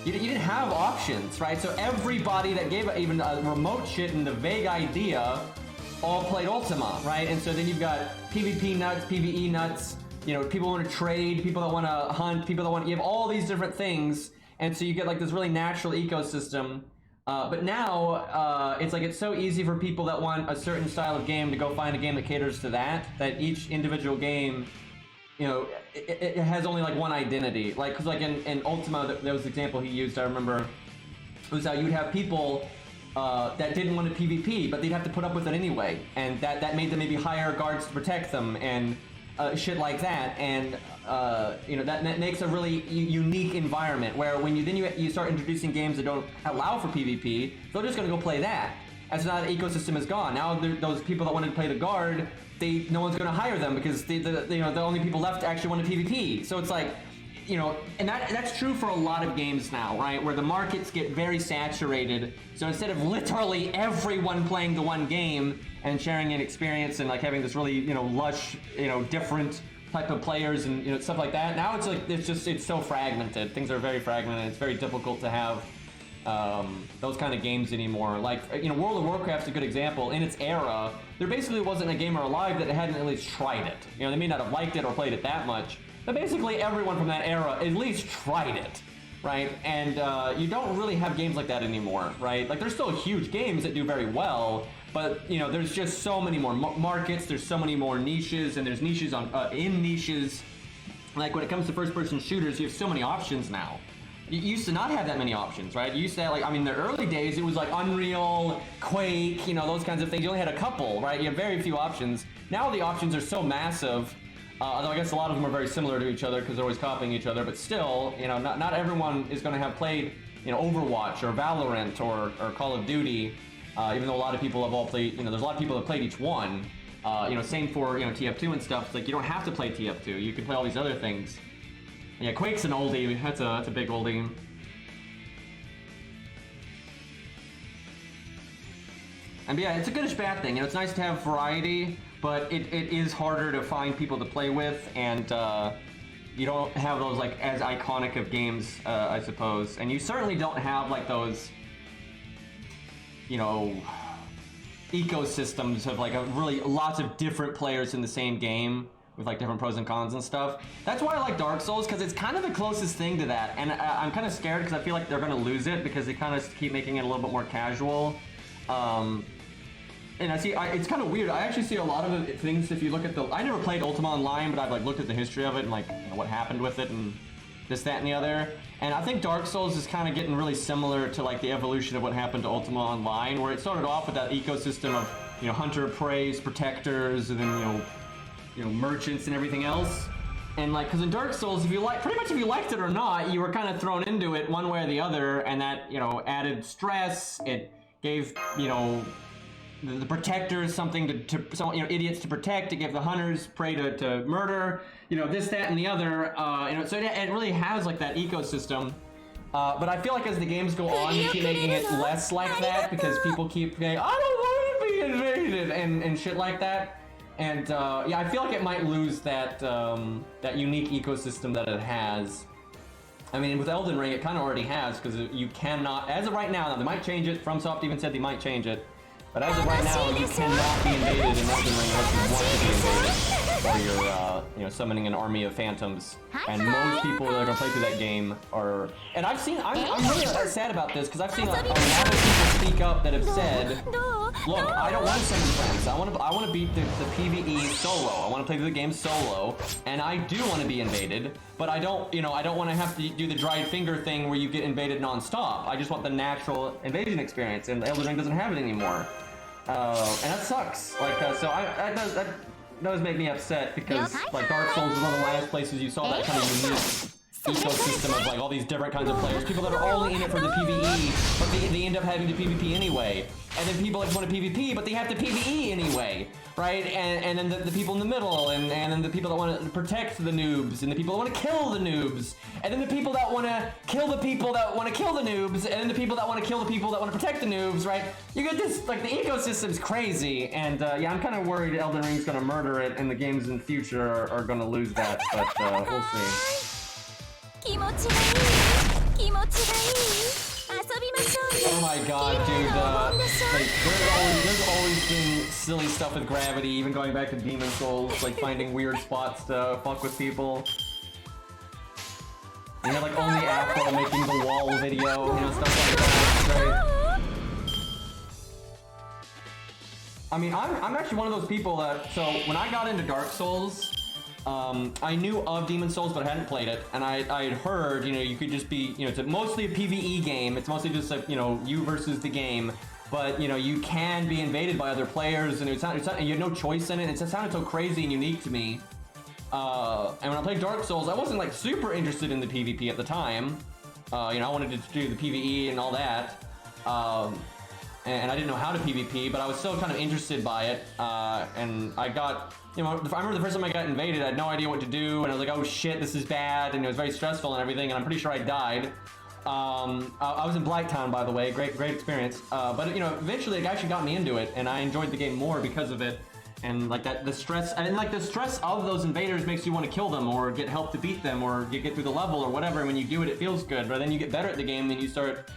Speaker 1: You didn't have options, right? So everybody that gave even a remote shit and the vague idea all played Ultima, right? And so then you've got PvP nuts, PvE nuts, you know, people want to trade, people that want to hunt, people that want to, you have all these different things. And so you get like this really natural ecosystem. But now, it's like it's so easy for people that want a certain style of game to go find a game that caters to that each individual game, you know, it has only like one identity. Like, cause like in Ultima, there was an example he used, I remember, it was how you'd have people that didn't want to PvP, but they'd have to put up with it anyway. And that made them maybe hire guards to protect them and shit like that. And you know, that makes a really unique environment where when you start introducing games that don't allow for PvP, they're just gonna go play that. As now the ecosystem is gone. Now those people that wanted to play the guard, no one's gonna hire them because you know, the only people left actually want to PvP. So it's like, you know, and that's true for a lot of games now, right? Where the markets get very saturated. So instead of literally everyone playing the one game and sharing an experience and like having this really, you know, lush, you know, different type of players and, you know, stuff like that. Now it's like, it's so fragmented. Things are very fragmented. It's very difficult to have those kind of games anymore. Like, you know, World of Warcraft's a good example. In its era, there basically wasn't a gamer alive that hadn't at least tried it. You know, they may not have liked it or played it that much, but basically everyone from that era at least tried it, right? And you don't really have games like that anymore, right? Like, there's still huge games that do very well, but, you know, there's just so many more markets, there's so many more niches, and there's niches in niches. Like, when it comes to first-person shooters, you have so many options now. You used to not have that many options, right? You used to have, like, I mean, the early days, it was like Unreal, Quake, you know, those kinds of things. You only had a couple, right? You have very few options. Now the options are so massive, although I guess a lot of them are very similar to each other because they're always copying each other, but still, you know, not everyone is going to have played you know, Overwatch or Valorant or Call of Duty. Even though a lot of people have all played, you know, there's a lot of people that played each one. You know, same for, you know, TF2 and stuff. It's like you don't have to play TF2. You can play all these other things. Yeah, Quake's an oldie. That's a big oldie. And yeah, it's a goodish bad thing. You know, it's nice to have variety, but it is harder to find people to play with, and you don't have those like as iconic of games, I suppose. And you certainly don't have like those, you know, ecosystems of like really lots of different players in the same game with like different pros and cons and stuff. That's why I like Dark Souls, because it's kind of the closest thing to that. And I'm kind of scared because I feel like they're going to lose it because they kind of keep making it a little bit more casual. And I see, it's kind of weird. I actually see a lot of the things, if you look at I never played Ultima Online, but I've like looked at the history of it and like, you know, what happened with it and this, that, and the other. And I think Dark Souls is kind of getting really similar to like the evolution of what happened to Ultima Online, where it started off with that ecosystem of, you know, hunter, preys, protectors, and then, you know, merchants and everything else. And like, because in Dark Souls, if you pretty much if you liked it or not, you were kind of thrown into it one way or the other, and that, you know, added stress. It gave, you know, the protectors something to you know, idiots to protect. It gave the hunters prey to murder. You know, this, that, and the other. You know, so it really has like that ecosystem. But I feel like as the games go on, you keep making it less like that because people keep saying, I don't want to be invaded and shit like that. And yeah, I feel like it might lose that that unique ecosystem that it has. I mean, with Elden Ring, it kind of already has, because you cannot, as of right now, they might change it. FromSoft even said they might change it. But as of right now, you cannot be invaded in Elden Ring unless you want to be invaded, or you're, you know, summoning an army of phantoms. And most people that are gonna play through that game are, and I'm really sad about this because I've seen a lot of people speak up that have said, look, I don't want to summon friends. I want to beat the PvE solo. I want to play through the game solo, and I do want to be invaded, but I don't, you know, I don't want to have to do the dried finger thing where you get invaded non-stop. I just want the natural invasion experience, and Elden Ring doesn't have it anymore. And that sucks. Like, so that does make me upset because like Dark Souls is one of the last places you saw that kind of unique ecosystem of like all these different kinds of players, people that are only in it for the PvE, but they end up having to PvP anyway, and then people that want to PvP, but they have to PvE anyway, right? And then the people in the middle, and then the people that want to protect the noobs, and the people that want to kill the noobs, and then the people that want to kill the people that want to kill the noobs, and then the people that want to kill the people that want to protect the noobs, right? You get this, like, the ecosystem's crazy, and yeah, I'm kind of worried Elden Ring's gonna murder it, and the games in the future are gonna lose that, but we'll see.
Speaker 2: Oh
Speaker 1: my god, dude, like, there's always been silly stuff with gravity, even going back to Demon Souls, like finding weird spots to fuck with people. You have like only Afro making the wall video, you know, stuff like that, right? I mean, I'm actually one of those people that, so when I got into Dark Souls, I knew of Demon Souls, but I hadn't played it, and I had heard, you know, you could just be, you know, it's mostly a PvE game, it's mostly just like, you know, you versus the game, but, you know, you can be invaded by other players, and it's not, and you have no choice in it. It sounded so crazy and unique to me. And when I played Dark Souls, I wasn't, like, super interested in the PvP at the time. You know, I wanted to do the PvE and all that. And I didn't know how to PvP, but I was still kind of interested by it. And I got, you know, I remember the first time I got invaded, I had no idea what to do, and I was like, oh shit, this is bad, and it was very stressful and everything, and I'm pretty sure I died. I was in Blighttown, by the way, great experience. But, you know, eventually it actually got me into it, and I enjoyed the game more because of it. And like that, the stress, and like the stress of those invaders makes you want to kill them or get help to beat them or get through the level or whatever. And when you do it, it feels good. But then you get better at the game, and you start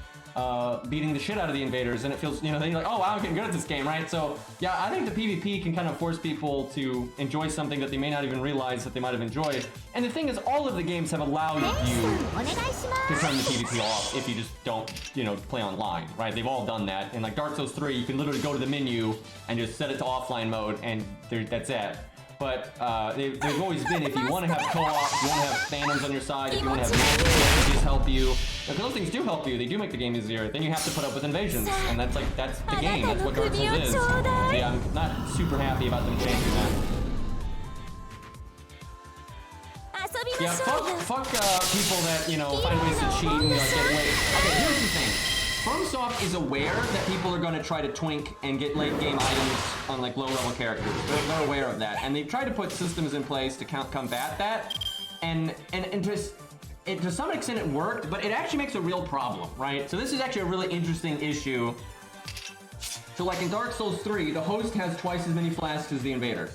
Speaker 1: beating the shit out of the invaders, and it feels, you know, then you're like, oh wow, I'm getting good at this game, right? So yeah, I think the PvP can kind of force people to enjoy something that they may not even realize that they might have enjoyed. And the thing is, all of the games have allowed you to turn the PvP off if you just don't, you know, play online, right? They've all done that. And like Dark Souls 3, you can literally go to the menu and just set it to offline mode, and that's it. But there's always been, if you want to have co-op, if you want to have phantoms on your side, if you want to have magic strategies help you, because those things do help you, they do make the game easier, then you have to put up with invasions, and that's the game, that's what Dark Souls is. So yeah, I'm not super happy about them changing that. Yeah, fuck people that, you know, find ways to cheat and, like, get away. Okay, Ubisoft is aware that people are going to try to twink and get late game items on like low level characters. They're aware of that, and they've tried to put systems in place to combat that. And to some extent it worked, but it actually makes a real problem, right? So this is actually a really interesting issue. So like in Dark Souls 3, the host has twice as many flasks as the invader.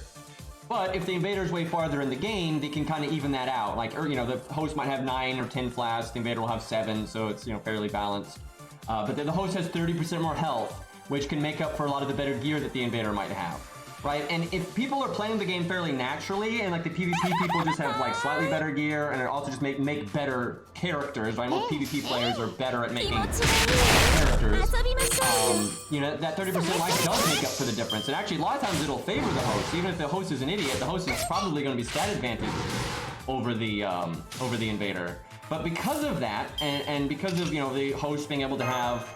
Speaker 1: But if the invader's way farther in the game, they can kind of even that out. Like, or, you know, the host might have 9 or 10 flasks, the invader will have 7, so it's, you know, fairly balanced. But then the host has 30% more health, which can make up for a lot of the better gear that the invader might have. Right, and if people are playing the game fairly naturally, and like the PvP people just have like slightly better gear, and it also just make better characters, right? Most PvP players are better at making characters. You know, that 30% life does make up for the difference, and actually a lot of times it'll favor the host. Even if the host is an idiot, the host is probably going to be stat advantage over the invader. But because of that, and because of, you know, the host being able to have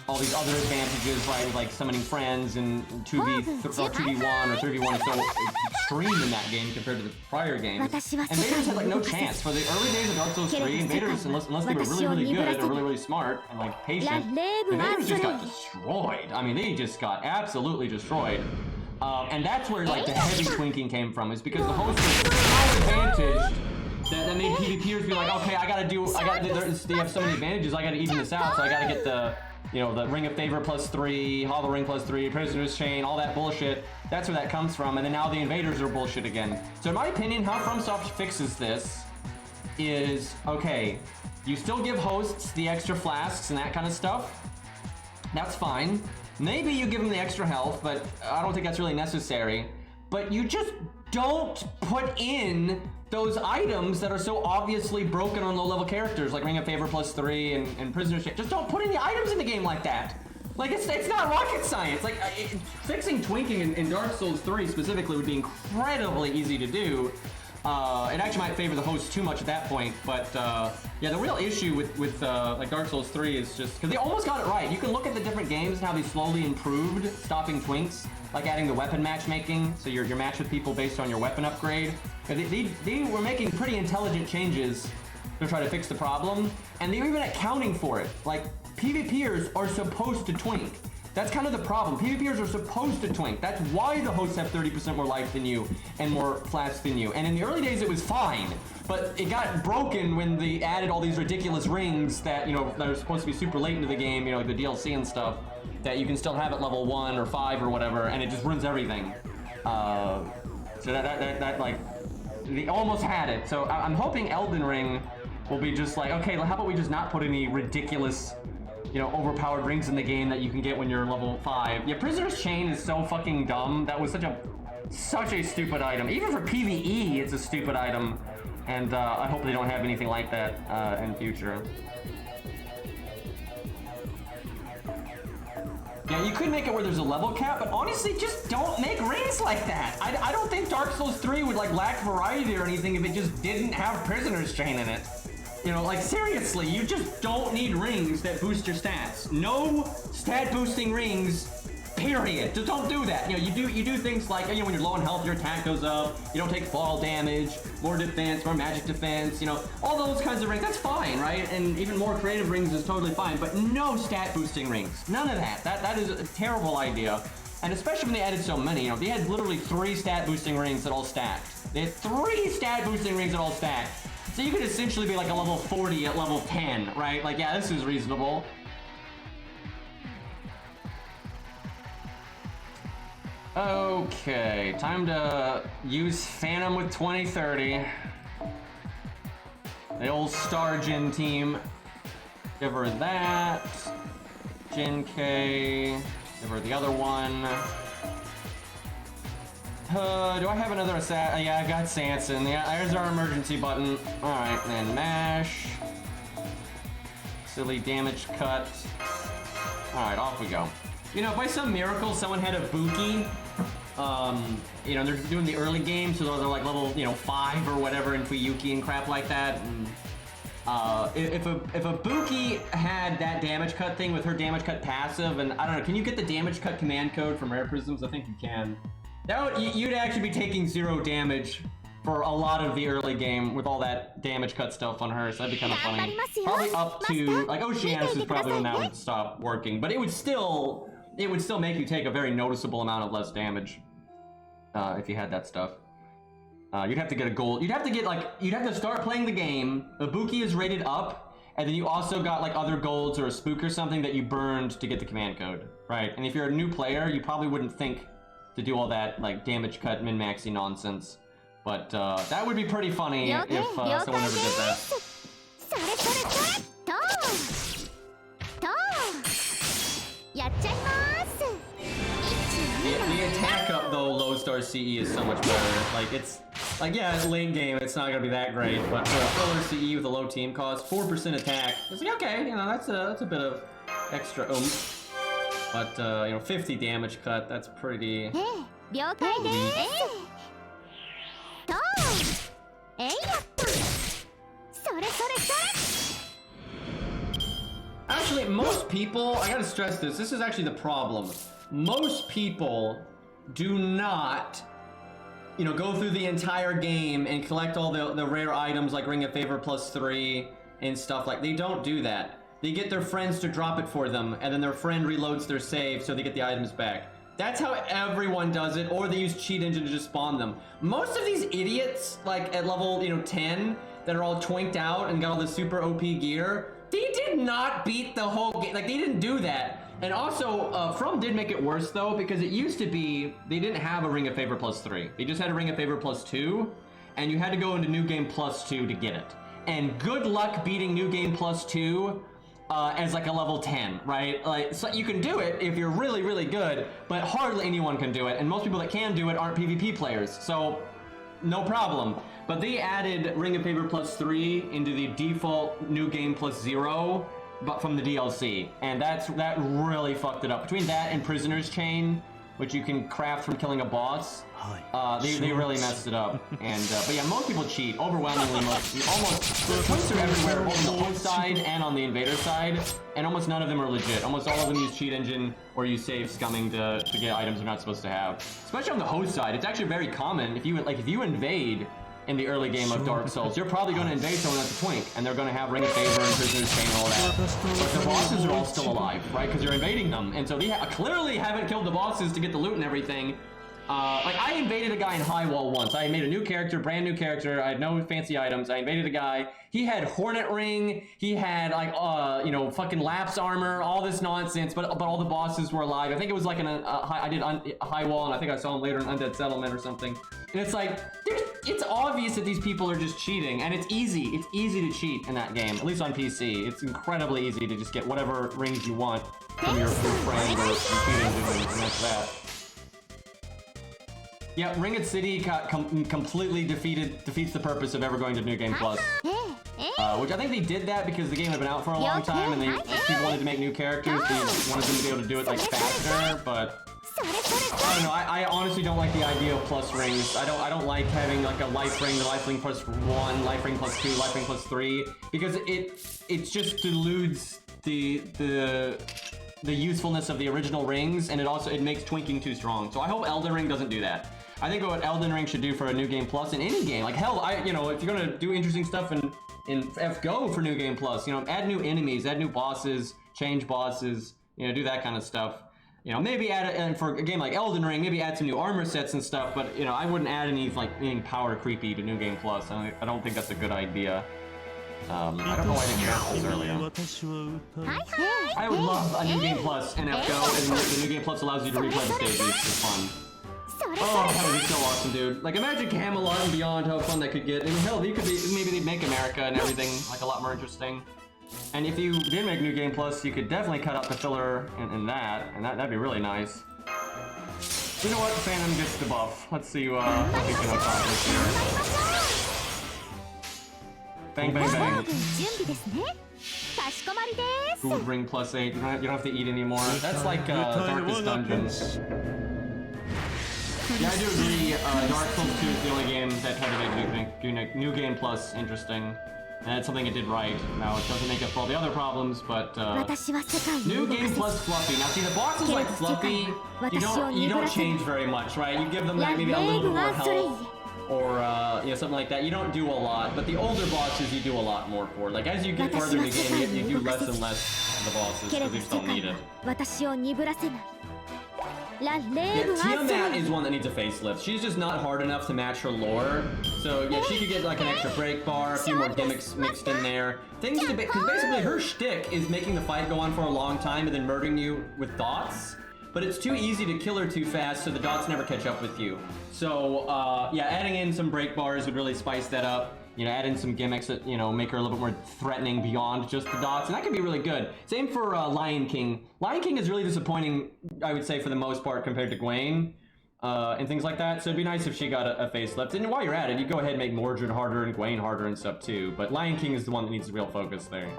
Speaker 1: all these other advantages, right, like summoning friends and 2v1 or 3v1 is so extreme in that game compared to the prior games. Invaders had like no chance. For the early days of Dark Souls 3, invaders, unless they were really, really good or really, really smart and like patient, invaders just got destroyed. I mean, they just got absolutely destroyed. And that's where like the heavy twinking came from, is because the host was so advantaged that made PvPers be like, okay, they have so many advantages, I gotta even this out, so I gotta get the, you know, the Ring of Favor +3, Hollow Ring +3, Prisoner's Chain, all that bullshit. That's where that comes from, and then now the invaders are bullshit again. So in my opinion, how FromSoft fixes this is, okay, you still give hosts the extra flasks and that kind of stuff. That's fine. Maybe you give them the extra health, but I don't think that's really necessary. But you just don't put in those items that are so obviously broken on low-level characters, like Ring of Favor +3 and Prisoner's Chain. Just don't put any items in the game like that. Like, it's not rocket science. Like, fixing twinking in Dark Souls 3 specifically would be incredibly easy to do. It actually might favor the host too much at that point, but yeah, the real issue with like Dark Souls 3 is just because they almost got it right. You can look at the different games and how they slowly improved stopping twinks, like adding the weapon matchmaking, so your match with people based on your weapon upgrade. They were making pretty intelligent changes to try to fix the problem, and they were even accounting for it. Like, PvPers are supposed to twink. That's kind of the problem. PvPers are supposed to twink. That's why the hosts have 30% more life than you and more flasks than you. And in the early days, it was fine. But it got broken when they added all these ridiculous rings that, you know, that are supposed to be super late into the game, you know, the DLC and stuff, that you can still have at level 1 or 5 or whatever, and it just ruins everything. So that like, they almost had it. So I'm hoping Elden Ring will be just like, okay, how about we just not put any ridiculous, you know, overpowered rings in the game that you can get when you're level 5. Yeah, Prisoner's Chain is so fucking dumb. That was such a stupid item. Even for PvE, it's a stupid item. And I hope they don't have anything like that in future. Yeah, you could make it where there's a level cap, but honestly, just don't make rings like that. I don't think Dark Souls 3 would like lack variety or anything if it just didn't have Prisoner's Chain in it. You know, like, seriously, you just don't need rings that boost your stats. No stat boosting rings, period. Just don't do that. You know, you do things like, you know, when you're low on health, your attack goes up, you don't take fall damage, more defense, more magic defense, you know, all those kinds of rings. That's fine, right? And even more creative rings is totally fine, but no stat boosting rings. None of that. That is a terrible idea. And especially when they added so many, you know, they had literally 3 stat boosting rings that all stacked. They had 3 stat boosting rings that all stacked. So you could essentially be like a level 40 at level 10, right? Like, yeah, this is reasonable. Okay, time to use Phantom with 2030. The old Star Gen team. Give her that. Gen K. Give her the other one. Do I have another assassin? Yeah, I got Sanson. Yeah, there's our emergency button. Alright, then mash. Silly damage cut. Alright, off we go. You know, by some miracle, someone had a Buki. You know, they're doing the early game, so they're like level, you know, 5 or whatever in Fuyuki and crap like that. And, if a Buki had that damage cut thing with her damage cut passive, and I don't know, can you get the damage cut command code from Rare Prisms? I think you can. That would, you'd actually be taking 0 damage for a lot of the early game with all that damage cut stuff on her, so that'd be kind of funny. Probably up to like Okeanos is probably when that would stop working, but it would still make you take a very noticeable amount of less damage if you had that stuff. You'd have to get a gold. You'd have to start playing the game. Ibuki is rated up, and then you also got like other golds or a spook or something that you burned to get the command code, right? And if you're a new player, you probably wouldn't think to do all that like damage cut min-maxy nonsense. But that would be pretty funny if someone ever did that. The attack up though, low star CE is so much better. Like it's like yeah, late game it's not gonna be that great, but for a filler CE with a low team cost, 4% attack, it's like okay, you know that's a bit of extra oomph. But you know 50 damage cut, that's pretty. Actually, most people, I gotta stress this is actually the problem. Most people do not, you know, go through the entire game and collect all the rare items like Ring of Favor +3 and stuff like, they don't do that. They get their friends to drop it for them, and then their friend reloads their save so they get the items back. That's how everyone does it, or they use cheat engine to just spawn them. Most of these idiots, like at level, 10, that are all twinked out and got all the super OP gear, they did not beat the whole game. Like, they didn't do that. And also, From did make it worse, though, because it used to be, they didn't have a Ring of Favor +3. They just had a Ring of Favor +2, and you had to go into New Game +2 to get it. And good luck beating New Game +2 as like a level 10, right? Like, so you can do it if you're really, really good, but hardly anyone can do it. And most people that can do it aren't PvP players, so no problem. But they added Ring of Favor +3 into the default New Game +0, but from the DLC, and that really fucked it up. Between that and Prisoner's Chain, which you can craft from killing a boss, they really messed it up. And but yeah, most people cheat. Overwhelmingly, almost the points are everywhere, both on the host side and on the invader side, and almost none of them are legit. Almost all of them use cheat engine or use save scumming to get items they're not supposed to have. Especially on the host side, it's actually very common. If you invade in the early game of Dark Souls, you're probably going to invade someone that's a twink, and they're going to have Ring of Favor and Prisoner's Chain and all that. But the bosses are all still alive, right? Because you're invading them, and so they clearly haven't killed the bosses to get the loot and everything. Like, I invaded a guy in High Wall once. I made a new character, brand new character. I had no fancy items. I invaded a guy. He had Hornet Ring. He had, like, fucking Lapse Armor, all this nonsense, but all the bosses were alive. I think it was like I did High Wall, and I think I saw him later in Undead Settlement or something. And it's like, it's obvious that these people are just cheating, and it's easy. It's easy to cheat in that game, at least on PC. It's incredibly easy to just get whatever rings you want from your friend or cheat engine, and that's that. Yeah, Ringed City completely defeats the purpose of ever going to New Game Plus. Which I think they did that because the game had been out for a long time and people wanted to make new characters. They wanted them to be able to do it like faster, but I don't know. I honestly don't like the idea of plus rings. I don't like having like a life ring, the life ring +1, life ring +2, life ring +3, because it just deludes the usefulness of the original rings, and it makes twinking too strong. So I hope Elden Ring doesn't do that. I think what Elden Ring should do for a New Game Plus in any game, like hell, if you're gonna do interesting stuff in FGO for New Game Plus, add new enemies, add new bosses, change bosses, do that kind of stuff. Maybe and for a game like Elden Ring, maybe add some new armor sets and stuff, but I wouldn't add anything power creepy to New Game Plus. I don't think that's a good idea. I don't know why I didn't ask this earlier. I would love a New Game Plus in FGO, and the New Game Plus allows you to replay the stages. It's fun. Oh, that would be so awesome, dude. Like, imagine Camelot and beyond, how fun that could get. I mean, hell, maybe they'd make America and everything like a lot more interesting. And if you did make New Game Plus, you could definitely cut out the filler in that, and that'd be really nice. You know what? Phantom gets the buff. Let's see what we can accomplish here. Bang, bang, bang. Food ring +8. You don't have to eat anymore. That's like Darkest Dungeons. Yeah, I do agree. Dark Souls 2 is the only game that tried to make New Game Plus interesting. And it's something it did right. Now, it doesn't make up for all the other problems, but New Game Plus Fluffy. Now, see, the bosses like Fluffy, you don't change very much, right? You give them like maybe a little bit more health, or something like that, you don't do a lot. But the older bosses, you do a lot more for. Like as you get further in the game, you do less and less of the bosses because you just don't need it. Yeah, Tiamat is one that needs a facelift. She's just not hard enough to match her lore. So yeah, she could get like an extra break bar, a few more gimmicks mixed in there. Things to because basically her shtick is making the fight go on for a long time and then murdering you with dots. But it's too easy to kill her too fast, so the dots never catch up with you. So yeah, adding in some break bars would really spice that up. You know, add in some gimmicks that, make her a little bit more threatening beyond just the dots, and that can be really good. Same for Lion King. Lion King is really disappointing, I would say, for the most part, compared to Gwen, and things like that. So it'd be nice if she got a facelift. And while you're at it, you go ahead and make Mordred harder and Gwen harder and stuff too. But Lion King is the one that needs the real focus there.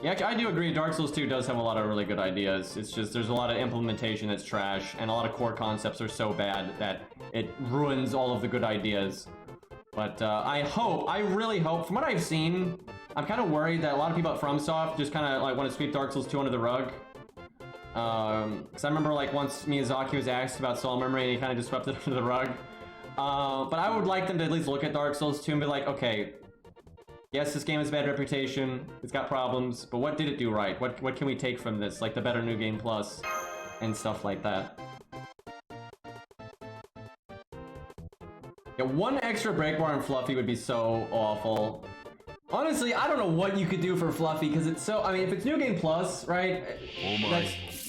Speaker 1: Yeah, I do agree. Dark Souls 2 does have a lot of really good ideas. It's just there's a lot of implementation that's trash, and a lot of core concepts are so bad that it ruins all of the good ideas. But I really hope, from what I've seen, I'm kind of worried that a lot of people at FromSoft just kind of like want to sweep Dark Souls 2 under the rug. Because I remember like once Miyazaki was asked about Soul Memory and he kind of just swept it under the rug. But I would like them to at least look at Dark Souls 2 and be like, okay, yes, this game has a bad reputation, it's got problems, but what did it do right? What can we take from this? Like the better New Game Plus and stuff like that. Yeah, one extra break bar on Fluffy would be so awful. Honestly, I don't know what you could do for Fluffy, because it's so... I mean, if it's New Game Plus, right?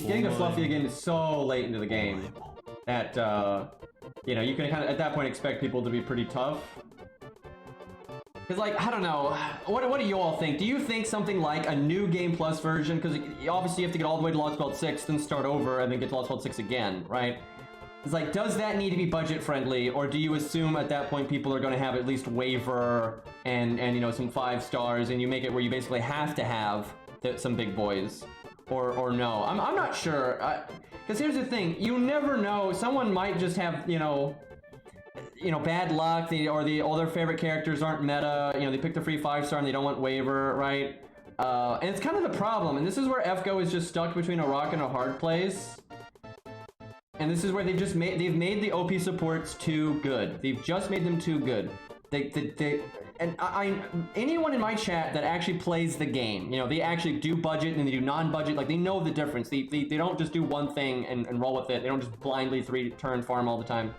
Speaker 1: Getting to Fluffy again is so late into the game that, you can kind of, at that point, expect people to be pretty tough. Because, like, I don't know. What do you all think? Do you think something like a New Game Plus version, because obviously you have to get all the way to Lost Belt 6, then start over, and then get to Lost Belt 6 again, right? It's like, does that need to be budget friendly, or do you assume at that point people are going to have at least waiver and some 5 stars, and you make it where you basically have to have some big boys, or no? I'm not sure. Because here's the thing, you never know. Someone might just have bad luck, all their favorite characters aren't meta. They pick the free 5-star and they don't want waiver, right? And it's kind of the problem, and this is where FGO is just stuck between a rock and a hard place. And this is where they've made the OP supports too good. They've just made them too good. Anyone in my chat that actually plays the game, they actually do budget and they do non-budget, like they know the difference. They don't just do one thing and roll with it. They don't just blindly 3-turn farm all the time.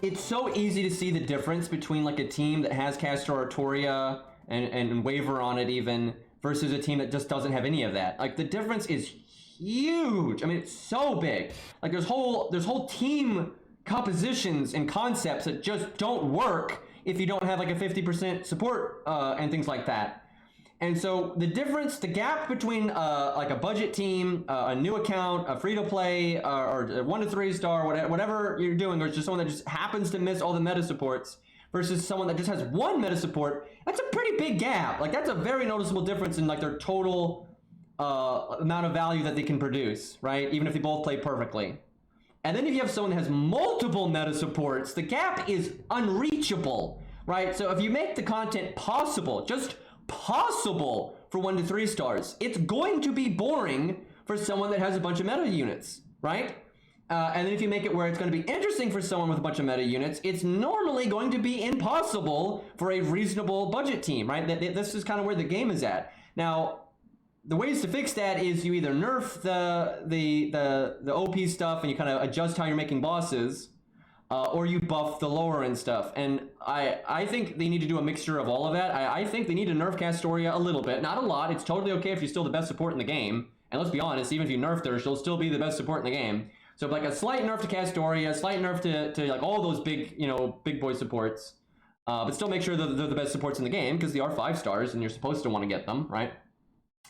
Speaker 1: It's so easy to see the difference between like a team that has Castor Artoria and waiver on it even, versus a team that just doesn't have any of that. Like the difference is huge. I mean, it's so big. Like there's whole team compositions and concepts that just don't work if you don't have like a 50% support and things like that. And so the gap between like a budget team, a new account, a free-to-play, or 1 to 3 star, whatever you're doing, or just someone that just happens to miss all the meta supports, versus someone that just has 1 meta support, that's a pretty big gap. Like that's a very noticeable difference in like their total amount of value that they can produce, right? Even if they both play perfectly. And then if you have someone that has multiple meta supports, the gap is unreachable, right? So if you make the content possible, just possible for 1 to 3 stars, it's going to be boring for someone that has a bunch of meta units, right? And then if you make it where it's going to be interesting for someone with a bunch of meta units, it's normally going to be impossible for a reasonable budget team, right? This is kind of where the game is at. Now, the ways to fix that is you either nerf the OP stuff and you kind of adjust how you're making bosses, or you buff the lower end stuff. And I think they need to do a mixture of all of that. I think they need to nerf Castoria a little bit, not a lot. It's totally okay if you're still the best support in the game. And let's be honest, even if you nerf her, she'll still be the best support in the game. So like a slight nerf to Castoria, a slight nerf to like all those big boy supports, but still make sure that they're the best supports in the game, because they are 5 stars and you're supposed to want to get them, right?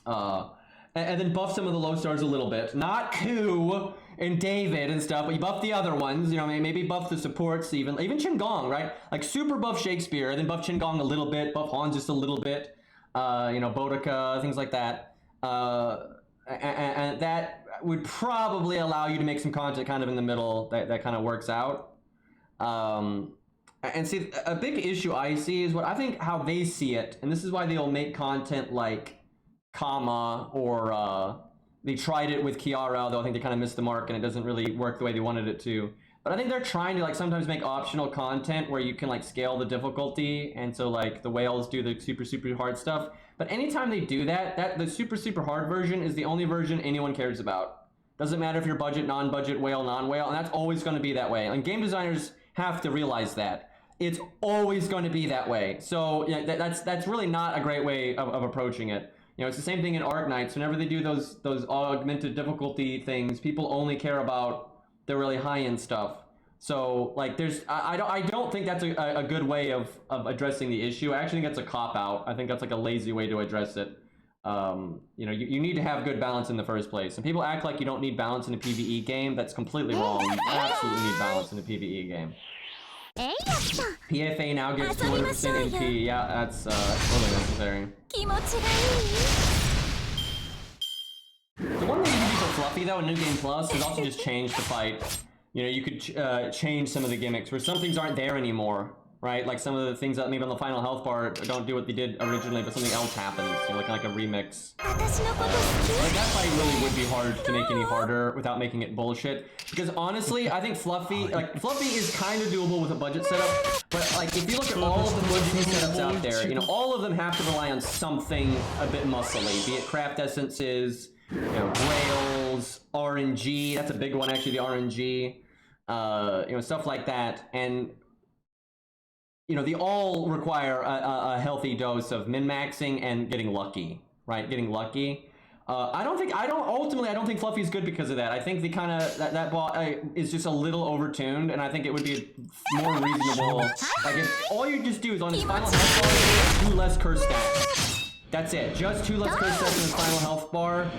Speaker 1: And then buff some of the low stars a little bit. Not Ku and David and stuff, but you buff the other ones. Maybe buff the supports, even Qingong, right? Like super buff Shakespeare, then buff Qingong a little bit, buff Hans just a little bit. Boudica, things like that. And that would probably allow you to make some content kind of in the middle that kind of works out. And see, a big issue I see is how they see it, and this is why they'll make content like Kama, or they tried it with Kiara, though I think they kind of missed the mark and it doesn't really work the way they wanted it to. But I think they're trying to like sometimes make optional content where you can like scale the difficulty, and so like the whales do the super hard stuff. But anytime they do that, the super hard version is the only version anyone cares about. Doesn't matter if you're budget, non-budget, whale, non-whale, and that's always going to be that way. And game designers have to realize that. It's always going to be that way. So yeah, that's really not a great way of approaching it. You know, it's the same thing in Arknights. Whenever they do those augmented difficulty things, people only care about the really high-end stuff. So like I don't think that's a good way of addressing the issue. I actually think that's a cop-out. I think that's like a lazy way to address it. You know, you need to have good balance in the first place. And people act like you don't need balance in a PvE game. That's completely wrong. You absolutely need balance in a PvE game. PFA now gives 200% MP. Yeah, that's totally necessary. The one thing you can do for Fluffy though in New Game Plus is also just change the fight. You know, you could change some of the gimmicks where some things aren't there anymore. Right, like some of the things that maybe on the final health bar don't do what they did originally, but something else happens. You know, like a remix. Like that fight really would be hard to make any harder without making it bullshit. Because honestly, I think Fluffy is kind of doable with a budget setup. But like, if you look at all of the budget setups out there, you know, all of them have to rely on something a bit muscly. Be it craft essences, you know, rails, RNG. That's a big one actually. The RNG, you know, stuff like that. And you know, they all require a healthy dose of min-maxing and getting lucky, right? Getting lucky. I don't think Fluffy's good because of that. I think the kind of, that ball is just a little overtuned, and I think it would be more reasonable. Like, if all you just do is on his final health bar, 2 less curse stacks. That's it. Just 2 less curse stacks in his final health bar.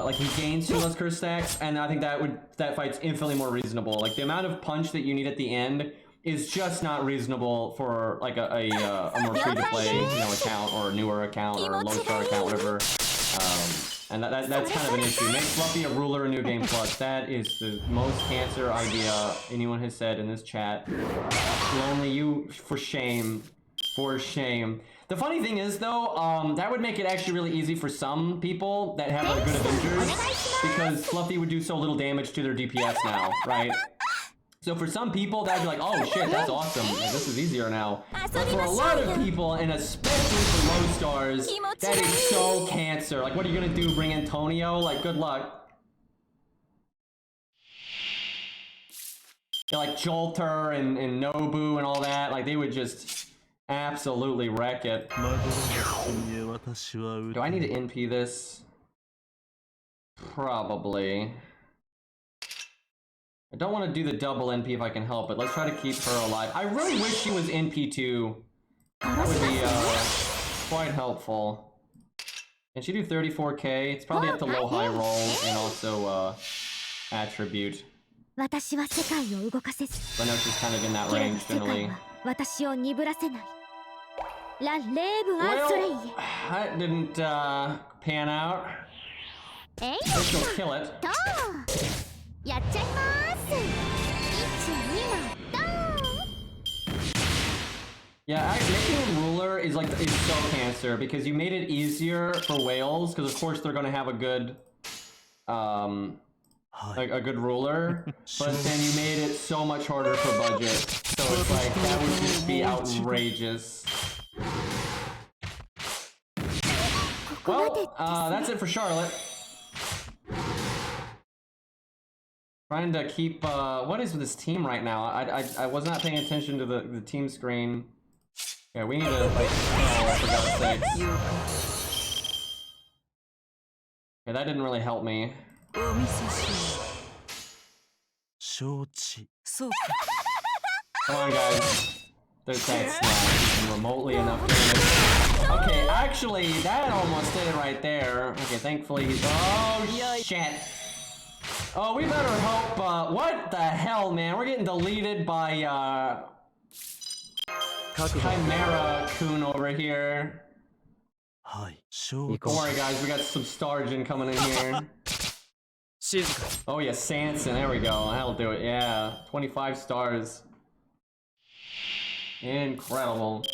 Speaker 1: Like, he gains 2 less curse stacks, and I think that fight's infinitely more reasonable. Like, the amount of punch that you need at the end is just not reasonable for like a more free-to-play, you know, account or a newer account or a low-star account, whatever. And that's kind of an issue. Make Fluffy a ruler in New Game Plus. That is the most cancer idea anyone has said in this chat. Lonely, you for shame. For shame. The funny thing is though, that would make it actually really easy for some people that have like good Avengers, because Fluffy would do so little damage to their DPS now, right? So for some people, that'd be like, oh shit, that's awesome. Like, this is easier now. But for a lot of people, and especially for low stars, that is so cancer. Like, what are you gonna do? Bring Antonio? Like, good luck. They're like Jolter and Nobu and all that. Like, they would just absolutely wreck it. Do I need to NP this? Probably. I don't want to do the double NP if I can help it. Let's try to keep her alive. I really wish she was NP2. That would be quite helpful. Can she do 34k? It's probably up to low high roll and also attribute. But I know she's kind of in that range generally. Well, that didn't pan out. Let's go kill it. Yeah, making a ruler is so cancer because you made it easier for whales because of course they're gonna have a good ruler, but then you made it so much harder for budget. So it's like that would just be outrageous. Well, that's it for Charlotte. Trying to keep, what is with this team right now? I was not paying attention to the team screen. Yeah, we need to, like, oh, for God's sakes. Yeah, that didn't really help me. Come on, guys. That's not remotely enough damage. Okay, actually, that almost did it right there. Okay, thankfully he's, oh, shit. Oh, we better hope, what the hell, man? We're getting deleted by, Chimera-kun over here. Don't worry, guys, we got some Stargin coming in here. Oh, yeah, Sanson, there we go. That'll do it, yeah. 25 stars. Incredible.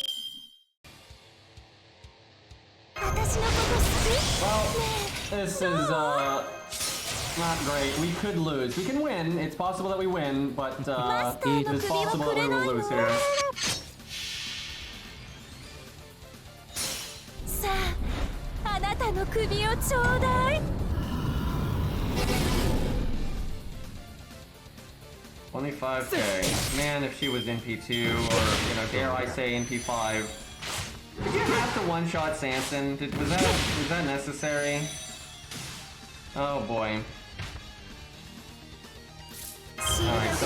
Speaker 1: Well, this is, Not great. We could lose. We can win. It's possible that we win, but it's possible that we will lose here.
Speaker 2: さあ、あなたの首をちょうだい。
Speaker 1: 25k. Man, if she was NP2 or dare I say NP5. Did you have to one-shot Samson? Was that necessary? Oh boy. Alright,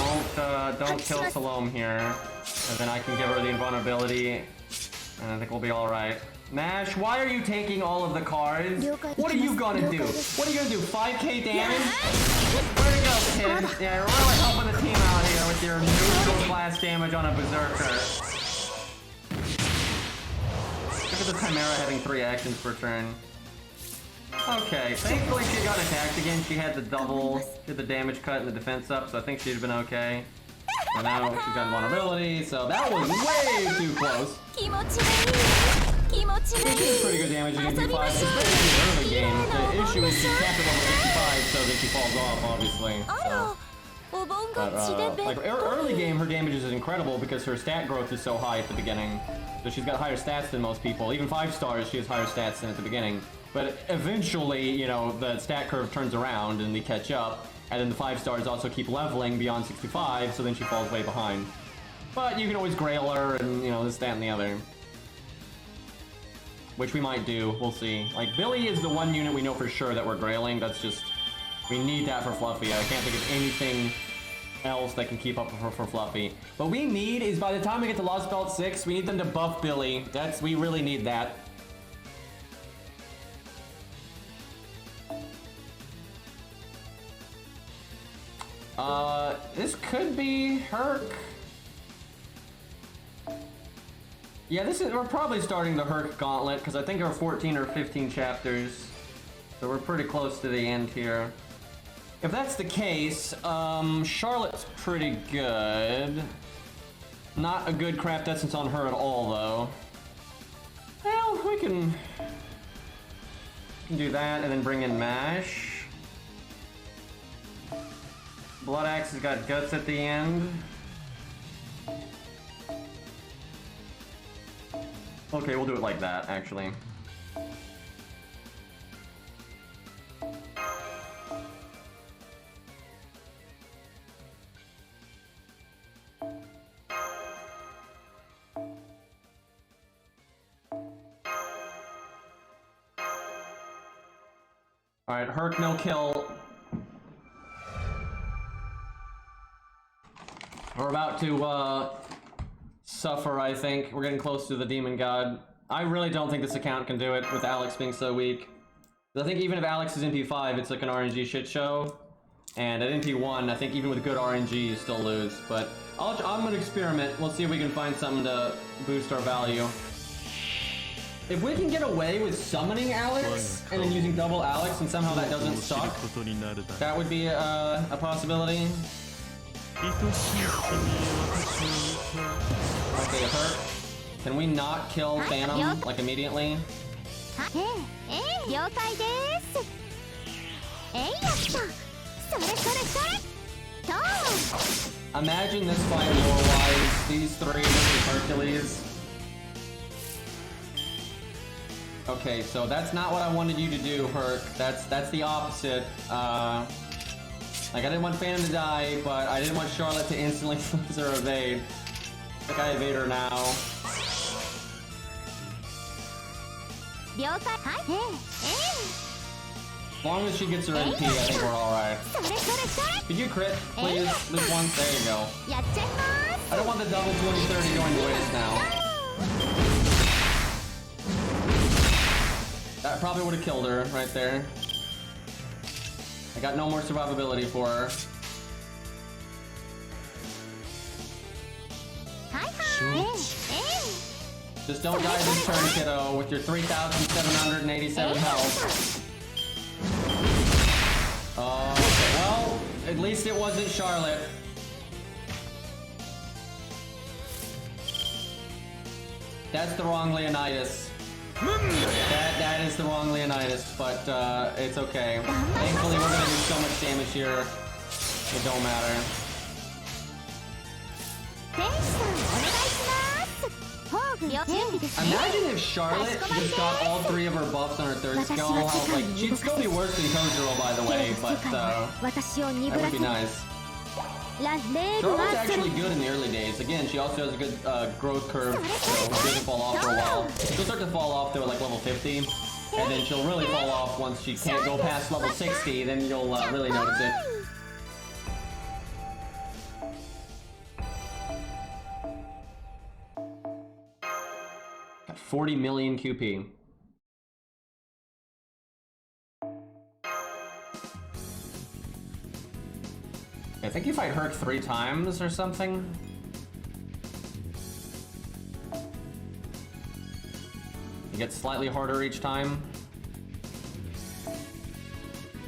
Speaker 1: don't kill Salome here. And then I can give her the invulnerability. And I think we'll be alright. Mash, why are you taking all of the cards? What are you gonna do? What are you gonna do? 5k damage? Where to go, kid? Yeah, you're really helping the team out here with your neutral class damage on a berserker. Look at the Chimera having 3 actions per turn. Okay, thankfully she got attacked again. She had the damage cut and the defense up, so I think she'd have been okay. And now she's got vulnerability, so that was way too close. She did pretty good damage in MP5, especially in the early game. The issue is she capped it level 55, so then she falls off, obviously. So. But, early game, her damage is incredible because her stat growth is so high at the beginning. So she's got higher stats than most people. Even 5 stars, she has higher stats than at the beginning. But eventually, the stat curve turns around and they catch up. And then the 5 stars also keep leveling beyond 65, so then she falls way behind. But you can always grail her and, this, that, and the other. Which we might do, we'll see. Like, Billy is the one unit we know for sure that we're grailing. That's just... we need that for Fluffy. I can't think of anything else that can keep up for Fluffy. What we need is, by the time we get to Lost Belt 6, we need them to buff Billy. We really need that. This could be Herc. Yeah, we're probably starting the Herc Gauntlet, because I think there are 14 or 15 chapters. So we're pretty close to the end here. If that's the case, Charlotte's pretty good. Not a good craft essence on her at all, though. Well, we can do that and then bring in Mash. Blood Axe has got guts at the end. Okay, we'll do it like that, actually. Alright, Herc no kill. We're about to suffer, I think. We're getting close to the Demon God. I really don't think this account can do it with Alex being so weak. I think even if Alex is NP5, it's like an RNG shit show. And at NP1, I think even with good RNG, you still lose. But I'm gonna experiment. We'll see if we can find something to boost our value. If we can get away with summoning Alex and then using double Alex and somehow that doesn't suck, that would be a possibility. Okay, Herc. Can we not kill Phantom, like, immediately? Imagine this fight lore-wise, these 3 versus Hercules. Okay, so that's not what I wanted you to do, Herc. That's the opposite. Like, I didn't want Phantom to die, but I didn't want Charlotte to instantly lose her evade. I think I evade her now. As long as she gets her NP, I think we're alright. Could you crit, please? This one? There you go. I don't want the double 20-30 going to waste now. That probably would have killed her right there. I got no more survivability for her. Just don't die this turn, kiddo, with your 3,787 health. Well, at least it wasn't Charlotte. That's the wrong Leonidas. That is the wrong Leonidas, but it's okay. Thankfully, we're gonna do so much damage here. It don't matter. Imagine if Charlotte just got all 3 of her buffs on her 3rd skill. Like, she'd still be worse than Kojiro, by the way, but that would be nice. Charlotte's actually good in the early days. Again, she also has a good growth curve, so she doesn't fall off for a while. She'll start to fall off though at like level 50, and then she'll really fall off once she can't go past level 60, then you'll really notice it. Got 40 million QP. I think you fight Herc 3 times or something. You get slightly harder each time.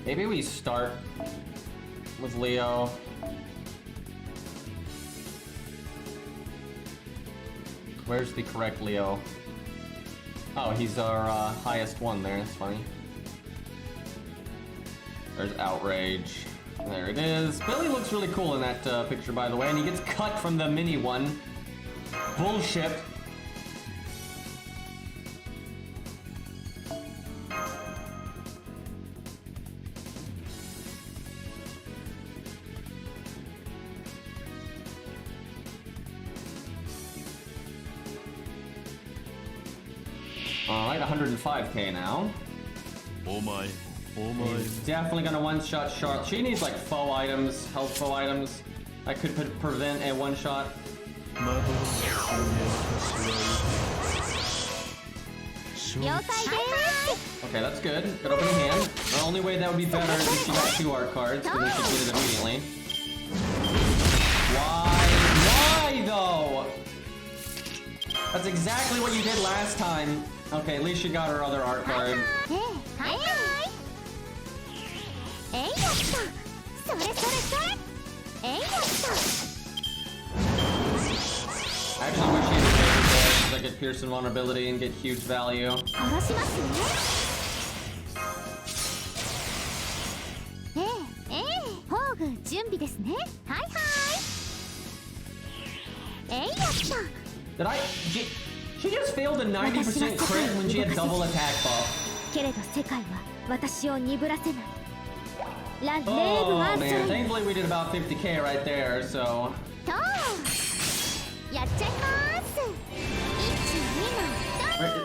Speaker 1: Maybe we start with Leo. Where's the correct Leo? Oh, he's our highest one there, that's funny. There's Outrage. There it is. Billy looks really cool in that picture, by the way, and he gets cut from the mini one. Bullshit. Alright, 105k now.
Speaker 4: Oh my.
Speaker 1: He's definitely gonna one-shot Charlotte. She needs like foe items, health foe items. I could prevent a one-shot. Okay, that's good. Good opening hand. The only way that would be better is if she got 2 art cards, because then she'd get it immediately. Why? Why though? That's exactly what you did last time. Okay, at least she got her other art card. I actually wish he had a favorite there, because I get Pierce invulnerability and get huge value. Did I? She just failed a 90% crit when she had double attack buff. Oh man, thankfully we did about 50k right there, so...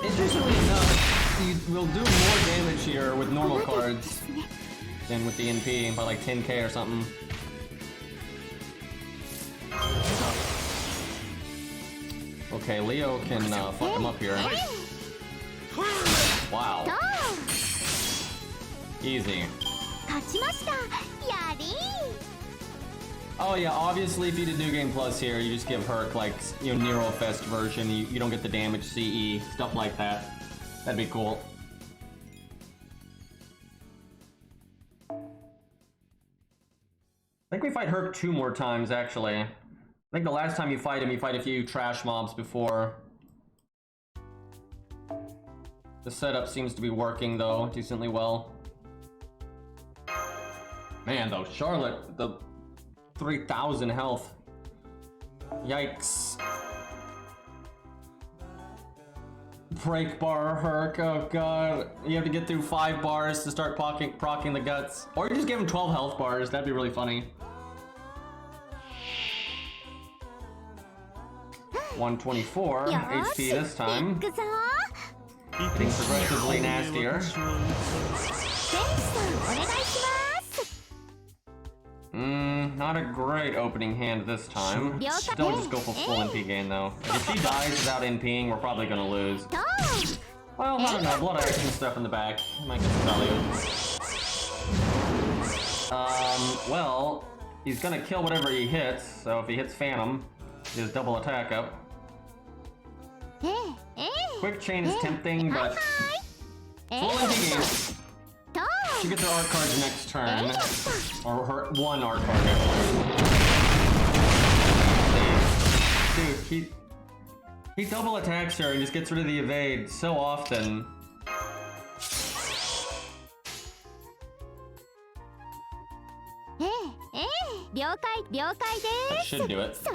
Speaker 1: Interestingly enough, you will do more damage here with normal cards than with the NP by like 10k or something. Okay, Leo can fuck him up here. Wow. Easy. Oh yeah, obviously if you did New Game Plus here, you just give Herc like, you know, Nero Fest version, you don't get the damage CE, stuff like that. That'd be cool. I think we fight Herc 2 more times actually. I think the last time you fight him, you fight a few trash mobs before. The setup seems to be working though, decently well. Man though, Charlotte, the 3,000 health. Yikes. Break bar Herc, oh god. You have to get through 5 bars to start procking the guts. Or you just give him 12 health bars, that'd be really funny. 124 HP this time. Getting progressively nastier. Not a great opening hand this time. Don't just go for full NP gain though. If she dies without NPing, we're probably gonna lose. Well, I don't know. Blood action stuff in the back. Might get some value. Well, he's gonna kill whatever he hits, so if he hits Phantom, he has double attack up. Quick chain is tempting, but full NP gain. She gets her art cards next turn. Or her one art card next turn. Dude, He double attacks her and just gets rid of the evade so often. That should do it. That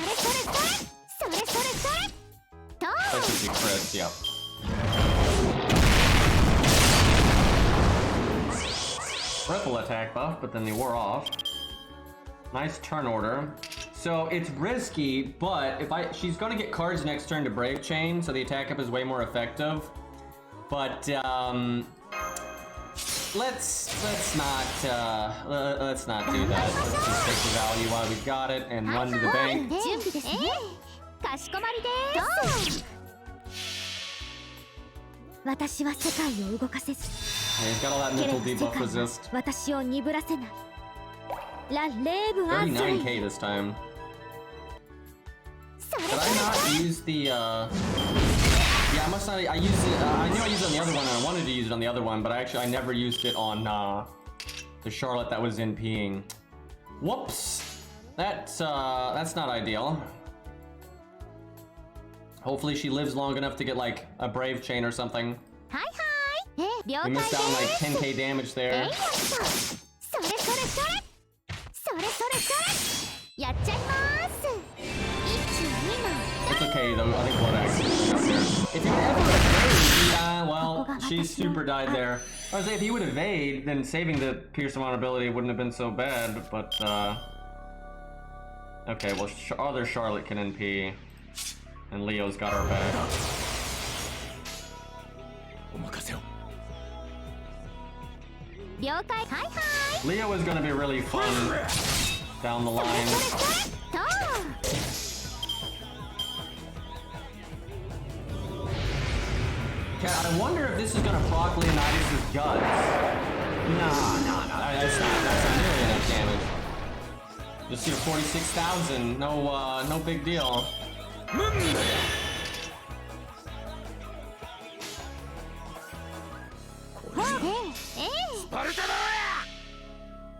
Speaker 1: should be crits, yep. Ripple attack buff, but then they wore off. Nice turn order. So it's risky, but if she's gonna get cards next turn to Brave Chain, so the attack up is way more effective. But let's not do that. Let's just take the value while we've got it and run to the bank. Yeah, he's got all that mental debuff resist. 39k this time. Did I not use the yeah, I must not. I used it. I knew I used it on the other one, and I wanted to use it on the other one, but I never used it on the Charlotte that was in peeing. Whoops. That's not ideal. Hopefully she lives long enough to get like a Brave Chain or something. We missed out on like 10k damage there. It's okay though, I think what actually up there. If you ever evade, yeah, well, she super died there. I was saying if he would evade, then saving the Pierce vulnerability wouldn't have been so bad, but okay, well, other Charlotte can NP, and Leo's got our back. Leo is gonna be really fun down the line. I wonder if this is gonna proc Leonidas' guts. No, that's not nearly enough damage. Just here, 46,000. No big deal.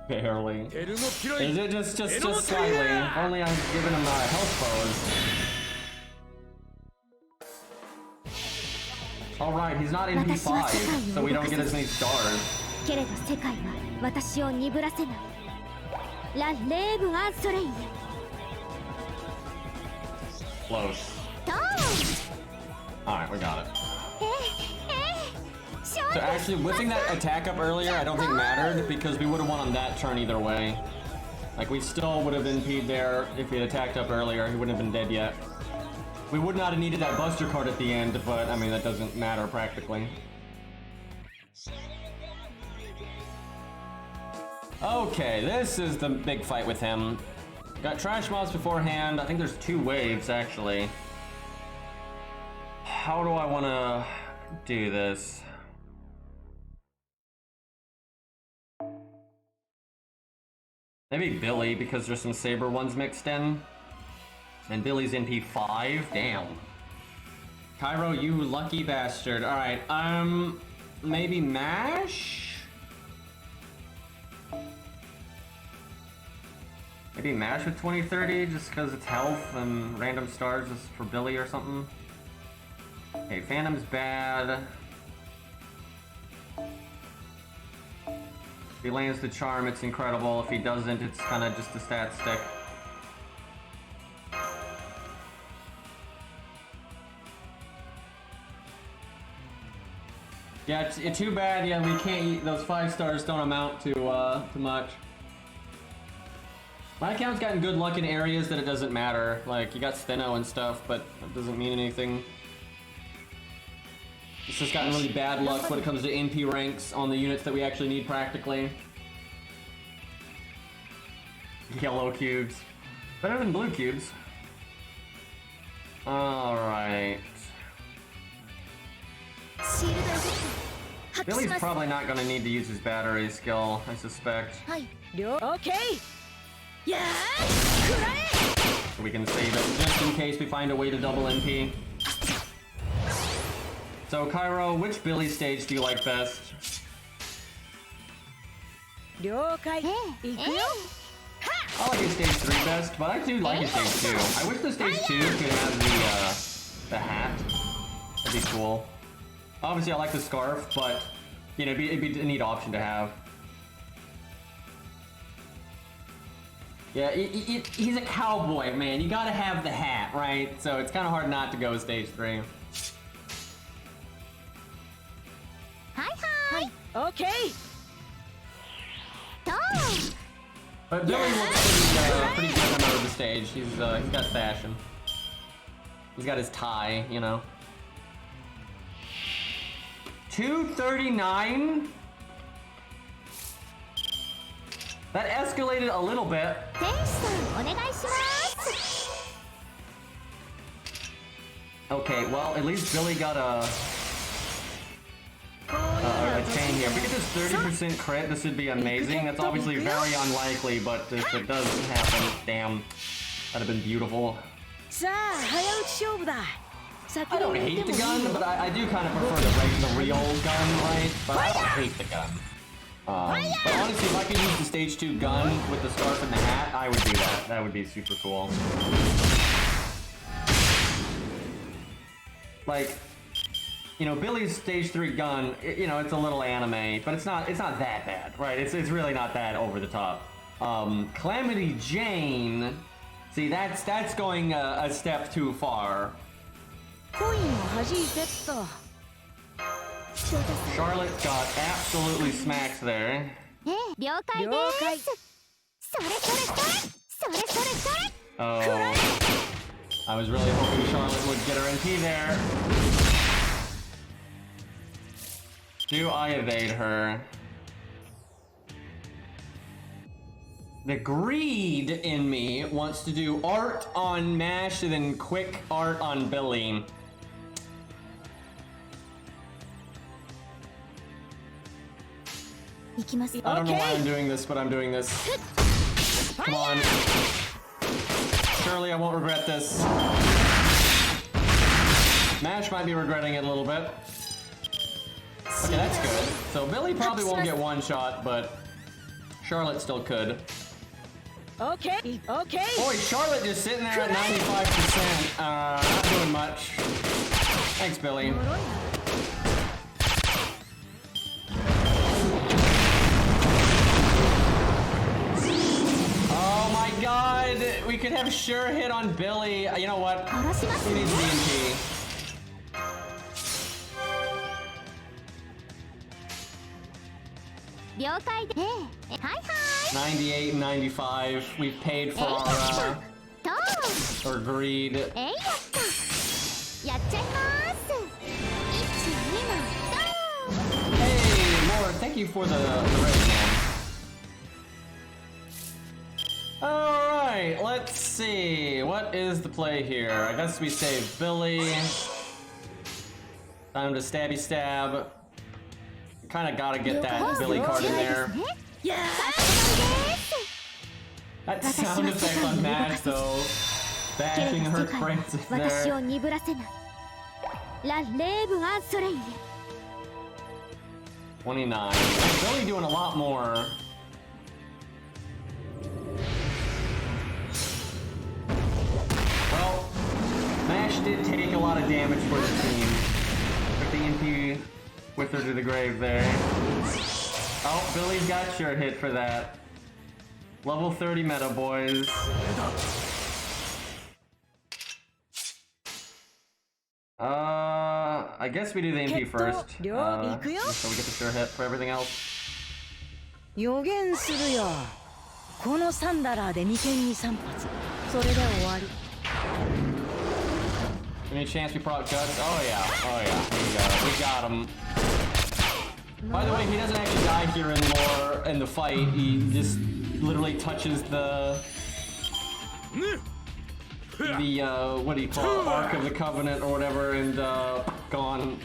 Speaker 1: Barely. Is it just slightly? If only I've given him health bows. Alright, he's not in P5, so we don't get as many stars. Close. Alright, we got it. So actually, whipping that attack up earlier I don't think mattered, because we would have won on that turn either way. Like, we still would have been P'd there if he had attacked up earlier. He wouldn't have been dead yet. We would not have needed that Buster card at the end, but, I mean, that doesn't matter practically. Okay, this is the big fight with him. Got trash mobs beforehand. I think there's 2 waves, actually. How do I want to do this? Maybe Billy, because there's some Saber ones mixed in. And Billy's in P5. Damn. Cairo, you lucky bastard. Alright, maybe Mash? Maybe Mash with 2030, just because it's health and random stars is for Billy or something. Okay, Phantom's bad. If he lands the charm, it's incredible. If he doesn't, it's kind of just a stat stick. Yeah, it's too bad. Yeah, we can't eat those 5 stars. Don't amount to much. My account's gotten good luck in areas that it doesn't matter. Like, you got Steno and stuff, but that doesn't mean anything. It's just gotten really bad luck when it comes to NP ranks on the units that we actually need practically. Yellow cubes. Better than blue cubes. Alright. Billy's probably not going to need to use his battery skill, I suspect.
Speaker 3: Okay. Yeah.
Speaker 1: We can save it just in case we find a way to double NP. So, Cairo, which Billy stage do you like best? I like his stage 3 best, but I do like his stage 2. I wish the stage 2 could have the hat. That'd be cool. Obviously, I like the scarf, but you know, it'd be a neat option to have. Yeah, he's a cowboy, man. You gotta have the hat, right? So it's kind of hard not to go with stage 3.
Speaker 2: Hi.
Speaker 3: Okay.
Speaker 1: But Billy looks pretty good on the middle of the stage. He's got fashion. He's got his tie, you know. 239? That escalated a little bit. Okay, well, at least Billy got a chain here. If we get this 30% crit, this would be amazing. That's obviously very unlikely, but if it does happen, damn, that'd have been beautiful. I don't hate the gun, but I do kind of prefer the real gun, right? But I don't hate the gun. But honestly, if I could use the stage 2 gun with the scarf and the hat, I would do that. That would be super cool. Like, you know, Billy's stage 3 gun, you know, it's a little anime, but it's not that bad, right? It's really not that over the top. Calamity Jane, see, that's going a step too far. Charlotte got absolutely smacked there. Oh, I was really hoping Charlotte would get her NP there. Do I evade her? The greed in me wants to do art on Mash and then quick art on Billy. I don't know why I'm doing this, but I'm doing this. Come on. Surely I won't regret this. Mash might be regretting it a little bit. Okay, that's good. So Billy probably won't get one shot, but Charlotte still could.
Speaker 3: Okay.
Speaker 1: Boy, Charlotte just sitting there at 95%. Not doing much. Thanks, Billy. Oh my god, we could have sure hit on Billy. You know what? Who needs DNP? 98 and 95. We've paid for our greed. Hey, Lord, thank you for the raid, man. Alright, let's see. What is the play here? I guess we save Billy. Time to stabby stab. Kind of gotta get that Billy card in there. That sound effect on Mash, though. Bashing her Francis there. 29. Billy doing a lot more. Well, Mash did take a lot of damage for the team. Took the MP with her to the grave there. Oh, Billy's got sure hit for that. Level 30 meta, boys. I guess we do the MP first. So we get the sure hit for everything else. Any chance we proc guts? Oh yeah. We got him. By the way, he doesn't actually die here anymore in the fight. He just literally touches the what do you call it? Ark of the Covenant or whatever, and gone.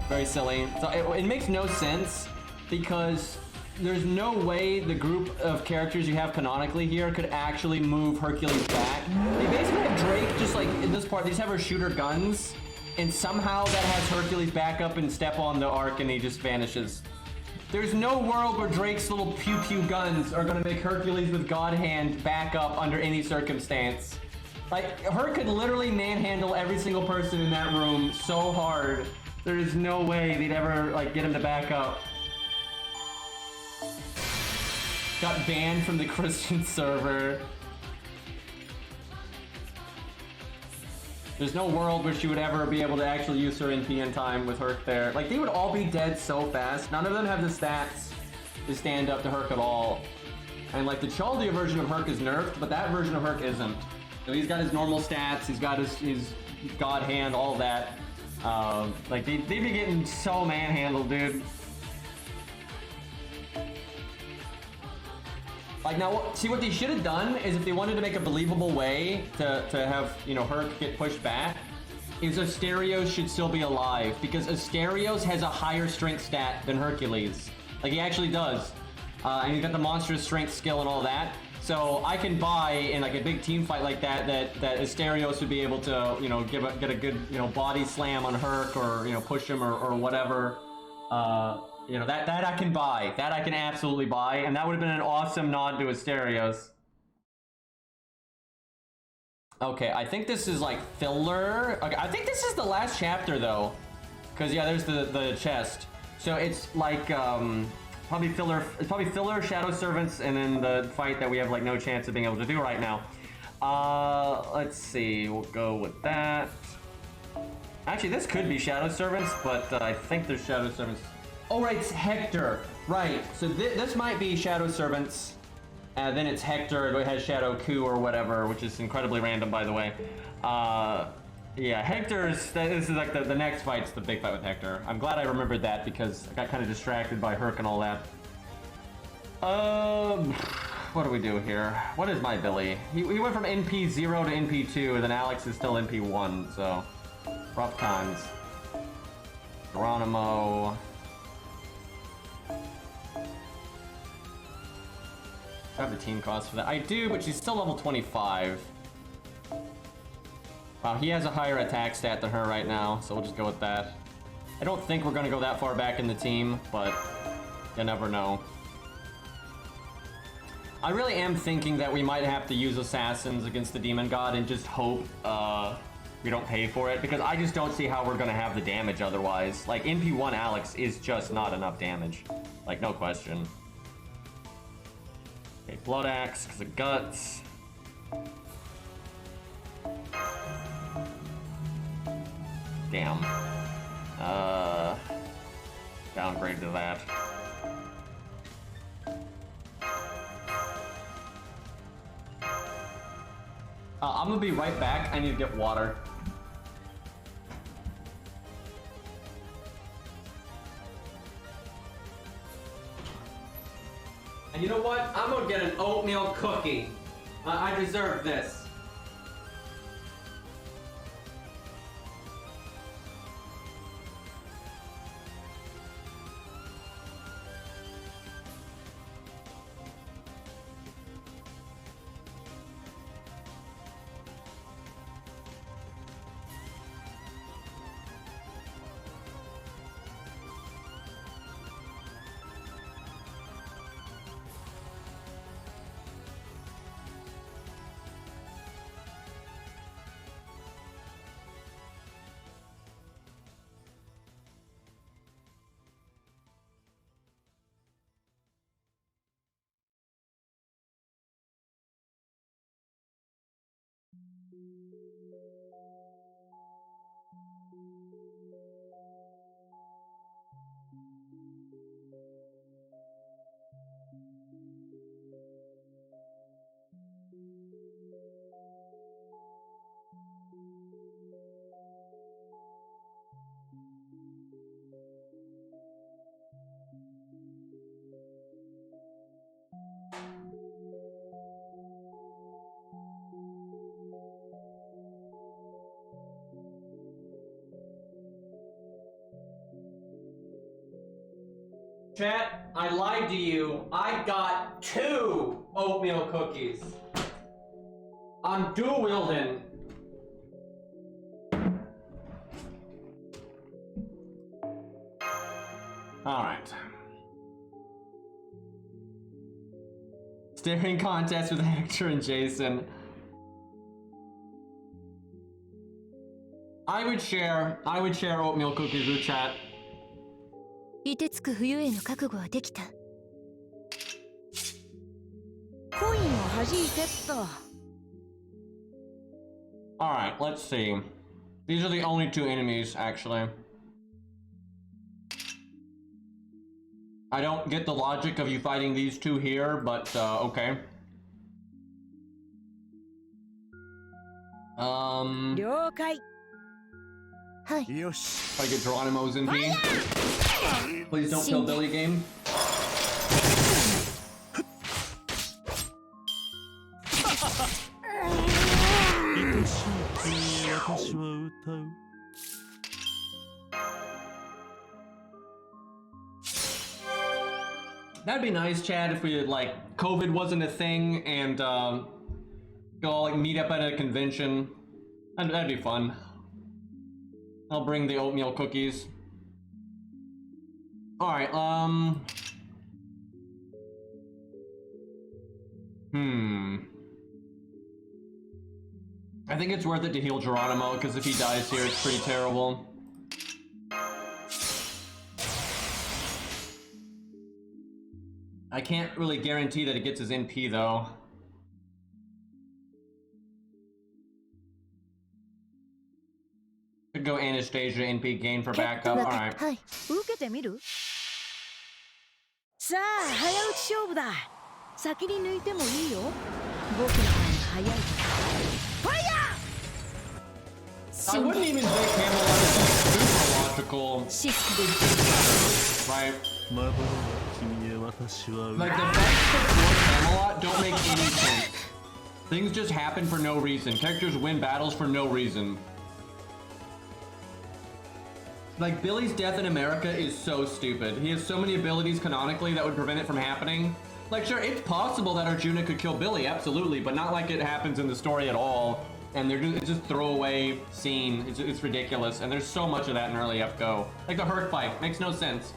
Speaker 1: Very silly. So it makes no sense because there's no way the group of characters you have canonically here could actually move Hercules back. They basically have Drake just like in this part. They just have her shooter guns, and somehow that has Hercules back up and step on the arc, and he just vanishes. There's no world where Drake's little pew-pew guns are gonna make Hercules with God Hand back up under any circumstance. Like, her could literally manhandle every single person in that room so hard. There is no way they'd ever, like, get him to back up. Got banned from the Christian server. There's no world where she would ever be able to actually use her NP in time with Herc there. Like, they would all be dead so fast. None of them have the stats to stand up to Herc at all. And, like, the Chaldia version of Herc is nerfed, but that version of Herc isn't. So he's got his normal stats, he's got his God Hand, all that. Like, they'd be getting so manhandled, dude. Like, now, see, what they should have done is if they wanted to make a believable way to have, you know, Herc get pushed back, is Asterios should still be alive, because Asterios has a higher strength stat than Hercules. Like, he actually does. And he's got the monstrous strength skill and all that. So I can buy in, like, a big team fight like that Asterios would be able to, you know, get a good, you know, body slam on Herc, or, you know, push him or whatever. You know, that I can buy. That I can absolutely buy, and that would have been an awesome nod to Asterios. Okay, I think this is like filler. Okay, I think this is the last chapter though. Cause yeah, there's the chest. So it's like probably filler, Shadow Servants, and then the fight that we have like no chance of being able to do right now. Let's see, we'll go with that. Actually, this could be Shadow Servants, but I think there's Shadow Servants. Oh, right, it's Hector. Right, so this might be Shadow Servants. Then it's Hector, it has Shadow Coup or whatever, which is incredibly random, by the way. Yeah, Hector's, this is like the next fight's the big fight with Hector. I'm glad I remembered that because I got kind of distracted by Herc and all that. What do we do here? What is my Billy? He went from NP 0 to NP 2, and then Alex is still NP 1, so rough times. Geronimo. I have the team cost for that. I do, but she's still level 25. Wow, he has a higher attack stat than her right now, so we'll just go with that. I don't think we're going to go that far back in the team, but you never know. I really am thinking that we might have to use Assassins against the Demon God and just hope we don't pay for it, because I just don't see how we're going to have the damage otherwise. Like, NP1 Alex is just not enough damage. Like, no question. Okay, Blood Axe, because of Guts. Damn. Downgrade to that. I'm gonna be right back. I need to get water. And you know what? I'm gonna get an oatmeal cookie. I deserve this. Chat, I lied to you. I got 2 oatmeal cookies. I'm dual wielding. Alright. Staring contest with Hector and Jason. I would share oatmeal cookies with chat.
Speaker 2: 凍てつく冬への覚悟はできた。
Speaker 3: コインを弾いてっと。
Speaker 1: Alright, let's see. These are the only two enemies, actually. I don't get the logic of you fighting these two here, but okay.
Speaker 3: 了解。
Speaker 2: はい。
Speaker 1: If I get Geronimo's in P. Please don't kill Billy game. That'd be nice, Chad, if we had, like, COVID wasn't a thing and go like meet up at a convention. That'd be fun. I'll bring the oatmeal cookies. Alright, I think it's worth it to heal Geronimo, because if he dies here, it's pretty terrible. I can't really guarantee that it gets his NP, though. Could go Anastasia NP gain for backup. Alright.
Speaker 3: 受けてみる？さあ、早打ち勝負だ。先に抜いてもいいよ。僕の方が早い。ファイヤー！
Speaker 1: I wouldn't even say Camelot is super logical. Right. Like, the facts before Camelot don't make any sense. Things just happen for no reason. Characters win battles for no reason. Like, Billy's death in America is so stupid. He has so many abilities canonically that would prevent it from happening. Like, sure, it's possible that Arjuna could kill Billy, absolutely, but not like it happens in the story at all. And it's just throwaway scene. It's ridiculous. And there's so much of that in early FGO. Like the Herc fight, makes no sense.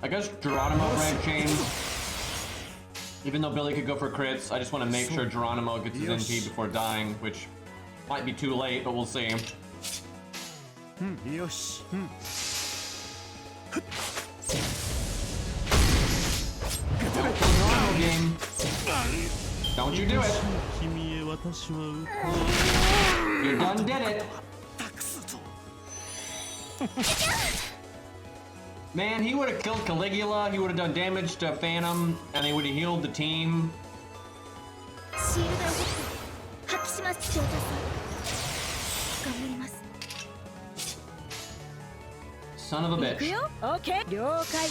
Speaker 1: I guess Geronimo red chain. Even though Billy could go for crits, I just want to make sure Geronimo gets his NP before dying, which might be too late, but we'll see. Geronimo game. Don't you do it. You done did it. Man, he would have killed Caligula, he would have done damage to Phantom, and he would have healed the team. Son of a bitch.
Speaker 3: Okay, 了解。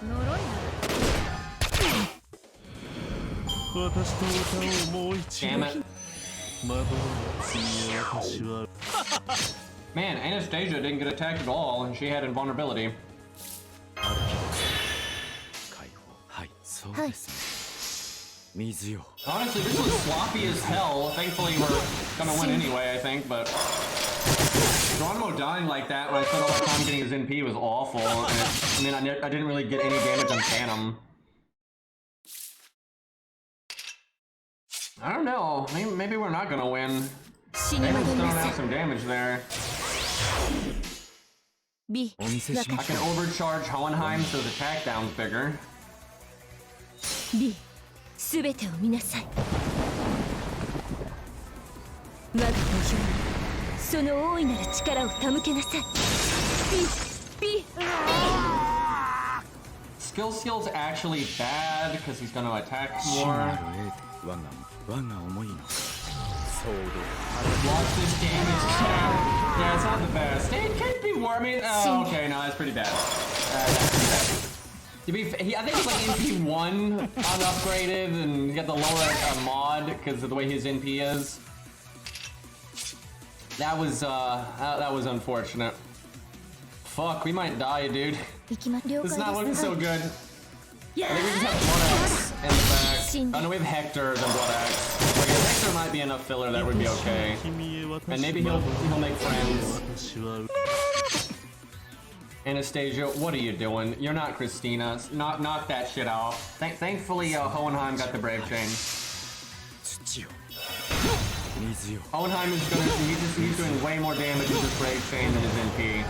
Speaker 3: 呪いだ。
Speaker 1: Damn it. Man, Anastasia didn't get attacked at all, and she had invulnerability. Honestly, this was sloppy as hell. Thankfully, we're gonna win anyway, I think, but Geronimo dying like that when I spent all that time getting his NP was awful. And I didn't really get any damage on Phantom. I don't know. Maybe we're not gonna win. Maybe we're throwing out some damage there. I can overcharge Hohenheim so the attack down's bigger.
Speaker 2: B. すべてを見なさい。我が土俵にその大いなる力を手向けなさい。B.
Speaker 1: Skill's actually bad because he's gonna attack more. Watch this damage attack. Yeah, it's not the best. It could be warming. Oh, okay, no, that's pretty bad. That's pretty bad. To be I think it's like NP1 unupgraded, and you got the lower mod because of the way his NP is. That was unfortunate. Fuck, we might die, dude. This is not looking so good. I think we just have Blood Axe in the back. Oh no, we have Hector and Blood Axe. Like, Hector might be enough filler that would be okay. And maybe he'll make friends. Anastasia, what are you doing? You're not Christina. Knock that shit out. Thankfully, Hohenheim got the Brave Chain. Hohenheim is he's doing way more damage with his Brave Chain than his NP.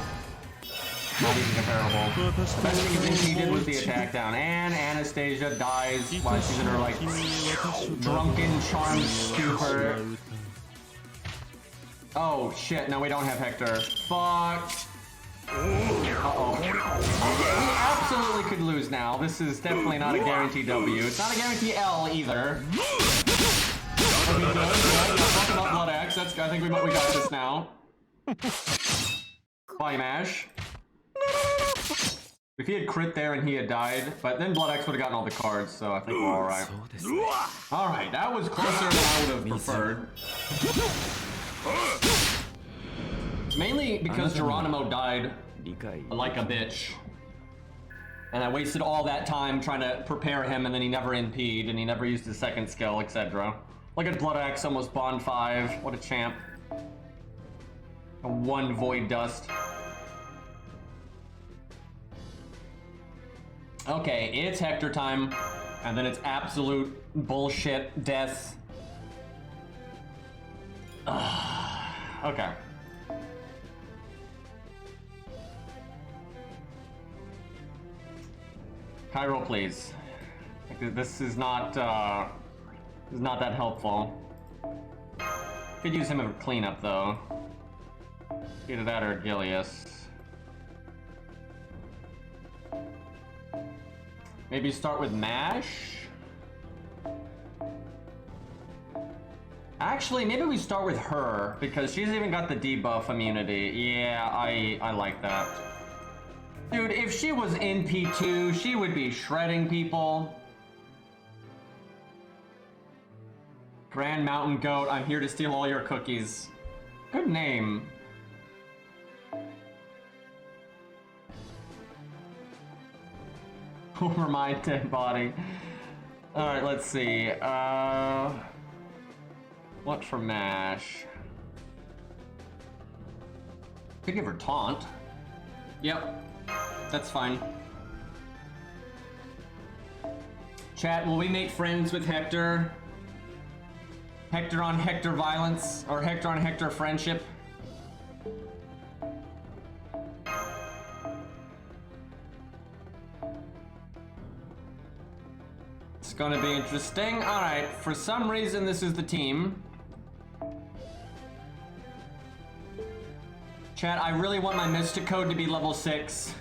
Speaker 1: Not even comparable. The best thing his NP did was the attack down. And Anastasia dies while she's in her, like, drunken charm stupor. Oh, shit. No, we don't have Hector. Fuck. Uh-oh. We absolutely could lose now. This is definitely not a guaranteed W. It's not a guarantee L either. Okay, good. Talk about Blood Axe. I think we got this now. Body mash. If he had crit there and he had died, but then Blood Axe would have gotten all the cards, so I think we're alright. Alright, that was closer than I would have preferred. Mainly because Geronimo died like a bitch. And I wasted all that time trying to prepare him, and then he never NP'd, and he never used his second skill, etc. Look at Blood Axe, almost Bond 5. What a champ. A 1 Void Dust. Okay, it's Hector time, and then it's absolute bullshit death. Okay. Cairo, please. This is not that helpful. Could use him as a cleanup though. Either that or Gilius. Maybe start with Mash? Actually, maybe we start with her, because she's even got the debuff immunity. Yeah, I like that. Dude, if she was NP2, she would be shredding people. Grand Mountain Goat, I'm here to steal all your cookies. Good name. Over my dead body. Alright, let's see. What for Mash? Could give her Taunt. Yep, that's fine. Chat, will we make friends with Hector? Hector on Hector violence? Or Hector on Hector friendship? It's gonna be interesting. Alright, for some reason this is the team. Chat, I really want my Mystic Code to be level 6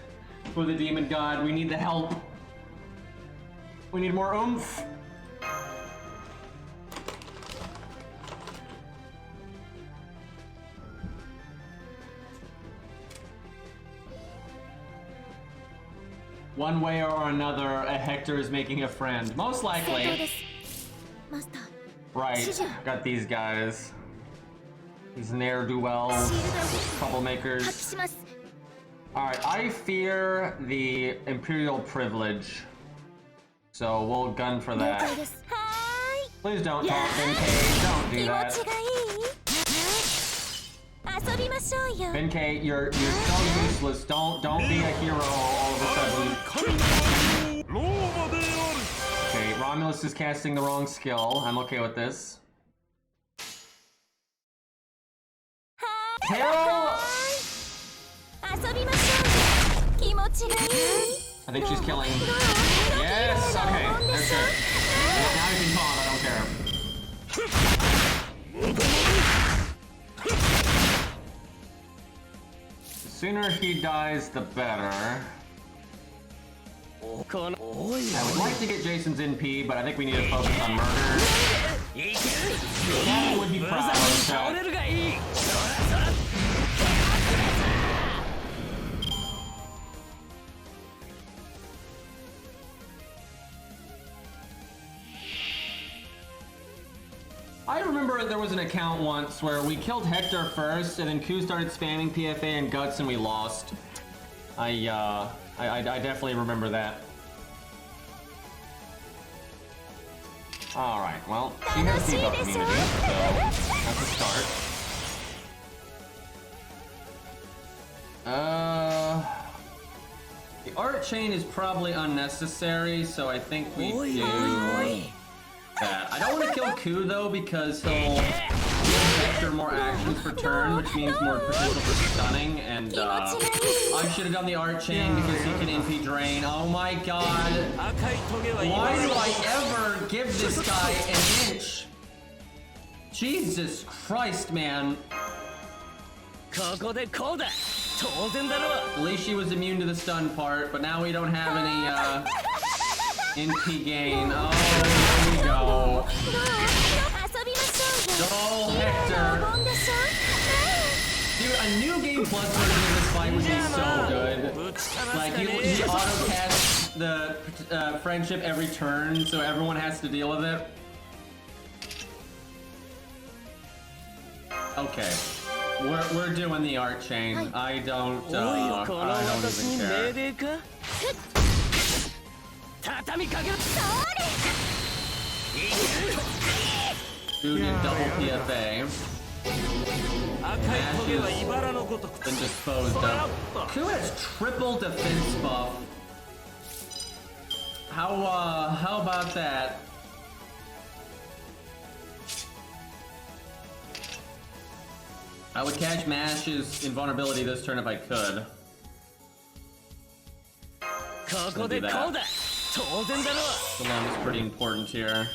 Speaker 1: for the Demon God. We need the help. We need more oomph. One way or another, a Hector is making a friend. Most likely. Right, got these guys. These ne'er-do-wells, troublemakers. Alright, I fear the Imperial Privilege. So we'll gun for that. Please don't talk, Benkei. Don't do that. Benkei, you're so useless. Don't be a hero all of a sudden. Okay, Romulus is casting the wrong skill. I'm okay with this. Hell! I think she's killing. Yes! Okay, there's her. Now you can taunt, I don't care. The sooner he dies, the better. I would like to get Jason's NP, but I think we need to focus on murder. That would be proud of that. I remember there was an account once where we killed Hector first, and then Q started spamming PFA and Guts, and we lost. I definitely remember that. Alright, well, she has debuff immunity, so that's a start. chain is probably unnecessary, so I think we do that. I don't want to kill Ku though, because he'll give Hector more actions per turn, which means more potential for stunning, and I should have done the art chain because he can NP drain. Oh my god. Why do I ever give this guy an inch? Jesus Christ, man. At least she was immune to the stun part, but now we don't have any NP gain. Oh, here we go. Oh, Hector. Dude, a new game plus version of this fight would be so good. Like, you auto-cast the friendship every turn, so everyone has to deal with it. Okay. We're doing the art chain. I don't even care. Dude did double PFA. Ash has been disposed of. Ku has triple defense buff. How about that? I would catch Mash's invulnerability this turn if I could. I'll do that. Salon is pretty important here.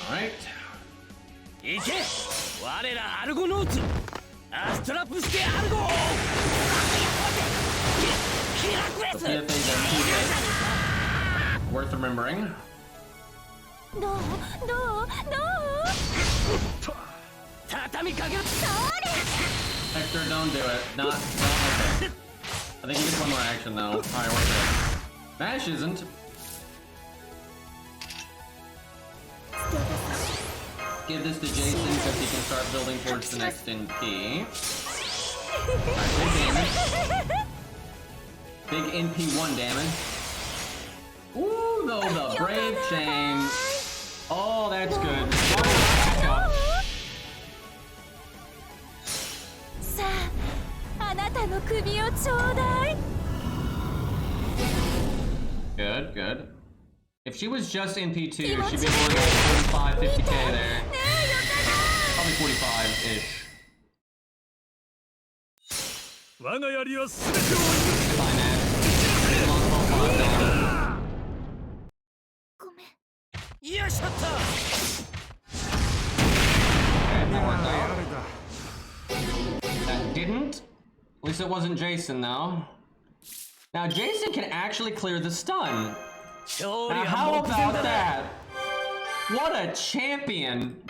Speaker 1: Alright. Worth remembering.
Speaker 2: No.
Speaker 1: Hector, don't do it. Not okay. I think he gets one more action though. Alright, we're good. Mash isn't. Give this to Jason because he can start building towards the next NP. Alright, big damage. Big NP1 damage. Ooh, though, the Brave Chain. Oh, that's good. Good, good. If she was just NP2, she'd be going like 45, 50k there. Probably 45-ish. Fine, that didn't. At least it wasn't Jason, though. Now, Jason can actually clear the stun. Now, how about that? What a champion!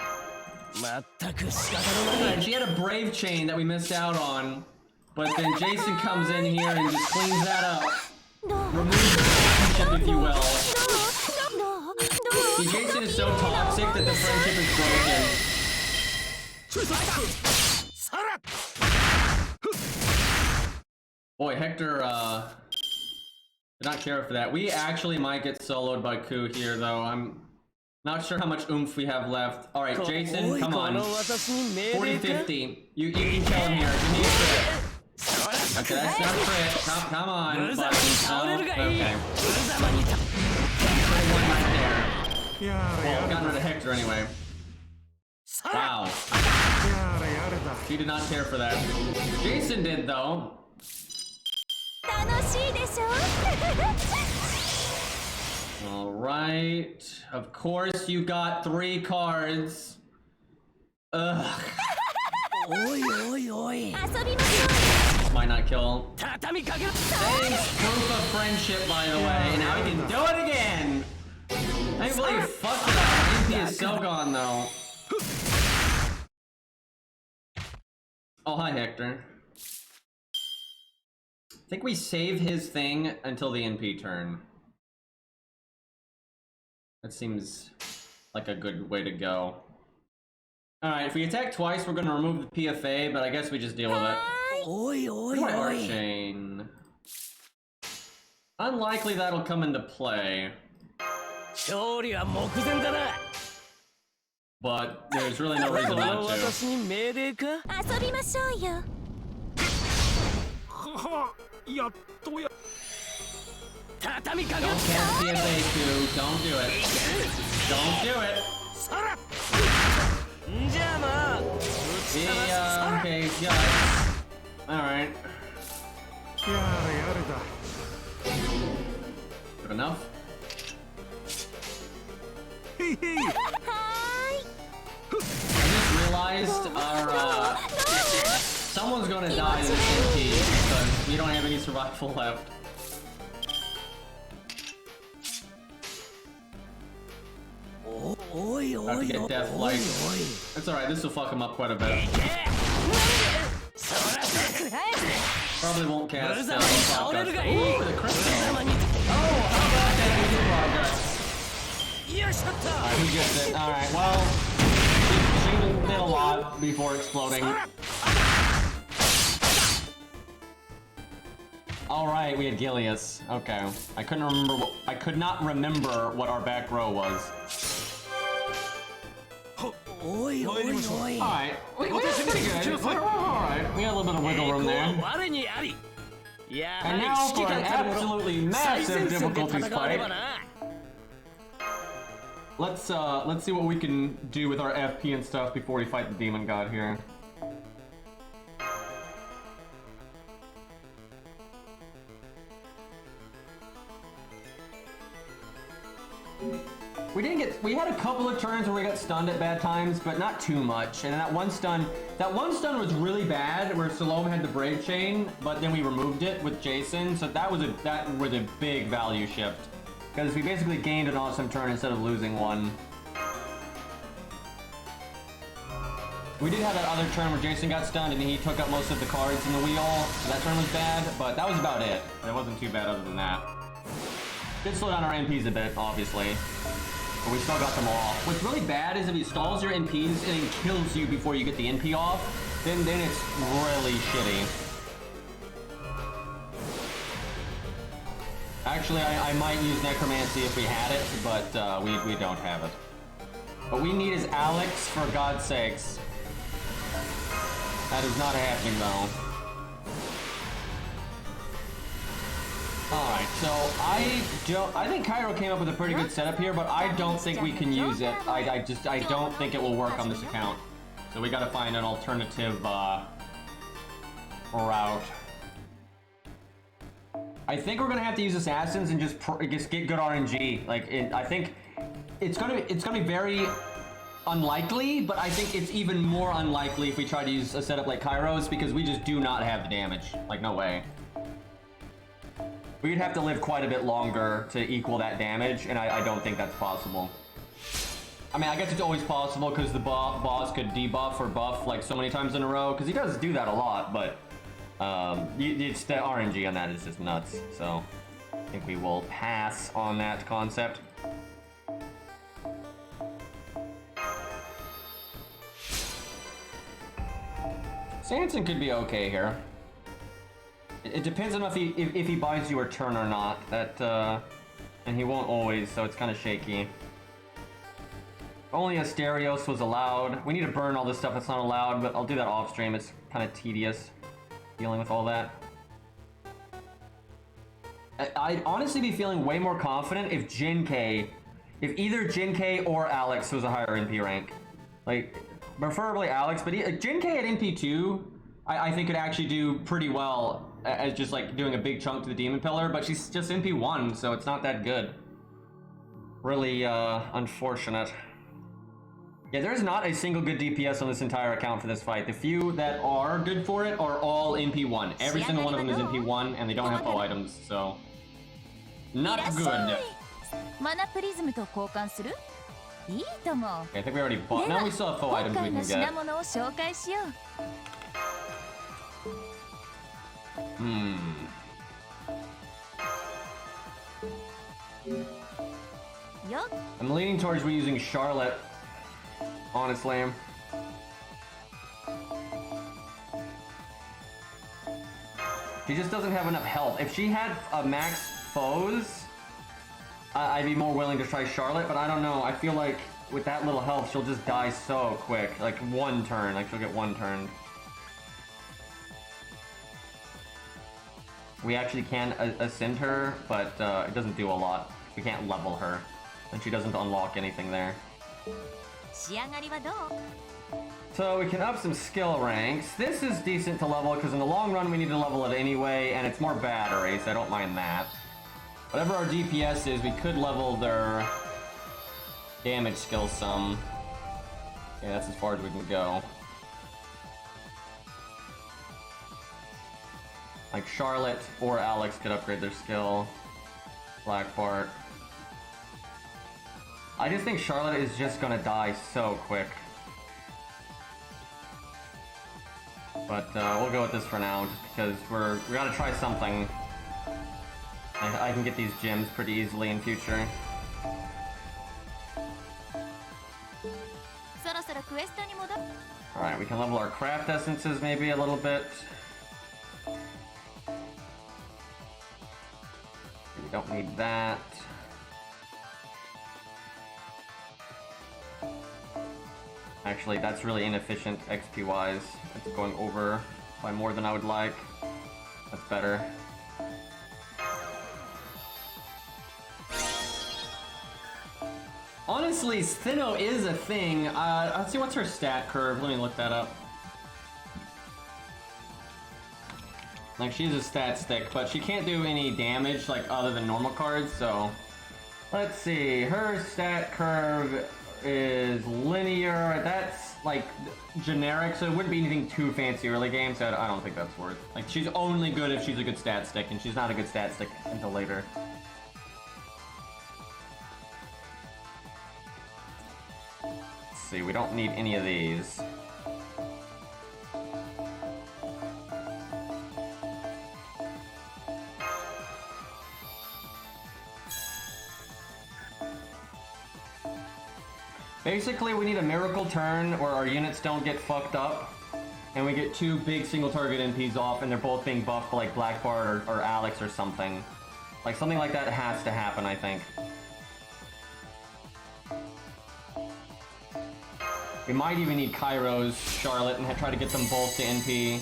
Speaker 1: She had a Brave Chain that we missed out on, but then Jason comes in here and just cleans that up. Removes the friendship, if you will. See, Jason is so toxic that the friendship is broken. Boy, Hector, did not care for that. We actually might get soloed by Ku here, though. I'm not sure how much oomph we have left. Alright, Jason, come on. 40-50. You can kill him here. Give me a crit. Okay, that's not a crit. Come on. But, okay. One right there. Well, got rid of Hector anyway. Wow. She did not care for that. Jason did, though. Alright. Of course, you got 3 cards. Ugh. Might not kill. Thanks, proof of friendship, by the way. Now we can do it again. Thankfully, fuck it up. MP is so gone, though. Oh, hi, Hector. I think we save his thing until the NP turn. That seems like a good way to go. Alright, if we attack twice, we're gonna remove the PFA, but I guess we just deal with it. Where's my art chain? Unlikely that'll come into play. but there's really no reason
Speaker 3: この
Speaker 1: not to.
Speaker 3: 私に命令か
Speaker 2: 遊びましょうよ。
Speaker 4: はやっとや
Speaker 3: 畳みかけ
Speaker 1: Don't cast PSA2. Don't do it. Don't do it.
Speaker 3: じゃあまあ
Speaker 1: Yeah, okay, yeah. Alright.
Speaker 4: やれやれだ
Speaker 1: Good enough.
Speaker 4: へいへい
Speaker 1: I just realized our, someone's gonna die in this MP because we don't have any survival left.
Speaker 3: おいお
Speaker 1: Have to
Speaker 3: い
Speaker 1: get
Speaker 3: おい
Speaker 1: death
Speaker 3: おい
Speaker 1: light. It's alright, this will fuck him up quite a bit.
Speaker 3: そらくらえ
Speaker 1: Probably won't cast
Speaker 3: Where's that?
Speaker 1: Ooh, the
Speaker 3: 貴
Speaker 1: crystal.
Speaker 3: 様に
Speaker 1: Oh, how about that? We did progress.
Speaker 3: よいしょっと
Speaker 1: Alright, he gets it. Alright, well, she did a lot before exploding. Alright, we had Gilius. Okay. I could not remember what our back row was.
Speaker 3: おいおいおい
Speaker 1: Alright, we did pretty good. Alright, we had a little bit of wiggle room there.
Speaker 3: 我にありやは
Speaker 1: And
Speaker 3: り
Speaker 1: now
Speaker 3: 指揮
Speaker 1: for an
Speaker 3: 官たるもの
Speaker 1: absolutely
Speaker 3: 最前
Speaker 1: massive
Speaker 3: 線で
Speaker 1: difficulties
Speaker 3: 戦わね
Speaker 1: fight.
Speaker 3: ばな
Speaker 1: Let's see what we can do with our FP and stuff before we fight the demon god here. We had a couple of turns where we got stunned at bad times, but not too much. And that one stun was really bad where Salome had the Brave Chain, but then we removed it with Jason, so that was a big value shift. Because we basically gained an awesome turn instead of losing one. We did have that other turn where Jason got stunned and he took up most of the cards in the wheel, so that turn was bad, but that was about it. It wasn't too bad other than that. Did slow down our MPs a bit, obviously. But we still got them all. What's really bad is if he stalls your MPs and then kills you before you get the NP off, then it's really shitty. Actually, I might use Necromancy if we had it, but we don't have it. What we need is Alex, for God's sakes. That is not happening, though. Alright, so I think Cairo came up with a pretty good setup here, but I don't think we can use it. I don't think it will work on this account. So we gotta find an alternative route. I think we're gonna have to use Assassins and just get good RNG. I think it's gonna be very unlikely, but I think it's even more unlikely if we try to use a setup like Cairo's because we just do not have the damage. Like, no way. We'd have to live quite a bit longer to equal that damage, and I don't think that's possible. I mean, I guess it's always possible because the boss could debuff or buff like so many times in a row, because he does do that a lot, but it's the RNG on that is just nuts, so I think we will pass on that concept. Sanson could be okay here. It depends on if he buys you a turn or not. And he won't always, so it's kind of shaky. Only Asterios was allowed. We need to burn all this stuff that's not allowed, but I'll do that off stream. It's kind of tedious dealing with all that. I'd honestly be feeling way more confident if either Jin-K or Alex was a higher NP rank. Like, preferably Alex, but Jin-K at NP2, I think could actually do pretty well as just like doing a big chunk to the Demon Pillar, but she's just NP1, so it's not that good. Really unfortunate. Yeah, there's not a single good DPS on this entire account for this fight. The few that are good for it are all NP1. Every single one of them is NP1, and they don't have full items, so not good. Okay, I think we already bought. Now we still have full items we can get. I'm leaning towards reusing Charlotte, honestly. She just doesn't have enough health. If she had max foes, I'd be more willing to try Charlotte, but I don't know. I feel like with that little health, she'll just die so quick. Like, one turn. Like, she'll get one turn. We actually can ascend her, but it doesn't do a lot. We can't level her. And she doesn't unlock anything there.
Speaker 2: 仕上がりはどう？
Speaker 1: So we can up some skill ranks. This is decent to level because in the long run we need to level it anyway, and it's more battery, so I don't mind that. Whatever our DPS is, we could level their damage skill some. Yeah, that's as far as we can go. Like Charlotte or Alex could upgrade their skill. Black Bart. I just think Charlotte is just gonna die so quick. But we'll go with this for now, just because we gotta try something. I can get these gems pretty easily in future.
Speaker 2: そろそろクエストに戻る。
Speaker 1: Alright, we can level our craft essences maybe a little bit. We don't need that. Actually, that's really inefficient XP-wise. It's going over by more than I would like. That's better. Honestly, Thinno is a thing. Let's see, what's her stat curve? Let me look that up. Like, she's a stat stick, but she can't do any damage, like, other than normal cards, so... Let's see, her stat curve is linear. That's, like, generic, so it wouldn't be anything too fancy early game, so I don't think that's worth. Like, she's only good if she's a good stat stick, and she's not a good stat stick until later. Let's see, we don't need any of these. Basically, we need a miracle turn where our units don't get fucked up, and we get two big single target NPs off, and they're both being buffed by like Black Bart or Alex or something. Like, something like that has to happen, I think. We might even need Kairos, Charlotte, and try to get them both to NP.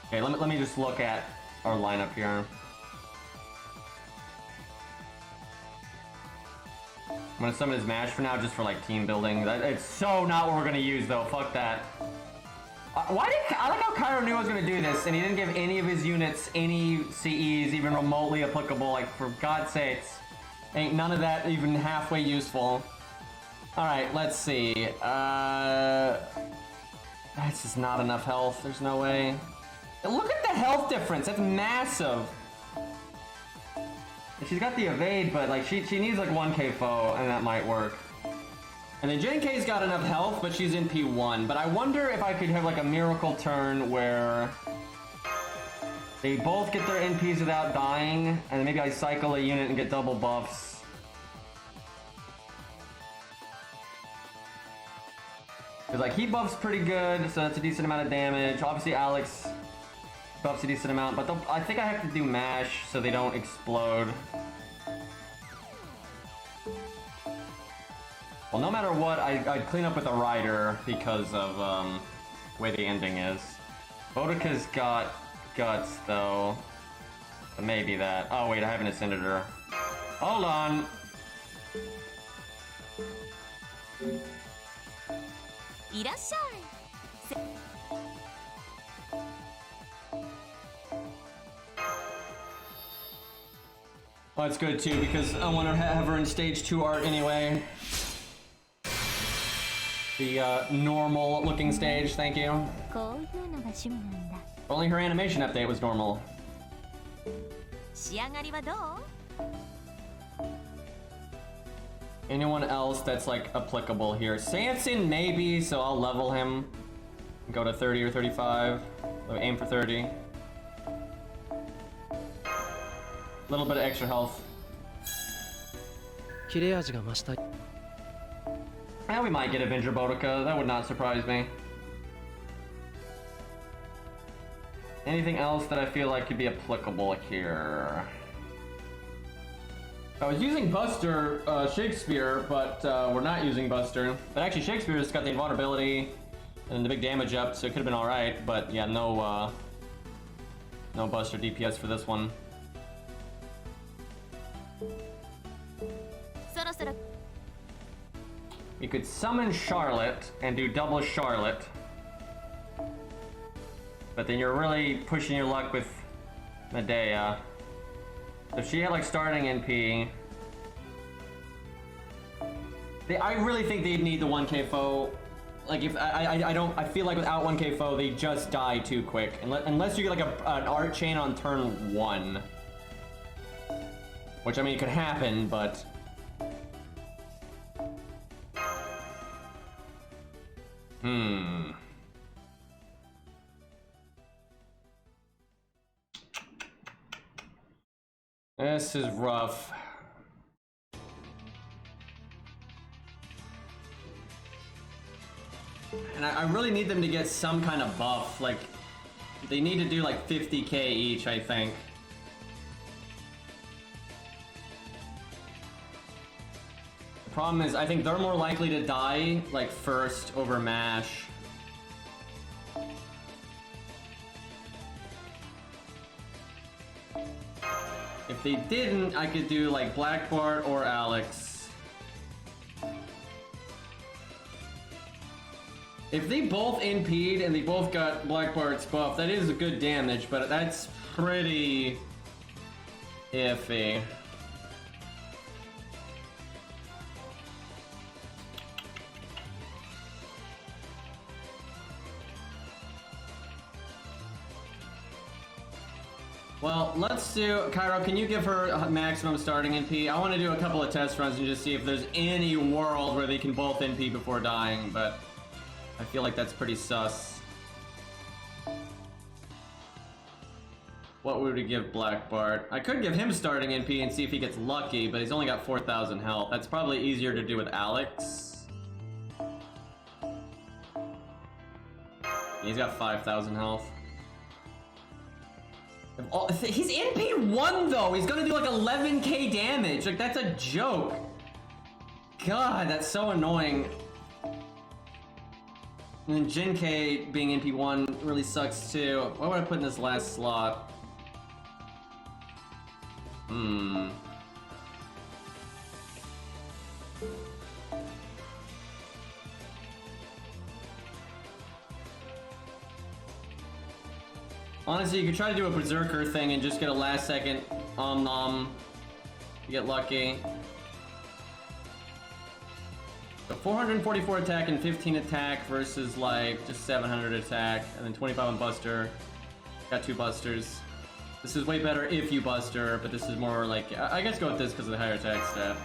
Speaker 1: Okay, let me just look at our lineup here. I'm gonna summon his Mash for now, just for like team building. It's so not what we're gonna use though. Fuck that. I like how Cairo knew I was gonna do this, and he didn't give any of his units any CEs even remotely applicable. Like, for God's sakes, ain't none of that even halfway useful. All right, let's see. That's just not enough health. There's no way. Look at the health difference. That's massive. She's got the evade, but like she needs like 1k foe, and that might work. And then Jen K's got enough health, but she's in P1. But I wonder if I could have like a miracle turn where they both get their NPs without dying, and then maybe I cycle a unit and get double buffs. Cause like he buffs pretty good, so that's a decent amount of damage. Obviously Alex buffs a decent amount, but I think I have to do mash so they don't explode. Well, no matter what, I'd clean up with a rider because of the way the ending is. Bodica's got guts though, so maybe that. Oh wait, I haven't ascended her. Hold on. Oh, it's good too, because I want to have her in stage 2 art anyway. The normal looking stage, thank you. Only her animation update was normal. Anyone else that's like applicable here? Samson maybe, so I'll level him. Go to 30 or 35. Aim for 30. Little bit of extra health. And we might get Avenger Bodica, that would not surprise me. Anything else that I feel like could be applicable here? I was using Buster Shakespeare, but we're not using Buster. But actually, Shakespeare's got the invulnerability and the big damage up, so it could have been all right. But yeah, no Buster DPS for this one.
Speaker 2: そろそろ
Speaker 1: You could summon Charlotte and do double Charlotte, but then you're really pushing your luck with Medea. If she had like starting NP, I really think they'd need the 1k foe. Like if I feel like without 1k foe they just die too quick, unless you get like an art chain on turn 1, which I mean could happen, but. This is rough. And I really need them to get some kind of buff. Like, they need to do like 50k each, I think. The problem is, I think they're more likely to die, like, first over MASH. If they didn't, I could do, like, Black Bart or Alex. If they both NP'd and they both got Black Bart's buff, that is a good damage, but that's pretty iffy. Well, let's do... Cairo, can you give her maximum starting NP? I want to do a couple of test runs and just see if there's any world where they can both NP before dying, but I feel like that's pretty sus. What would we give Black Bart? I could give him starting NP and see if he gets lucky, but he's only got 4,000 health. That's probably easier to do with Alex. He's got 5,000 health. He's NP1 though! He's gonna do like 11k damage! Like, that's a joke! God, that's so annoying. And then Jin K being NP1 really sucks too. What would I put in this last slot? Honestly, you could try to do a Berserker thing and just get a last second nom. You get lucky. So 444 attack and 15 attack versus like just 700 attack, and then 25 on Buster. Got 2 Busters. This is way better if you Buster, but this is more like, I guess go with this because of the higher attack stat.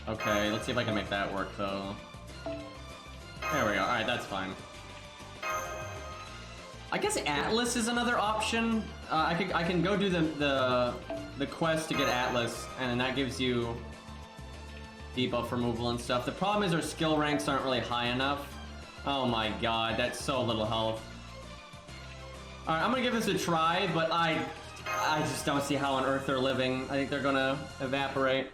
Speaker 1: Okay, let's see if I can make that work though. There we go. Alright, that's fine. I guess Atlas is another option. I can go do the quest to get Atlas, and then that gives you debuff removal and stuff. The problem is our skill ranks aren't really high enough. Oh my god, that's so little health. Alright, I'm gonna give this a try, but I just don't see how on earth they're living. I think they're gonna evaporate.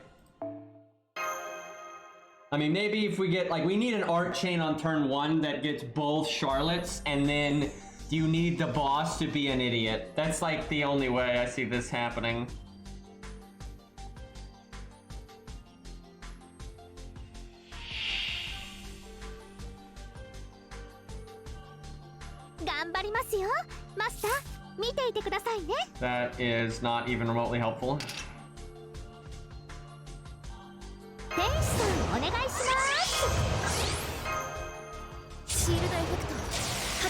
Speaker 1: I mean, maybe if we get, like, we need an art chain on turn 1 that gets both Charlottes, and then you need the boss to be an idiot. That's, like, the only way I see this happening. That is not even remotely helpful. I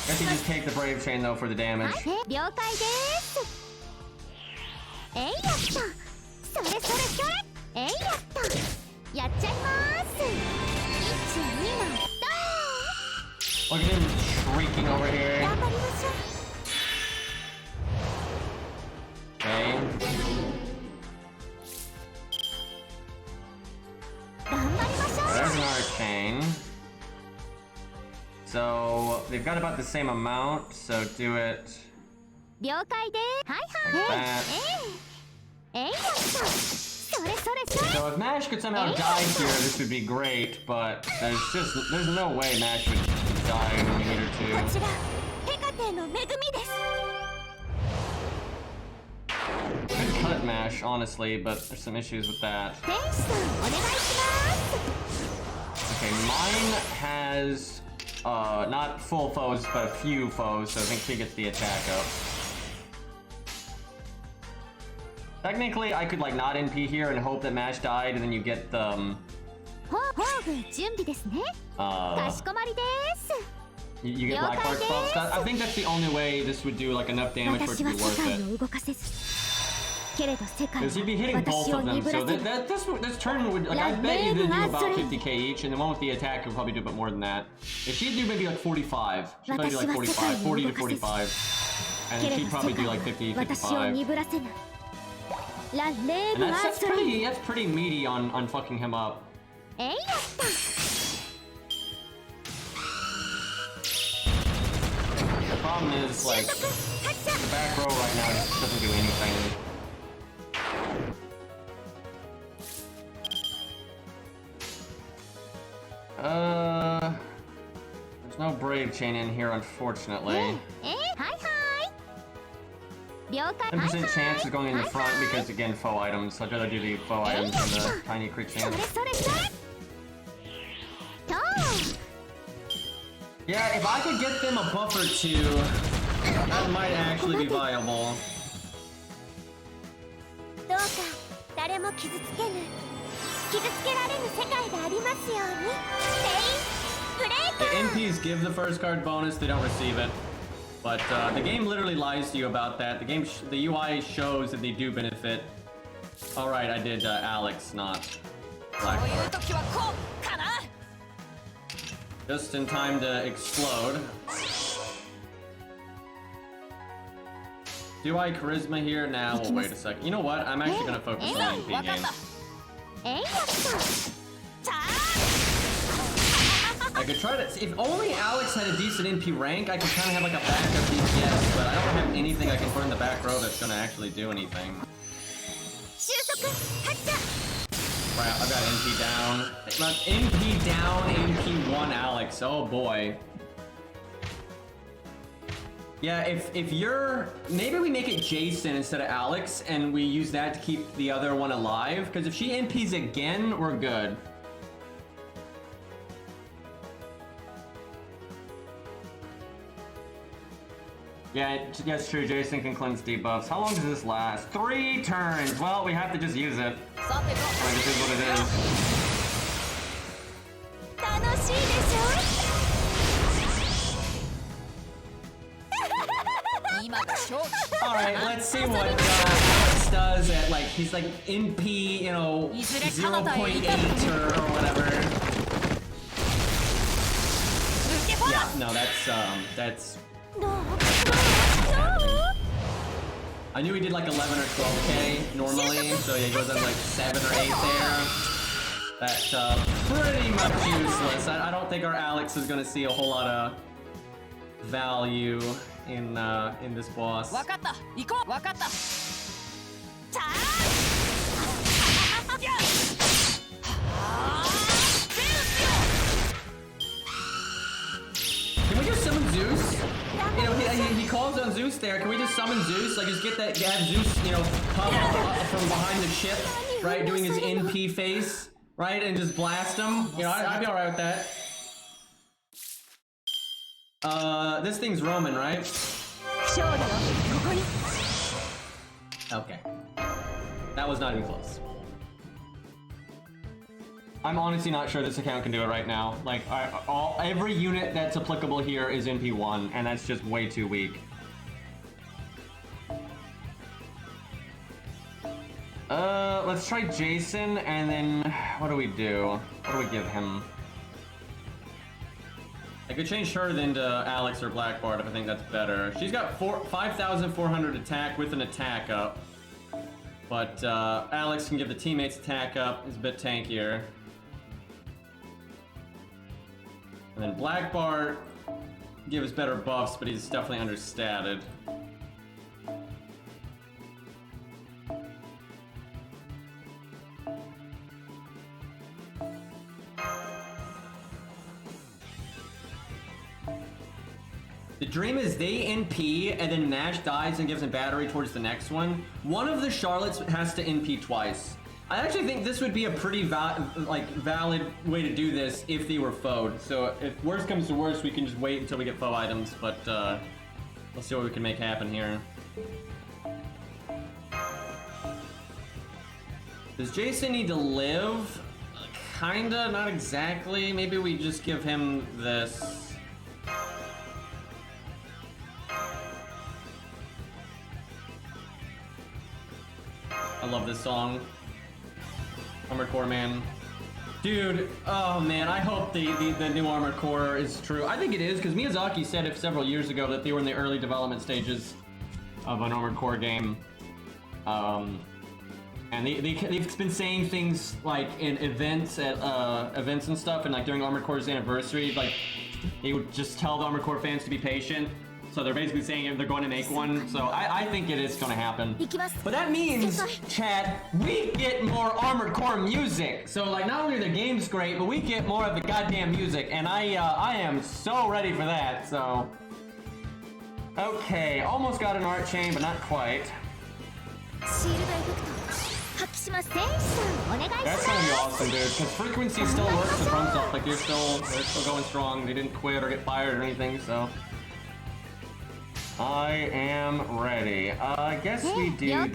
Speaker 1: guess you just take the Brave Chain though for the damage. Look at him shrieking over here. Okay. There's an arcane. So they've got about the same amount, so do it
Speaker 2: 了解ではいはいえいやったそれそれそれ
Speaker 1: So if Mash could somehow die here, this would be great, but there's no way Mash would die when we need her
Speaker 2: こち
Speaker 1: to.
Speaker 2: らヘカテの恵みです
Speaker 1: Could cut Mash, honestly, but there's some issues with that.
Speaker 2: 天使さんお願いします
Speaker 1: Okay, mine has not full foes, but a few foes, so I think she gets the attack up. Technically, I could like not NP here and hope that Mash died, and then you get the
Speaker 2: ほうぐ準備ですねかしこまりです
Speaker 1: you get Blackheart's buffs. I think that's the only way this would do like enough damage for it
Speaker 3: 私
Speaker 1: to
Speaker 3: は
Speaker 1: be
Speaker 3: 世
Speaker 1: worth
Speaker 3: 界
Speaker 1: it.
Speaker 3: を動かせずけれど世界
Speaker 1: Because you'd be hitting
Speaker 3: は
Speaker 1: both
Speaker 3: 私を
Speaker 1: of them,
Speaker 3: 鈍ら
Speaker 1: so
Speaker 3: せ
Speaker 1: this turn would like I bet you they do about 50k each, and the one with the attack would probably do a bit more than that. If she'd do maybe like 45, she'd probably do like 45, 40 to 45, and
Speaker 3: け
Speaker 1: then
Speaker 3: れ
Speaker 1: she'd
Speaker 3: ど
Speaker 1: probably
Speaker 3: 世
Speaker 1: do
Speaker 3: 界
Speaker 1: like 50,
Speaker 3: は私を
Speaker 1: 55.
Speaker 3: 鈍らせないラ・レー
Speaker 1: And
Speaker 3: ブ・アー
Speaker 1: that's
Speaker 3: ストレイ
Speaker 1: that's pretty meaty on fucking him up.
Speaker 2: えいやった
Speaker 1: The problem is like the back row right now just doesn't do anything. There's no brave chain in here, unfortunately.
Speaker 2: はいはい了解
Speaker 1: 10% chance is going in the front because again faux items. So I'd rather do the faux items than the tiny crit
Speaker 2: そ
Speaker 1: chance.
Speaker 2: れそれそれと
Speaker 1: Yeah, if I could get them a buff or two, that might actually be viable.
Speaker 2: どうか誰も傷つけぬ傷つけられぬ世界がありますようにブレイ
Speaker 1: The NPs give the first card bonus, they don't receive it. But the game literally lies to you about that. The UI shows that they do benefit. Alright, I did Alex, not
Speaker 2: こういう
Speaker 1: Blackheart.
Speaker 2: 時はこうかな
Speaker 1: Just in time to explode. Do I charisma here? Now we'll wait a second. You know what? I'm actually gonna focus on the NP
Speaker 2: わかっ
Speaker 1: game.
Speaker 2: たえいやったさあ
Speaker 1: I could try to. If only Alex had a decent NP rank, I could kind of have like a backup DPS, but I don't have anything I can put in the back row that's gonna actually do anything.
Speaker 2: 収束発射
Speaker 1: Crap, I've got NP down. NP down, NP1 Alex. Oh boy. Yeah, if you're... Maybe we make it Jason instead of Alex, and we use that to keep the other one alive, because if she NPs again, we're good. Yeah, that's true. Jason can cleanse debuffs. How long does this last? 3 turns! Well, we have to just use it.
Speaker 2: さてと
Speaker 1: Like, this is what it is.
Speaker 2: 楽しいでしょ今が勝負
Speaker 1: Alright, let's see what Alex does at, like, he's like NP, you know, 0.8 or whatever. Yeah, no, that's...
Speaker 2: どう
Speaker 1: I knew he did like 11 or 12k normally, so he goes up like 7 or 8 there. That's pretty much useless. I don't think our Alex is gonna see a whole lot of value in this boss.
Speaker 2: わかった行こうわかったさあ
Speaker 1: Can we just summon Zeus? You know, he calls on Zeus there. Can we just summon Zeus? Like, just have Zeus, you know, come from behind the ship, right, doing his NP face, right, and just blast him. You know, I'd be alright with that. This thing's Roman, right?
Speaker 3: 勝利よここに
Speaker 1: Okay. That was not even close. I'm honestly not sure this account can do it right now. Like, every unit that's applicable here is NP1, and that's just way too weak. Let's try Jason, and then what do we do? What do we give him? I could change her then to Alex or Blackbart if I think that's better. She's got 5,400 attack with an attack up. But Alex can give the teammates attack up. He's a bit tankier. And then Blackbart gives better buffs, but he's definitely understated. The dream is they NP and then Nash dies and gives him battery towards the next one. One of the Charlottes has to NP twice. I actually think this would be a pretty valid way to do this if they were foed. So if worst comes to worst, we can just wait until we get foe items, but let's see what we can make happen here. Does Jason need to live? Kinda, not exactly. Maybe we just give him this. I love this song. Armored Core, man. Dude, oh man, I hope the new Armored Core is true. I think it is, because Miyazaki said it several years ago that they were in the early development stages of an Armored Core game. And they've been saying things like in events at events and stuff, and like during Armored Core's anniversary, like they would just tell the Armored Core fans to be patient. So they're basically saying they're going to make one. So I think it is going to happen. But that means, Chad, we get more Armored Core music. So like not only are the games great, but we get more of the goddamn music, and I am so ready for that. So okay, almost got an art chain, but not quite. That's gonna be awesome, dude, because frequency still works the front stuff. Like they're still going strong. They didn't quit or get fired or anything, so I am ready. I guess we do that.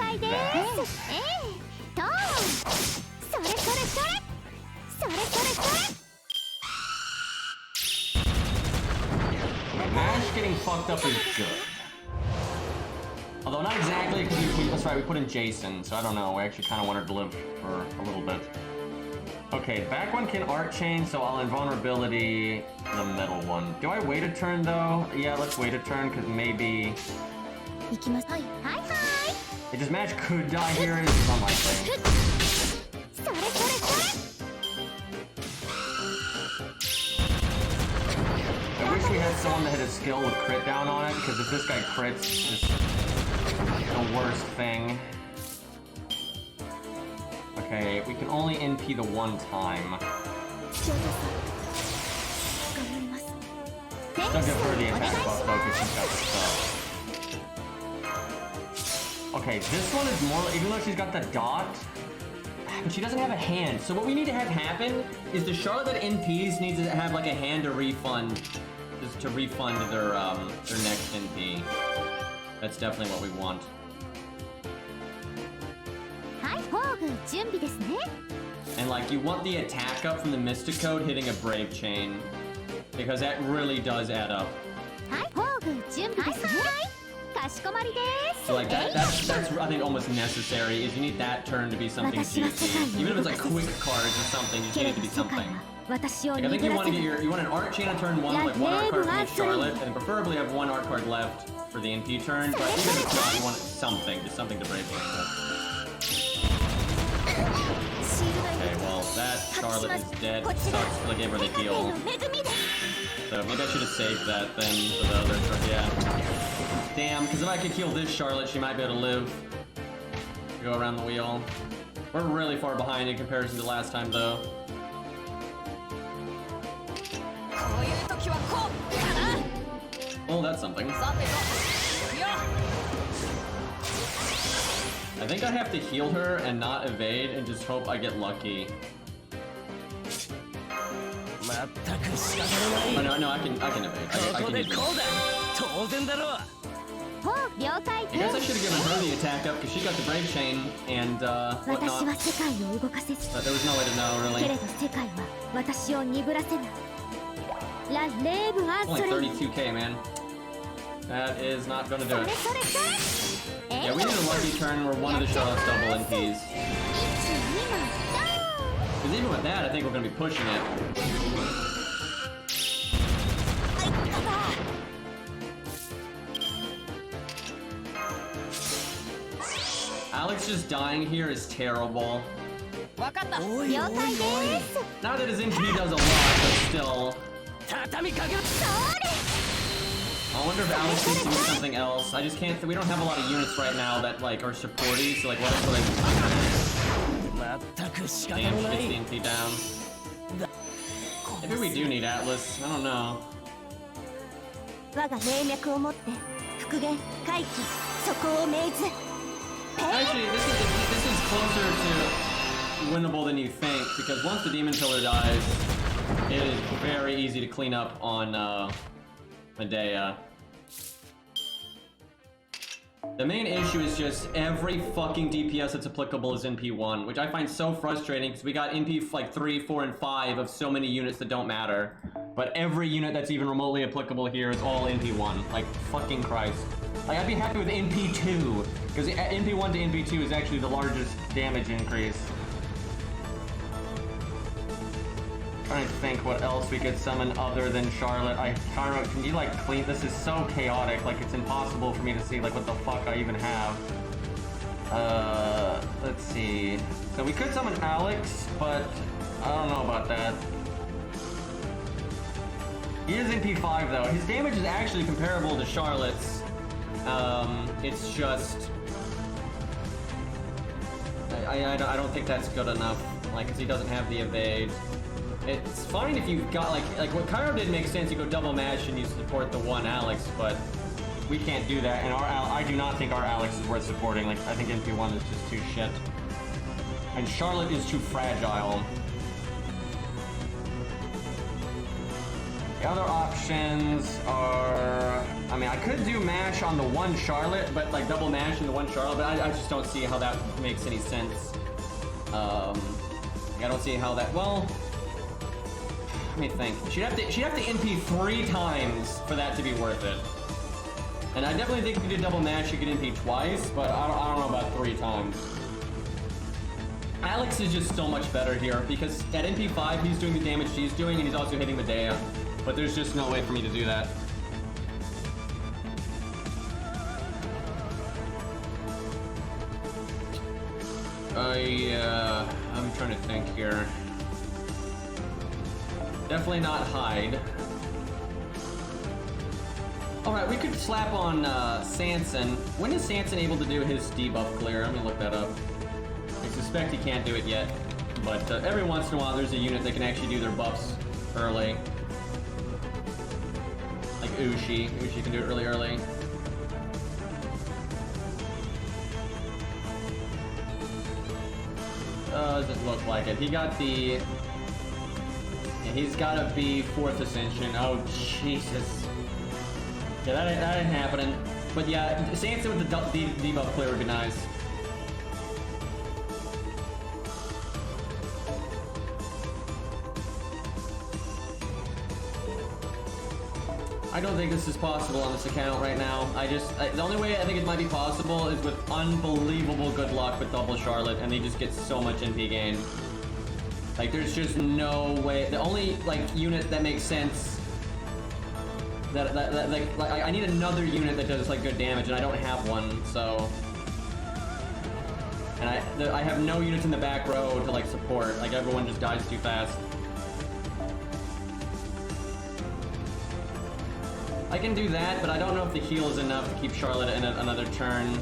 Speaker 1: Nash getting fucked up is good. Although not exactly, because that's right, we put in Jason, so I don't know, we actually kind of want her to live for a little bit. Okay, back one can art chain, so I'll invulnerability the middle one. Do I wait a turn though? Yeah, let's wait a turn, because maybe... It just match could die here, and it's unlikely. I wish we had someone that had a skill with crit down on it, because if this guy crits, it's just the worst thing. Okay, we can only NP the one time. Still give her the attack buff though, because she's got the stuff. Okay, this one is more, even though she's got the dot, but she doesn't have a hand. So what we need to have happen is the Charlotte that NPs needs to have like a hand to refund, just to refund their next NP. That's definitely what we want. And like, you want the attack up from the Mystic Code hitting a Brave Chain, because that really does add up. So like that's I think almost necessary, is you need that turn to be something juicy. Even if it's like quick cards or something, you just need it to be something. Like, I think you want to get you want an art chain on turn one, like one art card from each Charlotte, and preferably have one art card left for the NP turn, but even if it's not, you want something, just something to Brave Chain with. Okay, well, that Charlotte is dead. Sucks for the game where they heal. So maybe I should have saved that then for the other, yeah. Damn, because if I could heal this Charlotte, she might be able to live. Go around the wheel. We're really far behind in comparison to last time, though. Oh, that's something. I think I have to heal her and not evade and just hope I get lucky. Oh no, I can evade. I can use it. I guess I should have given her the attack up because she got the Brave Chain and whatnot. But there was no way to know, really. Only 32k, man. That is not gonna do it. Yeah, we need a lucky turn where one of the Charlottes double NPs. Because even with that, I think we're gonna be pushing it. Alex just dying here is terrible. Not that his NP does a lot, but still. I wonder if Alex needs to do something else. I just can't. We don't have a lot of units right now that like are supporty. So like, what if like? Damn, she gets the NP down. Maybe we do need Atlas. I don't know.
Speaker 2: 我が霊脈をもって復元回帰そこを命ず。
Speaker 1: Actually, this is closer to winnable than you think, because once the demon pillar dies, it is very easy to clean up on Medea. The main issue is just every fucking DPS that's applicable is NP1, which I find so frustrating because we got NP like 3, 4, and 5 of so many units that don't matter. But every unit that's even remotely applicable here is all NP1. Like, fucking Christ. Like, I'd be happy with NP2, because NP1 to NP2 is actually the largest damage increase. Trying to think what else we could summon other than Charlotte. Cairo, can you like clean? This is so chaotic. Like it's impossible for me to see like what the fuck I even have. Let's see. So we could summon Alex, but I don't know about that. He is in P5 though. His damage is actually comparable to Charlotte's. It's just I don't think that's good enough. Like, cause he doesn't have the evade. It's fine if you've got like what Cairo did makes sense. You go double mash and you support the one Alex, but we can't do that. And I do not think our Alex is worth supporting. Like I think NP1 is just too shit, and Charlotte is too fragile. The other options are, I mean, I could do mash on the one Charlotte, but like double mash on the one Charlotte, but I just don't see how that makes any sense. I don't see how that, well, let me think. She'd have to NP 3 times for that to be worth it. And I definitely think if you did double mash, you could NP twice, but I don't know about 3 times. Alex is just so much better here, because at NP 5, he's doing the damage she's doing, and he's also hitting Medea. But there's just no way for me to do that. I'm trying to think here. Definitely not hide. Alright, we could slap on Sanson. When is Sanson able to do his debuff clear? Let me look that up. I suspect he can't do it yet. But every once in a while there's a unit that can actually do their buffs early. Like Ushi. Ushi can do it really early. Doesn't look like it. He got the... Yeah, he's gotta be 4th Ascension. Oh, Jesus. Yeah, that ain't happening. But yeah, Sanson with the debuff clear would be nice. I don't think this is possible on this account right now. The only way I think it might be possible is with unbelievable good luck with double Charlotte, and they just get so much NP gain. Like, there's just no way. The only, like, unit that makes sense like, I need another unit that does, like, good damage, and I don't have one, so... And I have no units in the back row to, like, support. Like, everyone just dies too fast. I can do that, but I don't know if the heal is enough to keep Charlotte in another turn.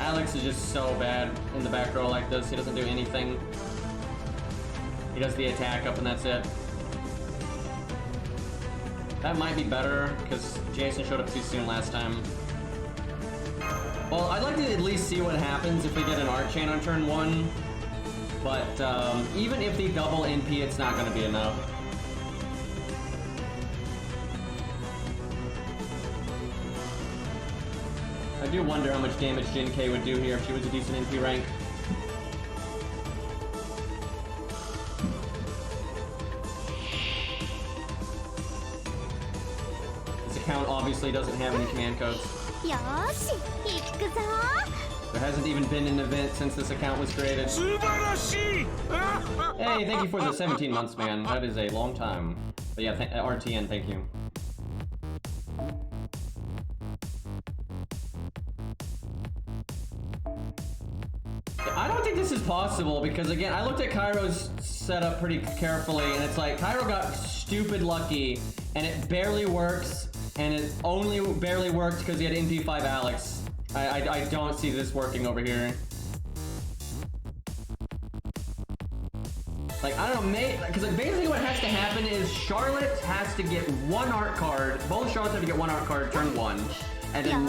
Speaker 1: Alex is just so bad in the back row like this. He doesn't do anything. He does the attack up and that's it. That might be better, because Jason showed up too soon last time. Well, I'd like to at least see what happens if we get an Archchain on turn 1. But even if they double NP, it's not going to be enough. I do wonder how much damage Jin K would do here if she was a decent NP rank. This account obviously doesn't have any command codes. There hasn't even been an event since this account was created. Hey, thank you for the 17 months, man. That is a long time. But yeah, RTN, thank you. I don't think this is possible because, again, I looked at Cairo's setup pretty carefully, and it's like Cairo got stupid lucky, and it barely works, and it only barely worked because he had NP5 Alex. I don't see this working over here. Like, I don't know, because like, basically what has to happen is Charlotte has to get one art card. Both Charlottes have to get one art card turn 1. And then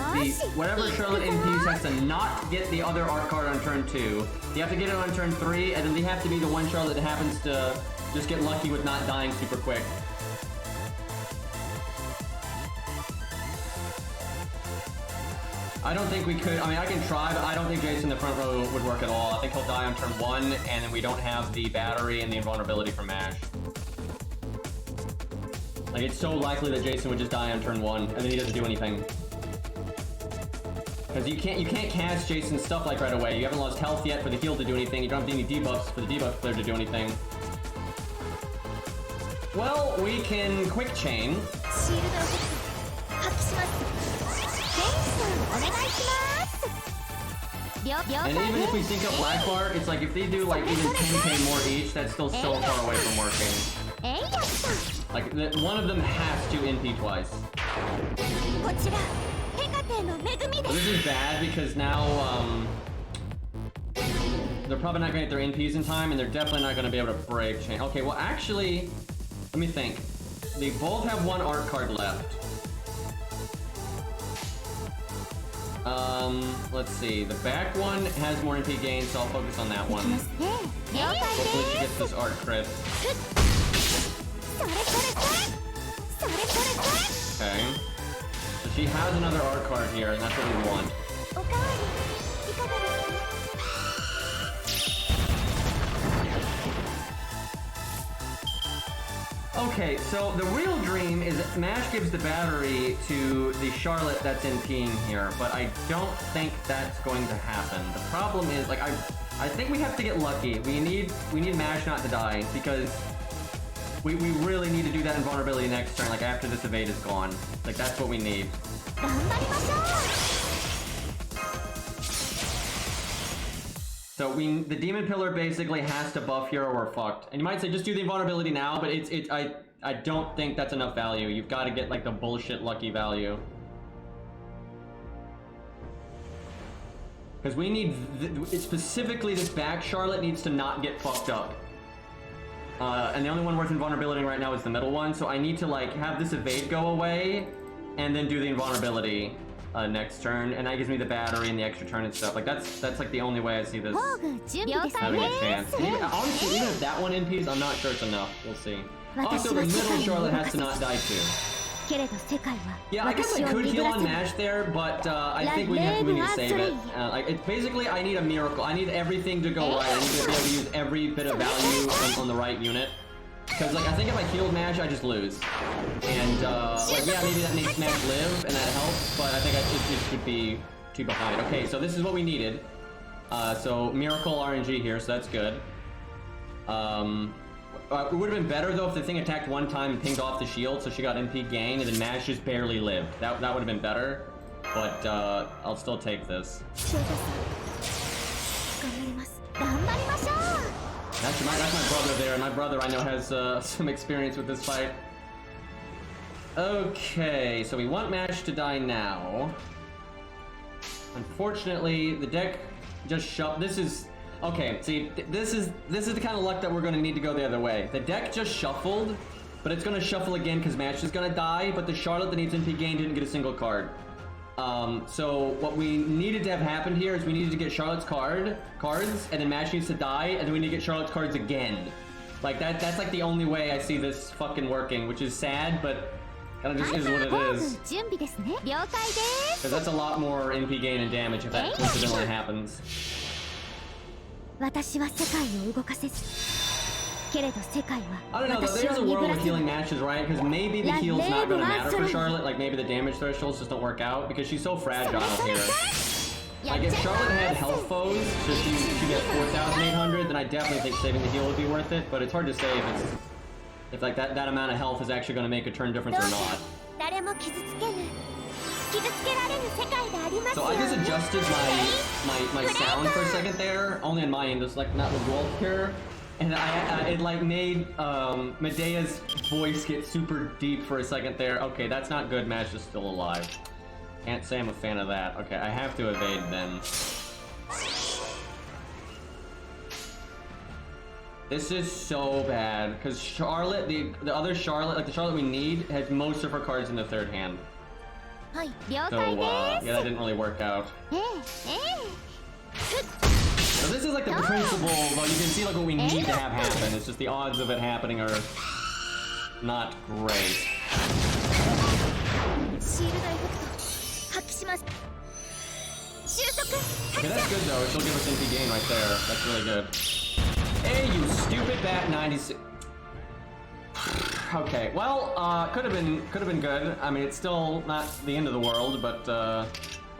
Speaker 1: whatever Charlotte NPs has to not get the other art card on turn 2. You have to get it on turn 3, and then they have to be the one Charlotte that happens to just get lucky with not dying super quick. I don't think we could. I mean, I can try, but I don't think Jason in the front row would work at all. I think he'll die on turn 1, and then we don't have the battery and the invulnerability for MASH. Like, it's so likely that Jason would just die on turn 1, and then he doesn't do anything. Because you can't cast Jason's stuff like right away. You haven't lost health yet for the heal to do anything. You don't have any debuffs for the debuff player to do anything. Well, we can quick chain. And even if we sync up Blackbar, it's like if they do like even 10k more each, that's still so far away from working. Like one of them has to NP twice. So this is bad because now they're probably not gonna get their NPs in time, and they're definitely not gonna be able to break chain. Okay, well actually, let me think. They both have one art card left. Let's see. The back one has more NP gain, so I'll focus on that one. Hopefully she gets this art crit. Okay. So she has another art card here, and that's what we want. Okay, so the real dream is that MASH gives the battery to the Charlotte that's NPing here, but I don't think that's going to happen. The problem is, like, I think we have to get lucky. We need MASH not to die, because we really need to do that invulnerability next turn, like after this evade is gone. Like, that's what we need. So the Demon Pillar basically has to buff here or we're fucked. And you might say just do the invulnerability now, but I don't think that's enough value. You've got to get like the bullshit lucky value. Because we need, specifically this back Charlotte needs to not get fucked up. And the only one worth invulnerability right now is the middle one, so I need to like have this evade go away and then do the invulnerability next turn, and that gives me the battery and the extra turn and stuff. Like that's like the only way I see this having a chance. Honestly, even if that one NPs, I'm not sure it's enough. We'll see. Also, the middle Charlotte has to not die too. Yeah, I guess I could heal on MASH there, but I think we need to save it. Like, basically, I need a miracle. I need everything to go right. I need to be able to use every bit of value on the right unit. Because, like, I think if I healed MASH, I just lose. And, like, yeah, maybe that makes MASH live, and that helps, but I think it should be too behind. Okay, so this is what we needed. So, Miracle RNG here, so that's good. It would have been better, though, if the thing attacked one time and pinged off the shield, so she got MP gain, and then MASH just barely lived. That would have been better, but, I'll still take this. Actually, that's my brother there. My brother, I know, has some experience with this fight. Okay, so we want MASH to die now. Unfortunately, the deck just shuffled. This is... Okay, see, this is the kind of luck that we're going to need to go the other way. The deck just shuffled, but it's going to shuffle again because MASH is going to die, but the Charlotte that needs MP gain didn't get a single card. So what we needed to have happened here is we needed to get Charlotte's cards, and then MASH needs to die, and then we need to get Charlotte's cards again. Like, that's like the only way I see this fucking working, which is sad, but kind of just is what it is. Because that's a lot more MP gain and damage if that coincidentally happens. I don't know, though, there's a world with healing matches, right? Because maybe the heal's not going to matter for Charlotte, like maybe the damage thresholds just don't work out, because she's so fragile here. Like, if Charlotte had health foes, so she gets 4,800, then I definitely think saving the heal would be worth it, but it's hard to say if like that amount of health is actually going to make a turn difference or not. So I just adjusted my sound for a second there, only on my end, just like not with Wolf here. And it like made Medea's voice get super deep for a second there. Okay, that's not good. MASH is still alive. Can't say I'm a fan of that. Okay, I have to evade then. This is so bad because Charlotte, the other Charlotte, like the Charlotte we need, has most of her cards in the third hand.
Speaker 2: はい、了
Speaker 1: So
Speaker 2: 解です
Speaker 1: yeah, that didn't really work out.
Speaker 2: ええ
Speaker 1: So this is like the principle, but you can see like what we need to have happen. It's just the odds of it happening are not great.
Speaker 2: シールドエフェクト発揮します収束
Speaker 1: Okay, that's good though. She'll give us NP gain right there. That's really good. Hey, you stupid bat 96. Okay, well, could have been good. I mean, it's still not the end of the world, but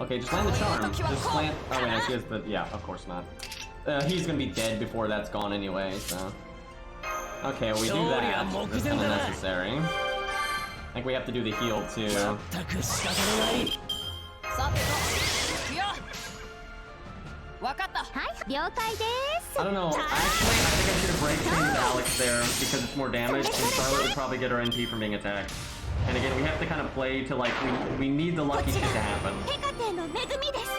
Speaker 1: okay, just land the charm. Just land. Oh wait, no, she has the. Yeah, of course not. He's gonna be dead before that's gone anyway. So. Okay, we do that. It's kind of necessary. I think we have to do the heal too.
Speaker 2: わかったはい了解です
Speaker 1: I don't know. Actually, I think I should have break chained Alex there because it's more damage, and Charlotte would probably get her NP from being attacked. And again, we have to kind of play to like we need the lucky shit to happen.
Speaker 2: ヘカテの恵みです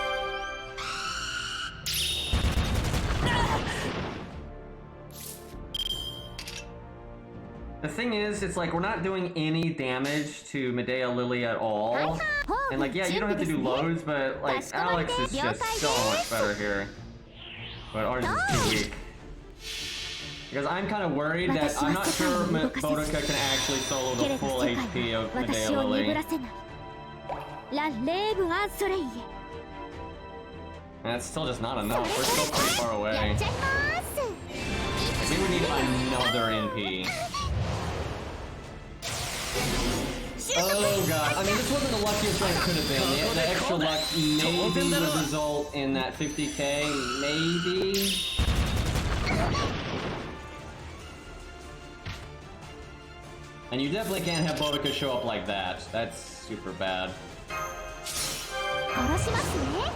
Speaker 1: The thing is, it's like we're not doing any damage to Medea Lily at all. And like, yeah, you don't have to do loads, but like Alex is just so much better here. But ours is too weak. Because I'm kind of worried that I'm not sure Boudica can actually solo the full HP of Medea Lily.
Speaker 2: ラ・レーブ・アンソレイエ
Speaker 1: And it's still just not enough. We're still pretty far
Speaker 2: や
Speaker 1: away.
Speaker 2: っちゃいます
Speaker 1: We would need another NP. Oh god, I mean this wasn't the luckiest one it could have been. The extra luck maybe would result in that 50k, maybe? And you definitely can't have Boudica show up like that. That's super bad.
Speaker 2: 殺しますね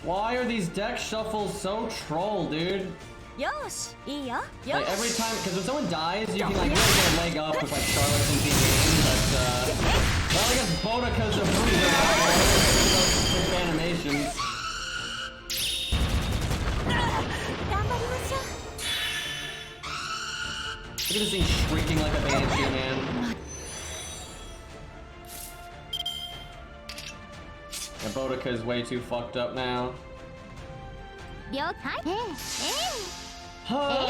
Speaker 1: Why are these deck shuffles so troll, dude?
Speaker 2: よしいいよ
Speaker 1: Like every time, because when someone dies, you can like really get a leg up with like Charlotte and game, but well, I guess Boudica's a bruiser with animations.
Speaker 2: 頑張りましょう
Speaker 1: Look at this thing shrieking like a banshee, man. Yeah, Boudica is way too fucked up now.
Speaker 2: 了解ええ
Speaker 1: Oh,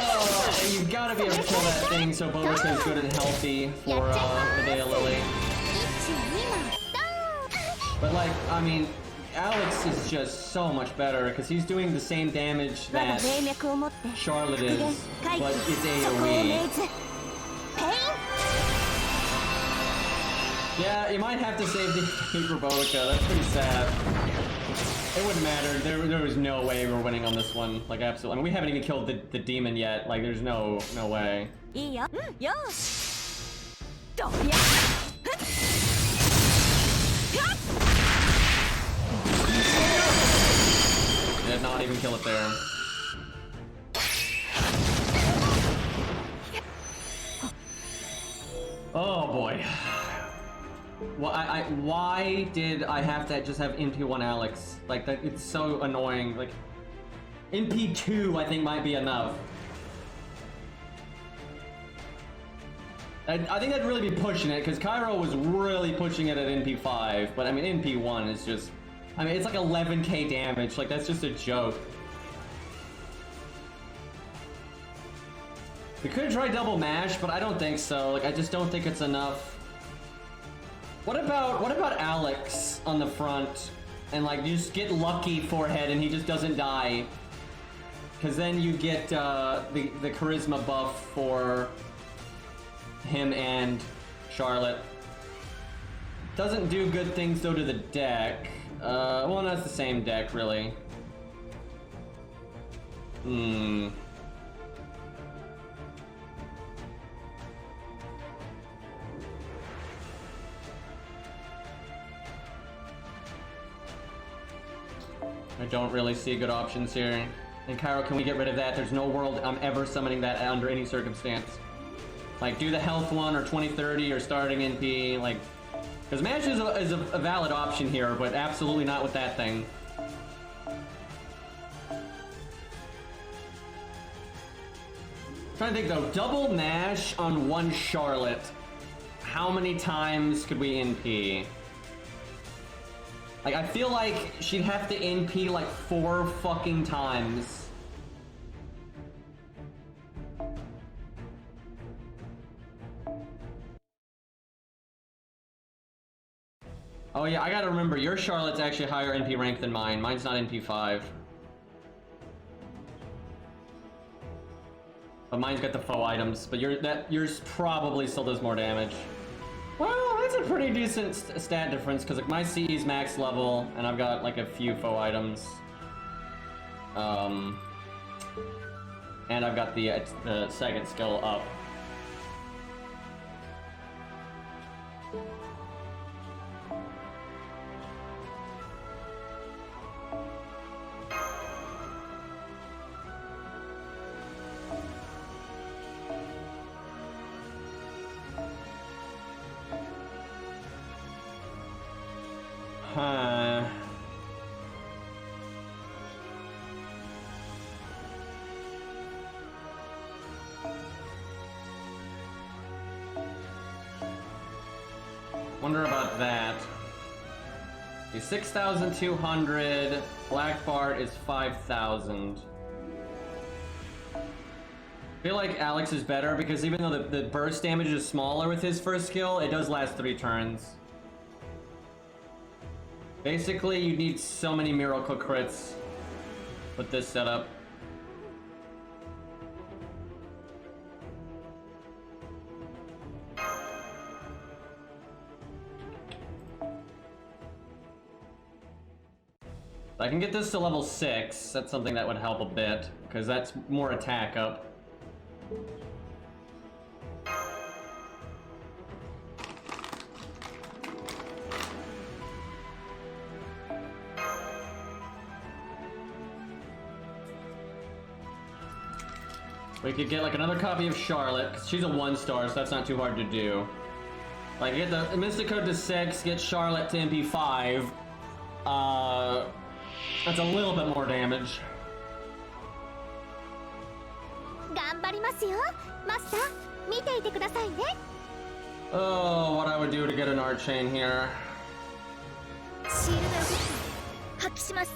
Speaker 1: you've got to be able to kill that thing so Boudica is good and healthy for Medea Lily.
Speaker 2: 1、2のドーン
Speaker 1: But like, I mean, Alex is just so much better because he's doing the same damage
Speaker 2: 我が
Speaker 1: that
Speaker 2: 霊脈を持って
Speaker 1: Charlotte
Speaker 2: 復元
Speaker 1: is,
Speaker 2: 回
Speaker 1: but
Speaker 2: 復
Speaker 1: it's
Speaker 2: そこを命
Speaker 1: AoE.
Speaker 2: ずペイン
Speaker 1: Yeah, you might have to save the for Boudica. That's pretty sad. It wouldn't matter. There was no way we're winning on this one. Like absolutely. I mean, we haven't even killed the demon yet. Like there's no way.
Speaker 2: いいよよしどや
Speaker 1: Did not even kill it there. Oh boy. Why did I have to just have NP1 Alex? Like that, it's so annoying. Like NP2 I think might be enough. I think that'd really be pushing it because Cairo was really pushing it at NP5, but I mean NP1 is just, I mean it's like 11k damage. Like that's just a joke. We could try double mash, but I don't think so. Like I just don't think it's enough. What about Alex on the front and like you just get lucky forehead and he just doesn't die? Because then you get the charisma buff for him and Charlotte. Doesn't do good things though to the deck. Well, that's the same deck really. I don't really see good options here. And Cairo, can we get rid of that? There's no world I'm ever summoning that under any circumstance. Like, do the health one or 2030 or starting NP, like... Because Mash is a valid option here, but absolutely not with that thing. Trying to think though, double Nash on one Charlotte. How many times could we NP? Like, I feel like she'd have to NP like 4 fucking times. Oh yeah, I gotta remember, your Charlotte's actually higher NP rank than mine. Mine's not NP 5. But mine's got the faux items, but yours probably still does more damage. Well, that's a pretty decent stat difference, because like my CE's max level, and I've got like a few faux items. And I've got the second skill up. Wonder about that. Okay, 6,200. Black Bart is 5,000. I feel like Alex is better because even though the burst damage is smaller with his first skill, it does last 3 turns. Basically, you need so many miracle crits with this setup. I can get this to level 6. That's something that would help a bit, because that's more attack up. We could get like another copy of Charlotte, because she's a 1-star, so that's not too hard to do. Like, get the Mystic Code to 6, get Charlotte to MP 5. That's a little bit more damage.
Speaker 2: 頑張りますよ。マスター、見ていてくださいね。
Speaker 1: Oh, what I would do to get an art chain here.
Speaker 2: シールド動き発揮します。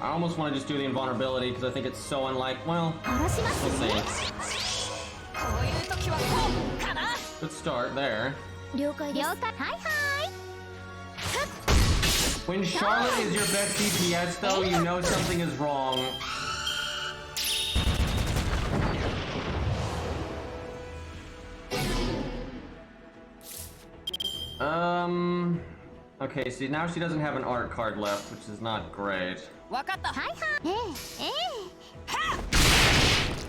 Speaker 1: I almost want to just do the invulnerability because I think it's so unlike. Well,
Speaker 2: 殺しますね。
Speaker 1: we'll see.
Speaker 2: こういう時はこうかな。
Speaker 1: Good start there.
Speaker 2: 了解です。了解。はいはい。
Speaker 1: When Charlotte is your best DPS, though, you know something is wrong. Okay, see, now she doesn't have an art card left, which is not great.
Speaker 2: わかった。はいはい。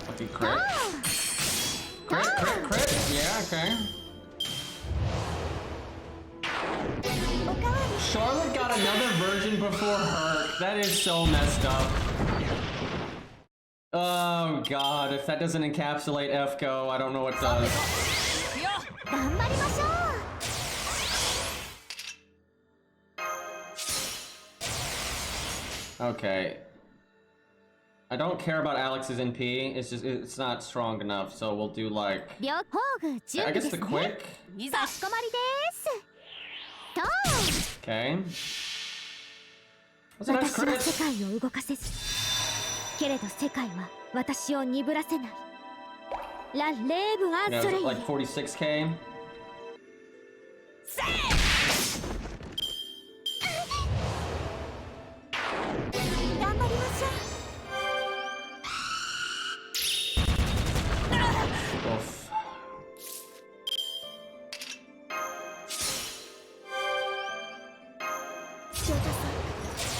Speaker 1: Lucky crit. Crit, crit, crit! Yeah, okay. Charlotte got another version before her. That is so messed up. Oh god, if that doesn't encapsulate FGO, I don't know what does.
Speaker 2: 頑張りましょう。
Speaker 1: Okay. I don't care about Alex's NP. It's just, it's not strong enough, so we'll do like... I guess the quick?
Speaker 2: かしこまりです。
Speaker 1: Okay. That's a nice
Speaker 2: 私は
Speaker 1: crit.
Speaker 2: 世界を動かせず、けれど世界は私を鈍らせない。ラ・レーブ・アンソレイ
Speaker 1: Yeah, like 46k.
Speaker 2: 頑張りましょう。
Speaker 1: Oof.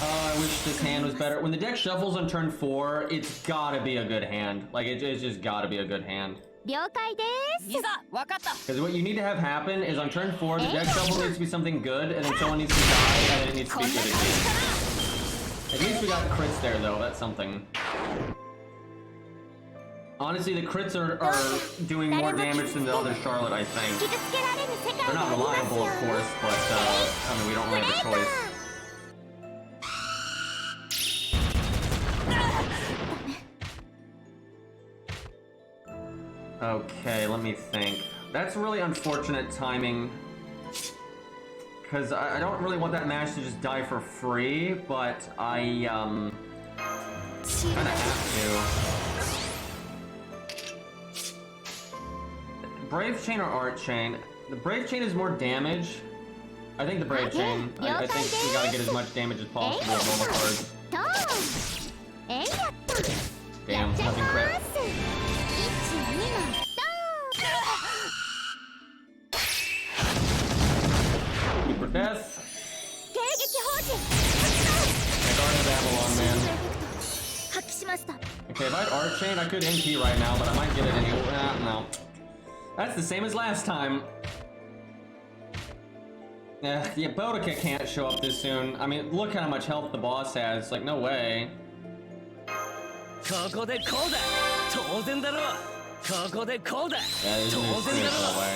Speaker 1: Oh, I wish this hand was better. When the deck shuffles on turn 4, it's gotta be a good hand. Like, it's just gotta be a good hand.
Speaker 2: 了解です。いざ、わかった。
Speaker 1: Because what you need to have happen is on turn 4, the deck shuffle needs to be something good, and then someone needs to die, and then it needs to be good again. At least we got crits there, though. That's something. Honestly, the crits are doing more damage than the other Charlotte, I think. They're not reliable, of course, but, I mean, we don't really have a choice. Okay, let me think. That's really unfortunate timing. Because I don't really want that match to just die for free, but I, kinda have to. Brave Chain or Art Chain? The Brave Chain is more damage. I think the Brave Chain. I think we gotta get as much damage as possible with normal cards. Damn, nothing crit. For death. I guarded Babylon, man. Okay, if I had Art Chain, I could NP right now, but I might get it anyway. No. That's the same as last time. Yeah, Boudica can't show up this soon. I mean, look how much health the boss has. Like, no way. Yeah, there's no way.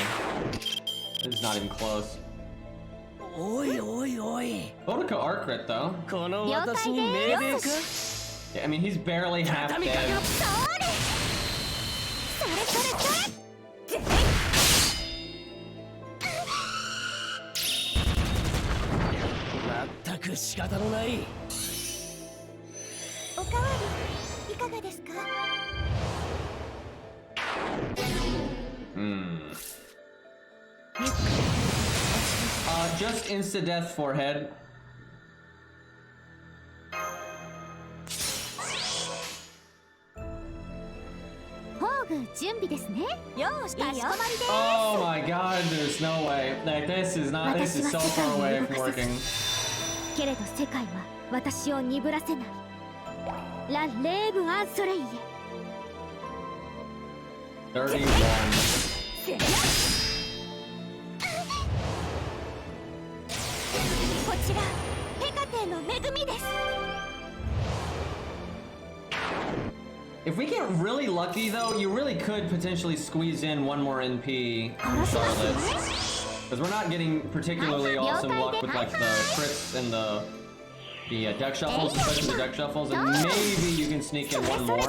Speaker 1: This is not even close. Boudica art crit though. Yeah, I mean, he's barely half dead. Just insta-death forehead. Oh my god, there's no way. Like, this is so far away from working. 31. If we get really lucky though, you really could potentially squeeze in one more NP from Charlotte. Because we're not getting particularly awesome luck with like the crits and the deck shuffles, especially the deck shuffles, and maybe you can sneak in one more.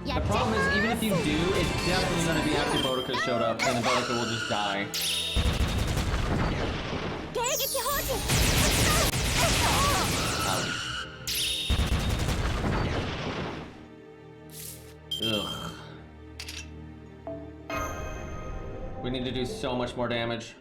Speaker 1: The problem is, even if you do, it's definitely going to be after Boudica showed up, and then Boudica will just die. Ugh. We need to do so much more damage.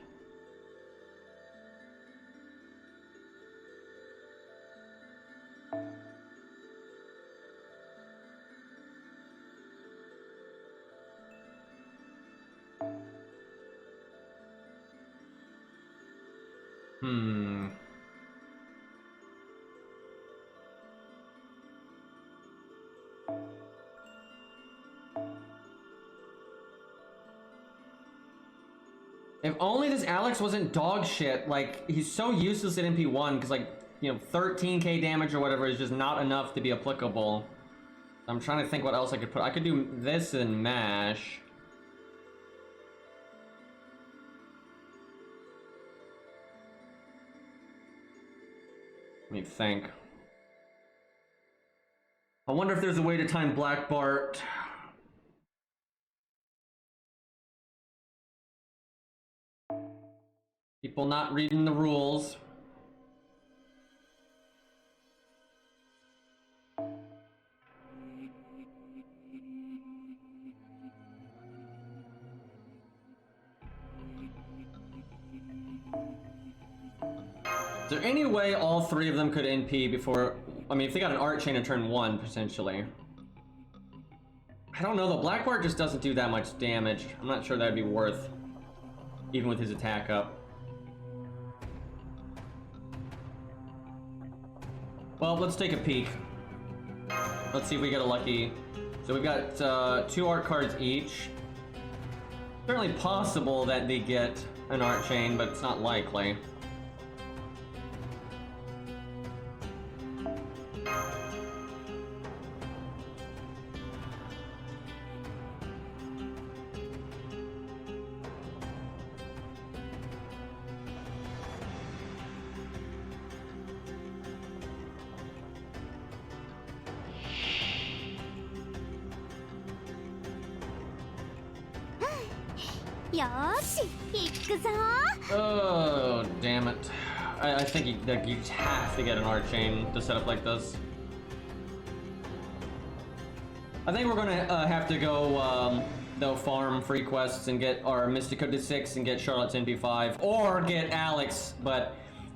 Speaker 1: If only this Alex wasn't dog shit. Like, he's so useless at MP1 because, like, you know, 13k damage or whatever is just not enough to be applicable. I'm trying to think what else I could put. I could do this in MASH. Let me think. I wonder if there's a way to time Black Bart. People not reading the rules. Is there any way all three of them could NP before... I mean, if they got an art chain in turn 1, potentially. I don't know, though. Black Bart just doesn't do that much damage. I'm not sure that'd be worth, even with his attack up. Well, let's take a peek. Let's see if we get a lucky... So we've got 2 art cards each. Certainly possible that they get an art chain, but it's not likely.
Speaker 2: よーし行くぞ
Speaker 1: Oh, damn it. I think you have to get an Archane to set up like this. I think we're gonna have to go, though, farm free quests and get our Mystico to 6 and get Charlotte to NP5, or get Alex, but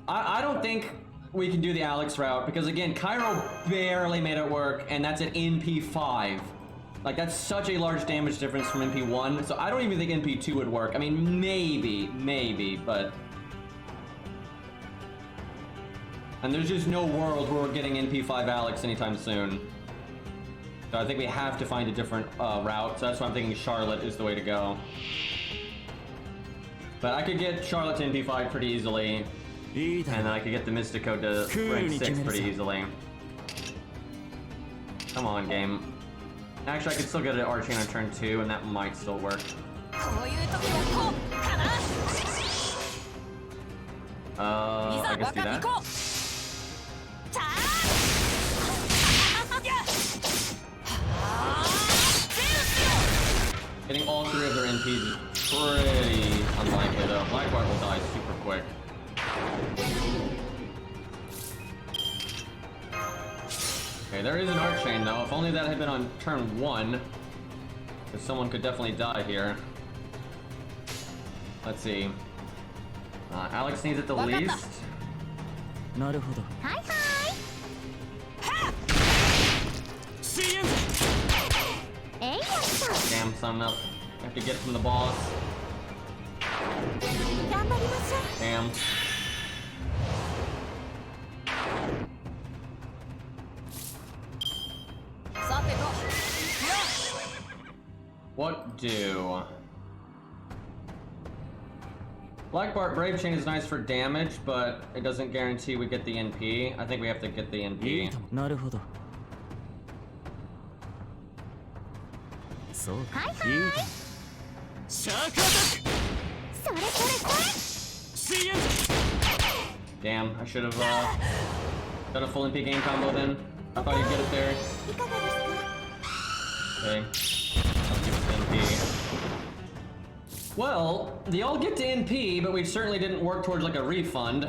Speaker 1: I don't think we can do the Alex route, because again, Cairo barely made it work, and that's at NP5. Like, that's such a large damage difference from NP1, so I don't even think NP2 would work. I mean, maybe, but... And there's just no world where we're getting NP5 Alex anytime soon. So I think we have to find a different route, so that's why I'm thinking Charlotte is the way to go. But I could get Charlotte to NP5 pretty easily, and then I could get the Mystico to rank 6 pretty easily. Come on, game. Actually, I could still get an Archane on turn 2, and that might still work. I guess do that. Getting all 3 of their NPs is pretty unlikely, though. Blackbart will die super quick. Okay, there is an Archane, though. If only that had been on turn 1. Because someone could definitely die here. Let's see. Alex needs it the least.
Speaker 2: Hi hi
Speaker 1: Damn, son up. I have to get from the boss. Damn. What do? Blackbart Brave Chain is nice for damage, but it doesn't guarantee we get the NP. I think we have to get the NP.
Speaker 2: Hi hi
Speaker 1: Damn, I should have done a full NP game combo then. I thought you'd get it there. Okay. I'll give it to NP. Well, they all get to NP, but we certainly didn't work towards like a refund.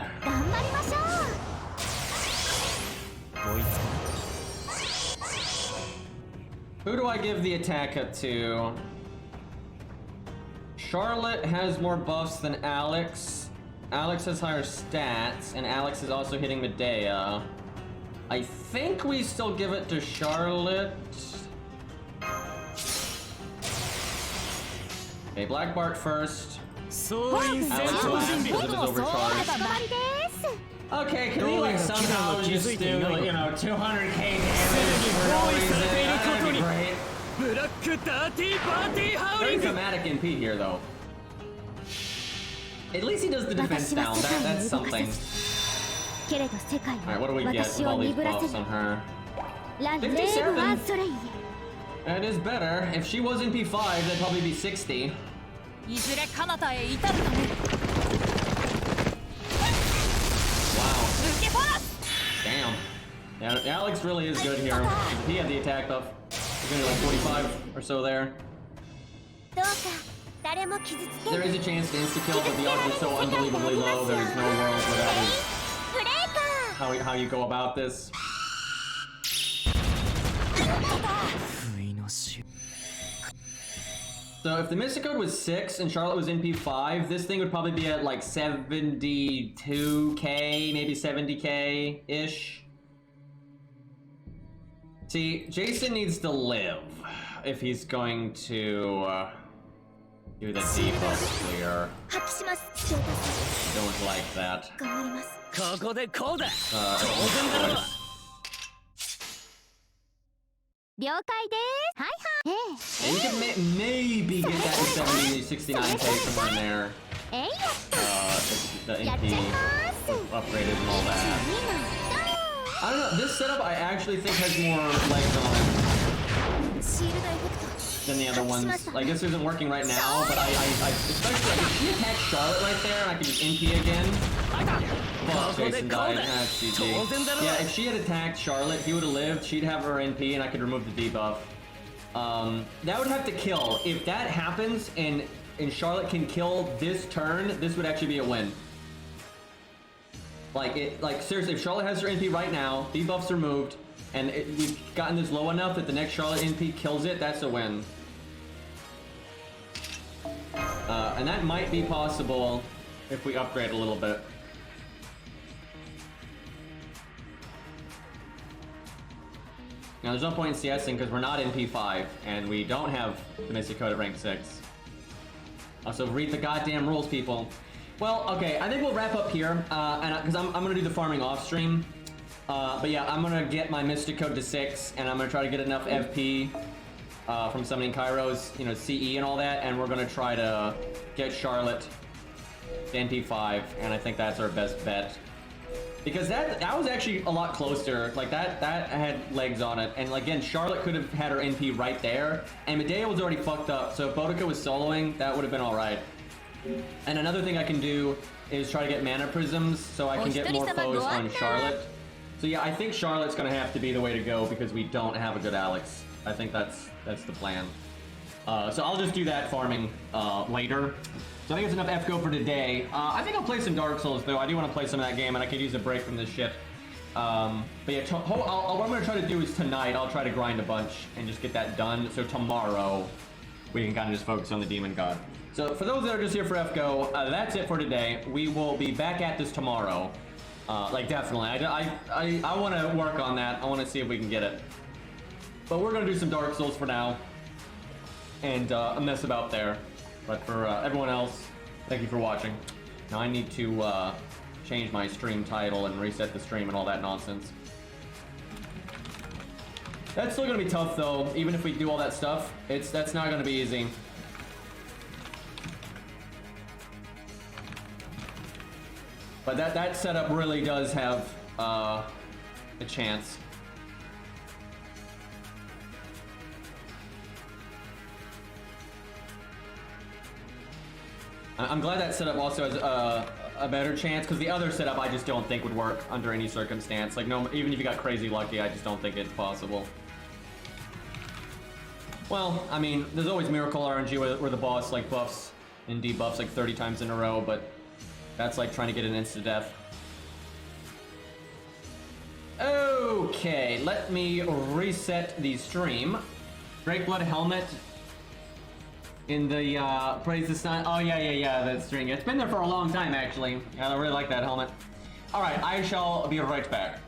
Speaker 1: Who do I give the attack up to? Charlotte has more buffs than Alex. Alex has higher stats, and Alex is also hitting Medea. I think we still give it to Charlotte. Okay, Blackbart first. Alex last because of his overcharge. Okay, can we like somehow just do, 200k damage for no reason? That'd be great. Very dramatic NP here, though. At least he does the defense down. That's something. Alright, what do we get with all these buffs on her? 57? That is better. If she was in P5, that'd probably be 60. Wow. Damn. Yeah, Alex really is good here. If he had the attack buff, he's gonna be like 45 or so there. There is a chance to insta-kill, but the odds are so unbelievably low, there's no world where that is how you go about this. So if the Mystic Code was 6 and Charlotte was in P5, this thing would probably be at like 72k, maybe 70k-ish. See, Jason needs to live if he's going to do the debuff clear. Don't like that. And you can maybe get that to 70, 69k somewhere in there. The NP upgraded and all that. I don't know, this setup I actually think has more legs on it than the other ones. Like, this isn't working right now, but I especially, like, if she attacked Charlotte right there and I could just NP again. Well, Jason died. That's GG. Yeah, if she had attacked Charlotte, he would have lived, she'd have her NP, and I could remove the debuff. That would have to kill. If that happens and and Charlotte can kill this turn, this would actually be a win. Like seriously, if Charlotte has her NP right now, debuffs are moved, and we've gotten this low enough that the next Charlotte NP kills it, that's a win. And that might be possible if we upgrade a little bit. Now there's no point in CSing because we're not in P5 and we don't have the Mystic Code at rank 6. Also, read the goddamn rules, people. Well, okay, I think we'll wrap up here, because I'm gonna do the farming off stream. But yeah, I'm gonna get my Mystic Code to 6, and I'm gonna try to get enough FP from summoning Kairos, you know, CE and all that, and we're gonna try to get Charlotte to NP5, and I think that's our best bet. Because that was actually a lot closer. Like that had legs on it, and again, Charlotte could have had her NP right there, and Medea was already fucked up. So if Boudica was soloing, that would have been all right. And another thing I can do is try to get mana prisms so I can get more foes on Charlotte. So yeah, I think Charlotte's gonna have to be the way to go because we don't have a good Alex. I think that's the plan. So I'll just do that farming later. So I think it's enough FGO for today. I think I'll play some Dark Souls though. I do want to play some of that game and I could use a break from this shit. But yeah, what I'm going to try to do is tonight I'll try to grind a bunch and just get that done. So tomorrow we can kind of just focus on the Demon God. So for those that are just here for FGO, that's it for today. We will be back at this tomorrow. Like definitely. I want to work on that. I want to see if we can get it. But we're going to do some Dark Souls for now. And mess about there. But for everyone else, thank you for watching. Now I need to change my stream title and reset the stream and all that nonsense. That's still gonna be tough though, even if we do all that stuff. That's not gonna be easy. But that setup really does have a chance. I'm glad that setup also has a better chance, because the other setup I just don't think would work under any circumstance. Like, no, even if you got crazy lucky, I just don't think it's possible. Well, I mean, there's always miracle RNG where the boss like buffs and debuffs like 30 times in a row, but that's like trying to get an insta-death. Okay, let me reset the stream. Drakeblood helmet. In the Praise the Sun. Oh yeah, that string. It's been there for a long time actually. I really like that helmet. Alright, I shall be right back.